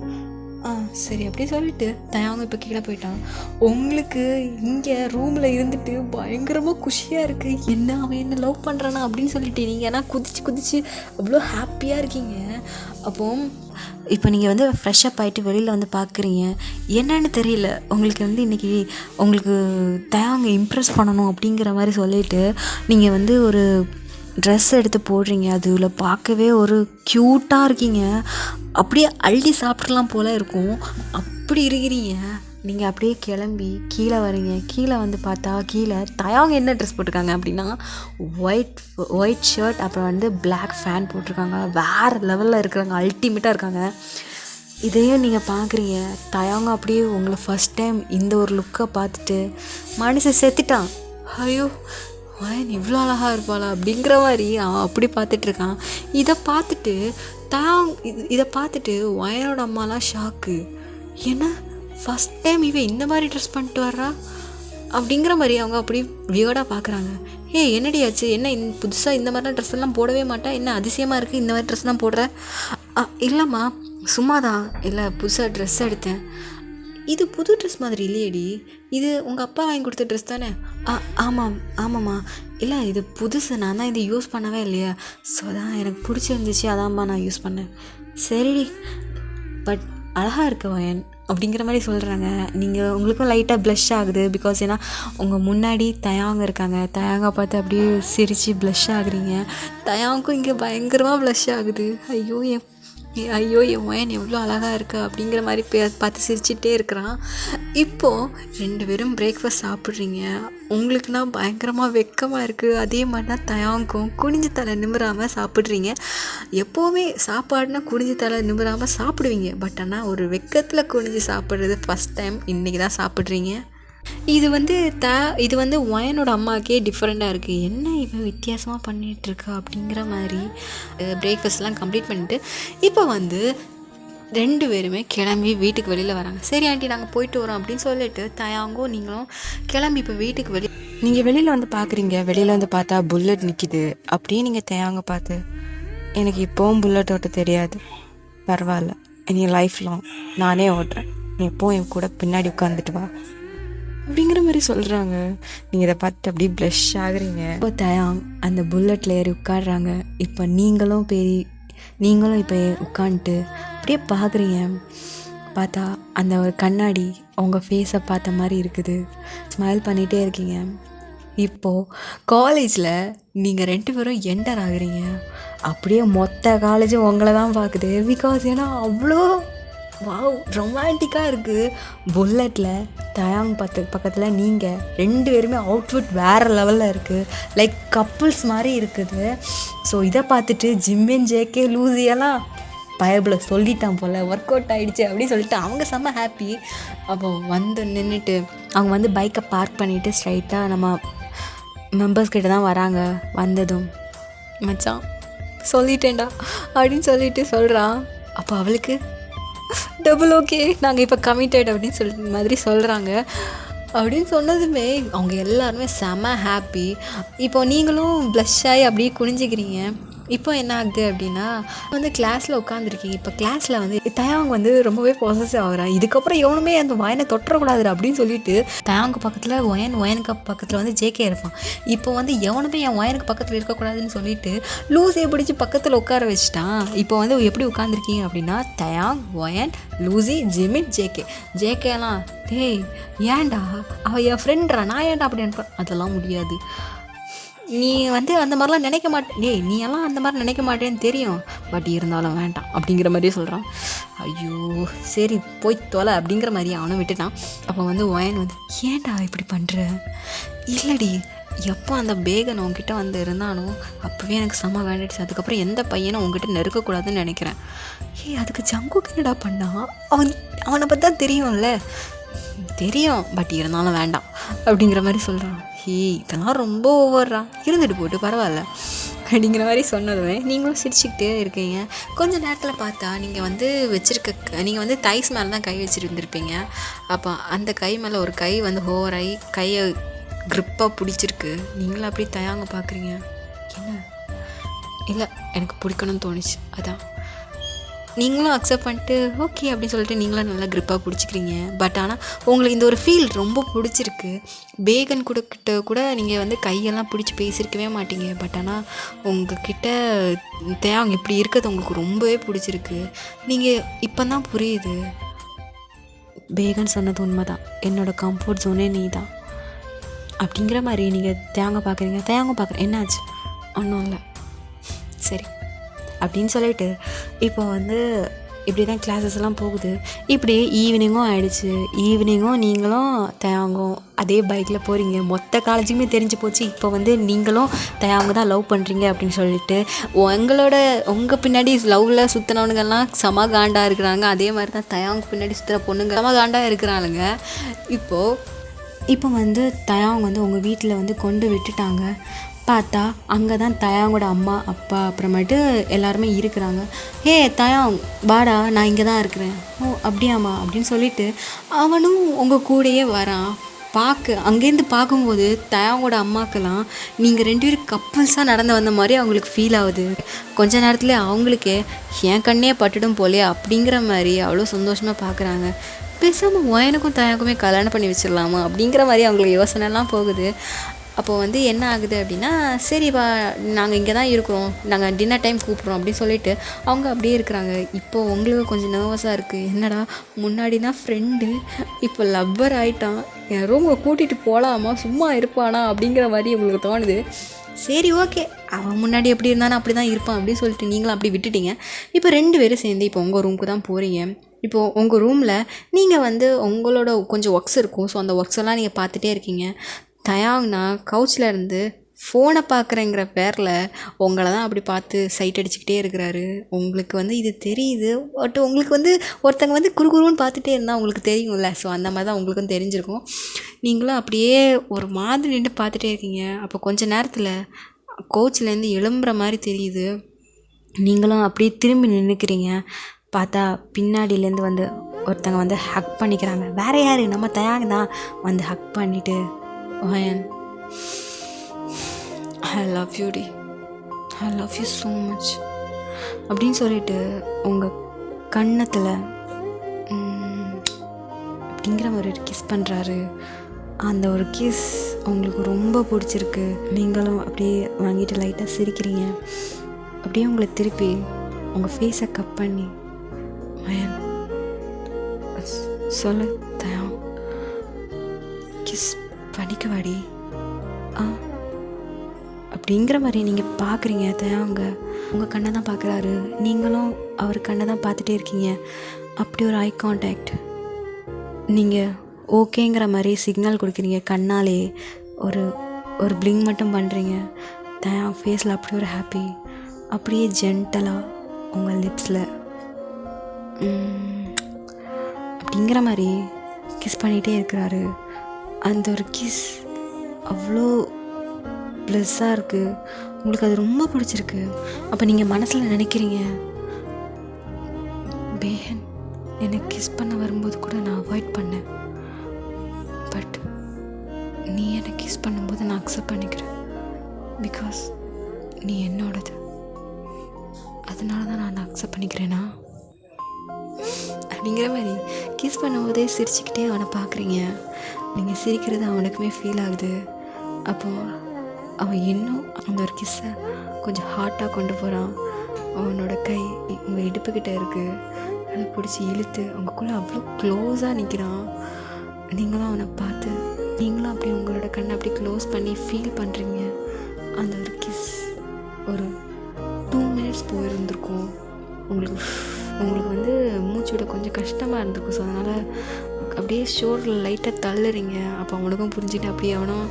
S1: சரி அப்படி சொல்லிட்டு தயாங்க இப்போ கீழே போயிட்டான். உங்களுக்கு இங்கே ரூமில் இருந்துட்டு பயங்கரமாக குஷியாக இருக்குது. என்ன அவன் என்ன லவ் பண்ணுறானா அப்படின்னு சொல்லிட்டு நீங்கள் ஏன்னா குதிச்சு அவ்வளோ ஹாப்பியாக இருக்கீங்க. அப்போ இப்போ நீங்கள் ஃப்ரெஷ்ஷப் ஆகிட்டு வெளியில் பார்க்குறீங்க. என்னன்னு தெரியல, உங்களுக்கு இன்றைக்கி உங்களுக்கு தயாங்க இம்ப்ரெஸ் பண்ணணும் அப்படிங்கிற மாதிரி சொல்லிவிட்டு நீங்கள் ஒரு ட்ரெஸ் எடுத்து போடுறீங்க. அதில் பார்க்கவே ஒரு க்யூட்டாக இருக்கீங்க. அப்படியே அள்ளி சாப்பிட்றலாம் போல் இருக்கும். அப்படி இருக்கிறீங்க. நீங்கள் அப்படியே கிளம்பி கீழே வரீங்க. கீழே பார்த்தா கீழே தயாங்க என்ன ட்ரெஸ் போட்டிருக்காங்க அப்படின்னா ஒயிட் ஷர்ட், அப்புறம் பிளாக் ஃபேன் போட்டிருக்காங்க. வேறு லெவலில் இருக்கிறாங்க, அல்டிமேட்டாக இருக்காங்க. இதையும் நீங்கள் பார்க்குறீங்க. தயாங்க அப்படியே உங்களை ஃபஸ்ட் டைம் இந்த ஒரு லுக்கை பார்த்துட்டு மனுஷன் செத்துட்டான். ஐயோ வயன் இவ்வளோ அழகாக இருப்பாளா அப்படிங்கிற மாதிரி அவன் அப்படி பார்த்துட்ருக்கான். இதை பார்த்துட்டு வயனோட அம்மாலாம் ஷாக்கு. ஏன்னா ஃபஸ்ட் டைம் இவன் இந்த மாதிரி ட்ரெஸ் பண்ணிட்டு வர்றா அப்படிங்கிற மாதிரி அவங்க அப்படி வியர்டாக பார்க்குறாங்க. என்னடியாச்சு, என்ன புதுசாக இந்த மாதிரிலாம் ட்ரெஸ் எல்லாம் போடவே மாட்டேன், என்ன அதிசயமாக இருக்குது இந்த மாதிரி ட்ரெஸ்லாம் போடுற? இல்லைம்மா சும்மாதான், இல்லை புதுசாக ட்ரெஸ் எடுத்தேன். இது புது ட்ரெஸ் மாதிரி இல்லையடி, இது உங்கள் அப்பா வாங்கி கொடுத்த ட்ரெஸ் தானே? ஆமாம்மா. இல்லை இது புதுசு, நான் தான் இது யூஸ் பண்ணவே இல்லையா, ஸோ அதான் எனக்கு பிடிச்சிருந்துச்சு, அதான்மா நான் யூஸ் பண்ணேன். சரிடி, பட் அழகாக இருக்க வயன் அப்படிங்கிற மாதிரி சொல்கிறாங்க. உங்களுக்கும் லைட்டாக ப்ளஷ் ஆகுது. பிகாஸ் ஏன்னா உங்கள் முன்னாடி தயாங்க இருக்காங்க. தயாங்க பார்த்து அப்படியே சிரித்து ப்ளஷ் ஆகுறீங்க. தயாங்கும் இங்கே பயங்கரமாக ப்ளஷ் ஆகுது. ஐயோ என் வயன் எவ்வளோ அழகாக இருக்கா அப்படிங்கிற மாதிரி பார்த்து சிரிச்சிட்டே இருக்கிறான். இப்போது 2 பேரும் பிரேக்ஃபாஸ்ட் சாப்பிட்றீங்க. உங்களுக்குன்னா பயங்கரமாக வெக்கமாக இருக்குது. அதே மாதிரி தான் தயாங்கும் குனிஞ்சு தலை நிமிராமல் சாப்பிட்றீங்க. எப்போவுமே சாப்பாடுனா குனிஞ்சு தலை நிமிராமல் சாப்பிடுவீங்க. பட் ஆனால் ஒரு வெக்கத்தில் குனிஞ்சு சாப்பிட்றது ஃபஸ்ட் டைம் இன்றைக்கி தான் சாப்பிட்றீங்க. இது வயனோட அம்மாவுக்கே டிஃப்ரெண்ட்டாக இருக்குது. என்ன இவன் வித்தியாசமாக பண்ணிகிட்ருக்கா அப்படிங்கிற மாதிரி பிரேக்ஃபாஸ்ட்லாம் கம்ப்ளீட் பண்ணிவிட்டு இப்போ 2 பேருமே கிளம்பி வீட்டுக்கு வெளியில் வராங்க. சரி ஆண்டி நாங்கள் போயிட்டு வரோம் அப்படின்னு சொல்லிட்டு தயாங்கும் நீங்களும் கிளம்பி இப்போ வீட்டுக்கு
S2: நீங்கள் வெளியில் வந்து பார்க்குறீங்க. வெளியில் வந்து பார்த்தா புல்லட் நிற்கிது. அப்படியே நீங்கள் தேங்க பார்த்து, எனக்கு இப்போவும் புல்லட் ஓட்ட தெரியாது, பரவாயில்ல, நீ லைஃப் லாங் நானே ஓட்டுறேன், நீ எப்போவும் என் கூட பின்னாடி உட்காந்துட்டு வா அப்படிங்கிற மாதிரி சொல்கிறாங்க. நீங்கள் இதை பார்த்துட்டு அப்படியே ப்ளஷ் ஆகுறீங்க.
S1: இப்போ தயாங் அந்த புல்லட்டில் ஏறி உட்காடுறாங்க. இப்போ நீங்களும் இப்போ உட்காந்துட்டு அப்படியே பார்க்குறீங்க. பார்த்தா அந்த ஒரு கண்ணாடி உங்கள் ஃபேஸை பார்த்த மாதிரி இருக்குது. ஸ்மைல் பண்ணிகிட்டே இருக்கீங்க. இப்போது காலேஜில் நீங்கள் 2 பேரும் என்டர் ஆகுறீங்க. அப்படியே மொத்த காலேஜும் உங்களை தான் பார்க்குது. பிகாஸ் ஏன்னா அவ்வளோ வாவ் ரொமான்டிக்காக இருக்குது. புல்லட்டில் தயாங் பக்கத்தில் நீங்கள் 2 பேருமே அவுட்ஃபிட் வேறு லெவலில் இருக்குது. லைக் கப்புள்ஸ் மாதிரி இருக்குது. ஸோ இதை பார்த்துட்டு ஜிம்மின் ஜேகே லூசியெல்லாம் பயபில் சொல்லிட்டான் போல், ஒர்க் அவுட் ஆகிடுச்சு அப்படின்னு சொல்லிட்டு அவங்க செம்ம ஹாப்பி. அப்போது வந்து நின்றுட்டு அவங்க வந்து பைக்கை பார்க் பண்ணிவிட்டு ஸ்ட்ரைட்டாக நம்ம மெம்பர்ஸ் கிட்ட தான் வராங்க. வந்ததும் மச்சான் சொல்லிட்டேன்டா அப்படின்னு சொல்லிட்டு சொல்கிறான். அப்போ அவளுக்கு டபுள் ஓகே நாங்கள் இப்போ கமிட்டட் அப்படின்னு மாதிரி சொல்கிறாங்க. அப்படின்னு சொன்னதுமே அவங்க எல்லாருமே செம ஹாப்பி. இப்போ நீங்களும் ப்ளஷ் ஆகி அப்படியே குனிஞ்சிக்கிறீங்க. இப்போ என்ன ஆகுது அப்படின்னா வந்து கிளாஸில் உட்காந்துருக்கீங்க. இப்போ கிளாஸில் வந்து தயாங் வந்து ரொம்பவே பொசசிவ் ஆகுறான். இதுக்கப்புறம் எவனுமே அந்த வயனை தொட்டக்கூடாது அப்படின்னு சொல்லிட்டு தயாங்கு பக்கத்தில் ஒயனுக்கு பக்கத்தில் வந்து ஜேகே இருப்பான். இப்போ வந்து எவனுமே என் ஒயனுக்கு பக்கத்தில் இருக்கக்கூடாதுன்னு சொல்லிட்டு லூசியை பிடிச்சி பக்கத்தில் உட்கார வச்சுட்டான். இப்போ வந்து எப்படி உட்காந்துருக்கீங்க அப்படின்னா தயாங், ஒயன், லூசி, ஜிமின், ஜேகேலாம் டேய் ஏன்டா அவள் என் ஃப்ரெண்ட்ரா, நான் ஏன்டா அப்படி நினைப்பேன். அதெல்லாம் முடியாது, நீ வந்து அந்த மாதிரிலாம் நினைக்க மாட்டே, நீ எல்லாம் அந்த மாதிரி நினைக்க மாட்டேன்னு தெரியும், பட் இருந்தாலும் வேண்டாம் அப்படிங்கிற மாதிரியே சொல்கிறான். ஐயோ சரி போய் தொலை அப்படிங்கிற மாதிரி அவனும் விட்டுட்டான். அப்போ வந்து ஒயன் வந்து ஏன்டா இப்படி பண்ணுற, இல்லடி எப்போ அந்த பேகன் உங்ககிட்ட வந்து இருந்தானோ அப்போவே எனக்கு செம்ம வேண்டிடுச்சு, அதுக்கப்புறம் எந்த பையனும் உங்ககிட்ட நெருக்கக்கூடாதுன்னு நினைக்கிறேன். அதுக்கு ஜங்குக்கு என்னடா பண்ணா, அவனை பற்றி தான் தெரியும்ல, தெரியும் பட் இருந்தாலும் வேண்டாம் அப்படிங்கிற மாதிரி சொல்கிறான். இதெல்லாம் ரொம்ப ஓவர்றா, இருந்துட்டு போட்டு பரவாயில்ல அப்படிங்கிற மாதிரி சொன்னதுமே நீங்களும் சிரிச்சுக்கிட்டே இருக்கீங்க. கொஞ்சம் நேரத்தில் பார்த்தா நீங்கள் வந்து நீங்கள் வந்து தைஸ் மேலே தான் கை வச்சுருந்துருப்பீங்க. அப்போ அந்த கை மேலே ஒரு கை வந்து ஓவராகி கையை க்ரிப்பாக பிடிச்சிருக்கு. நீங்களும் அப்படியே தயாங்க பார்க்குறீங்க. என்ன இல்லை எனக்கு பிடிக்கணும்னு தோணுச்சு, அதான் நீங்களும் அக்செப்ட் பண்ணிட்டு ஓகே அப்படின்னு சொல்லிட்டு நீங்களும் நல்லா க்ரிப்பாக பிடிச்சிக்கிறீங்க. பட் ஆனால் உங்களுக்கு இந்த ஒரு ஃபீல் ரொம்ப பிடிச்சிருக்கு. பேகன் கூட நீங்கள் வந்து கையெல்லாம் பிடிச்சி பேசியிருக்கவே மாட்டீங்க. பட் ஆனால் உங்ககிட்ட தேவங்க இப்படி இருக்கிறது உங்களுக்கு ரொம்பவே பிடிச்சிருக்கு. நீங்கள் இப்போ தான் புரியுது, பேகன் சொன்னது உண்மை தான், என்னோடய கம்ஃபர்ட் ஜோனே நீ தான் அப்படிங்கிற மாதிரி நீங்கள் தேங்க பார்க்குறீங்க. தேங்க பார்க்குறேன், என்னாச்சு, ஒன்றும் இல்லை, சரி அப்படின்னு சொல்லிட்டு இப்போ வந்து இப்படி தான் கிளாஸஸ் எல்லாம் போகுது. இப்படி ஈவினிங்கும் ஆகிடுச்சு. ஈவினிங்கும் நீங்களும் தயாங்கும் அதே பைக்கில் போகிறீங்க. மொத்த காலேஜுக்குமே தெரிஞ்சு போச்சு இப்போ வந்து நீங்களும் தயாங்க தான் லவ் பண்ணுறீங்க அப்படின்னு சொல்லிட்டு. உங்கள் பின்னாடி லவ்வில் சுற்றினவனுங்கெல்லாம் செம காண்டாக இருக்கிறாங்க. அதே மாதிரி தான் தயாங்க பின்னாடி சுற்றுற பொண்ணுங்க செம காண்டாக இருக்கிறானுங்க. இப்போ வந்து தயாங்க வந்து உங்கள் வீட்டில் வந்து கொண்டு விட்டுட்டாங்க. பார்த்தா அங்கே தான் தயாங்கோட அம்மா அப்பா அப்புறமேட்டு எல்லாருமே இருக்கிறாங்க. தயாங் வாடா, நான் இங்கே தான் இருக்கிறேன். ஓ அப்படியாம்மா அப்படின்னு சொல்லிட்டு அவனும் உங்கள் கூடயே வரான். அங்கேருந்து பார்க்கும்போது தயாங்கோட அம்மாக்கெல்லாம் நீங்கள் 2 பேரும் கப்புள்ஸாக நடந்து வந்த மாதிரி அவங்களுக்கு ஃபீல் ஆகுது. கொஞ்ச நேரத்தில் அவங்களுக்கே என் கண்ணே பட்டுடும் போலே அப்படிங்கிற மாதிரி அவ்வளோ சந்தோஷமாக பார்க்குறாங்க. பேசாமல் ஒயனுக்கும் தயாங்குமே கல்யாணம் பண்ணி வச்சிடலாமா அப்படிங்கிற மாதிரி அவங்களுக்கு யோசனைலாம் போகுது. அப்போது வந்து என்ன ஆகுது அப்படின்னா சரிப்பா நாங்கள் இங்கே தான் இருக்கிறோம், நாங்கள் டின்னர் டைம் கூப்பிட்றோம் அப்படின்னு சொல்லிட்டு அவங்க அப்படியே இருக்கிறாங்க. இப்போது உங்களுக்கு கொஞ்சம் நர்வஸாக இருக்குது. என்னடா முன்னாடி தான் ஃப்ரெண்டு இப்போ லவ்வர் ஆகிட்டான், என் ரூமை கூட்டிகிட்டு போகலாமா, சும்மா இருப்பானா அப்படிங்கிற மாதிரி உங்களுக்கு தோணுது. சரி ஓகே, அவன் முன்னாடி எப்படி இருந்தானோ அப்படி தான் இருப்பான் அப்படின்னு சொல்லிட்டு நீங்களும் அப்படி விட்டுட்டீங்க. இப்போ 2 பேரும் சேர்ந்து இப்போ உங்கள் ரூமுக்கு தான் போகிறீங்க. இப்போது உங்கள் ரூமில் நீங்கள் வந்து உங்களோட கொஞ்சம் ஒர்க்ஸ் இருக்கும். ஸோ அந்த ஒர்க்ஸ் எல்லாம் நீங்கள் பார்த்துட்டே இருக்கீங்க. தயாங்னா கவுச்சில் இருந்து ஃபோனை பார்க்குறேங்கிற பேரில் உங்களை தான் அப்படி பார்த்து சைட் அடிச்சுக்கிட்டே இருக்கிறாரு. உங்களுக்கு வந்து இது தெரியுது, பட் உங்களுக்கு வந்து ஒருத்தங்க வந்து குறுகுறுன்னு பார்த்துட்டே இருந்தால் உங்களுக்கு தெரியும்ல. ஸோ அந்த மாதிரி தான் உங்களுக்கும் தெரிஞ்சிருக்கும். நீங்களும் அப்படியே ஒரு மாதிரி நின்று பார்த்துட்டே இருக்கீங்க. அப்போ கொஞ்சம் நேரத்தில் கோச்சிலேருந்து எழும்புற மாதிரி தெரியுது. நீங்களும் அப்படியே திரும்பி நின்றுக்கிறீங்க. பார்த்தா பின்னாடியிலேருந்து வந்து ஒருத்தங்க வந்து ஹக் பண்ணிக்கிறாங்க. வேறு யார், நம்ம தயாங்க தான் வந்து ஹக் பண்ணிவிட்டு ஓயன் ஐ லவ் யூ டி, I love you so much அப்படின்னு சொல்லிட்டு உங்கள் கன்னத்தில் அப்படிங்கிற ஒரு கிஸ் பண்ணுறாரு. அந்த ஒரு கிஸ் உங்களுக்கு ரொம்ப பிடிச்சிருக்கு. நீங்களும் அப்படியே வாங்கிட்டு லைட்டாக சிரிக்கிறீங்க. அப்படியே உங்களை திருப்பி உங்கள் ஃபேஸை கட் பண்ணி மயன் சொல்லு தயா கிஸ் பண்ணிக்க வாடி அப்படிங்கிற மாதிரி நீங்கள் பார்க்குறீங்க. தயாங்க உங்கள் கண்ணை தான் பார்க்குறாரு, நீங்களும் அவர் கண்ணை தான் பார்த்துட்டே இருக்கீங்க. அப்படி ஒரு ஐ கான்டாக்ட், நீங்கள் ஓகேங்கிற மாதிரி சிக்னல் கொடுக்குறீங்க. கண்ணாலே ஒரு ஒரு பிளிங் மட்டும் பண்ணுறீங்க. தயா ஃபேஸில் அப்படி ஒரு ஹாப்பி. அப்படியே ஜென்டலாக உங்கள் லிப்ஸில் அப்படிங்கிற மாதிரி கிஸ் பண்ணிகிட்டே இருக்கிறாரு. அந்த ஒரு கிஸ் அவ்வளோ ப்ளஸ்ஸாக இருக்குது. உங்களுக்கு அது ரொம்ப பிடிச்சிருக்கு. அப்போ நீங்கள் மனசில் நினைக்கிறீங்க, பேஹன் என்னை கிஸ் பண்ண வரும்போது கூட நான் அவாய்ட் பண்ணேன், பட் நீ என்னை கிஸ் பண்ணும்போது நான் அக்செப்ட் பண்ணிக்கிறேன். பிகாஸ் நீ என்னோடது, அதனால தான் நான் அக்செப்ட் பண்ணிக்கிறேனா அப்படிங்கிற மாதிரி கிஸ் பண்ணும்போதே சிரிச்சுக்கிட்டே அவனை பார்க்குறீங்க. நீங்கள் சிரிக்கிறது அவனுக்குமே ஃபீல் ஆகுது. அப்போது அவன் இன்னும் அந்த ஒரு கிஸ்ஸை கொஞ்சம் ஹார்ட்டாக கொண்டு போகிறான். அவனோட கை உங்கள் இடுப்புக்கிட்ட இருக்குது. அதை பிடிச்சி இழுத்து உங்களுக்குள்ளே அவ்வளோ க்ளோஸாக நிற்கிறான். நீங்களும் அவனை பார்த்து நீங்களும் அப்படி உங்களோட கண்ணை அப்படி க்ளோஸ் பண்ணி ஃபீல் பண்ணுறீங்க. அந்த ஒரு கிஸ் ஒரு 2 minutes போயிருந்துருக்கும். உங்களுக்கு வந்து மூச்சு விட கொஞ்சம் கஷ்டமாக இருந்திருக்கும். ஸோ அதனால் அப்படியே ஷோல்டரில் லைட்டாக தள்ளுறீங்க. அப்போ அவனுக்கும் புரிஞ்சுட்டு அப்படியே அவனும்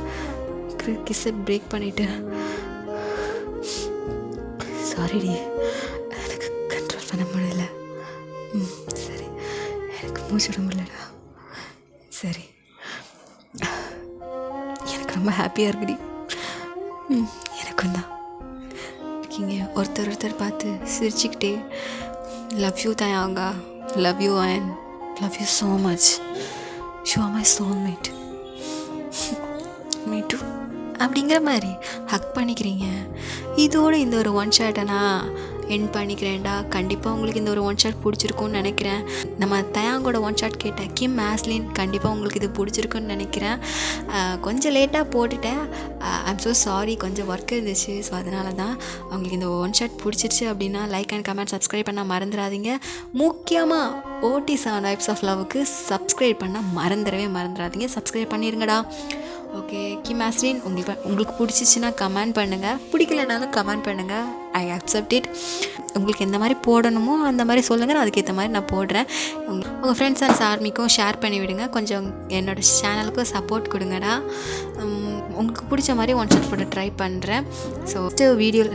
S1: கிஸ்ஸை பிரேக் பண்ணிவிட்டு சாரிடி எனக்கு கண்ட்ரோல் பண்ண முடியல, சரி எனக்கு மூச்சு விட முடியலடா, சரி எனக்கு ரொம்ப ஹாப்பியாக இருக்குடி, எனக்கும் தான் இருக்கீங்க. ஒருத்தர் பார்த்து சிரிச்சுக்கிட்டே லவ் யூ தயாங்க, love you and love you so much, you are my soulmate, me too அப்படிங்கிற மாதிரி ஹக் பண்ணிக்கிறீங்க. இதோடு இந்த ஒரு ஒன் ஷாட்டை நான் எண்ட் பண்ணிக்கிறேன்டா. கண்டிப்பாக உங்களுக்கு இந்த ஒரு ஒன் ஷாட் பிடிச்சிருக்குன்னு நினைக்கிறேன். நம்ம தயாங்கோட ஒன் ஷாட் கேட்டேன் கிம் ஆஸ்லின், கண்டிப்பாக உங்களுக்கு இது பிடிச்சிருக்குன்னு நினைக்கிறேன். கொஞ்சம் லேட்டாக போட்டுட்டேன், ஐம் ஸோ சாரி, கொஞ்சம் ஒர்க் இருந்துச்சு. ஸோ அதனால தான் அவங்களுக்கு இந்த ஒன் ஷாட் பிடிச்சிருச்சு அப்படின்னா லைக் அண்ட் கமெண்ட் சப்ஸ்கிரைப் பண்ண மறந்துடாதீங்க. முக்கியமாக OT7 Vibes of Loveக்கு சப்ஸ்கிரைப் பண்ண மறந்துடாதீங்க. சப்ஸ்கிரைப் பண்ணிடுங்கடா. ஓகே கிம் ஆஸ்லின், உங்களுக்கு பிடிச்சிச்சின்னா கமெண்ட் பண்ணுங்கள், பிடிக்கலனாலும் கமெண்ட் பண்ணுங்கள், ஐ அக்செப்ட் இட். உங்களுக்கு எந்த மாதிரி போடணுமோ அந்த மாதிரி சொல்லுங்கள், நான் அதுக்கேற்ற மாதிரி நான் போடுறேன். உங்கள் ஃப்ரெண்ட்ஸ் அண்ட் ஆர்மிக்கும் ஷேர் பண்ணி விடுங்க. கொஞ்சம் என்னோடய சேனலுக்கும் சப்போர்ட் கொடுங்கடா. உங்களுக்கு பிடிச்ச மாதிரி ஒன் ஷாட் போட்டு ட்ரை பண்ணுறேன். ஸோ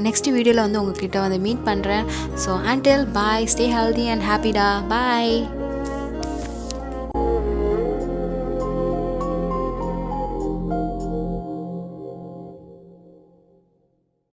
S1: நெக்ஸ்ட் வீடியோவில் வந்து உங்ககிட்ட வந்து மீட் பண்ணுறேன். So until bye, stay healthy and happy டா, bye.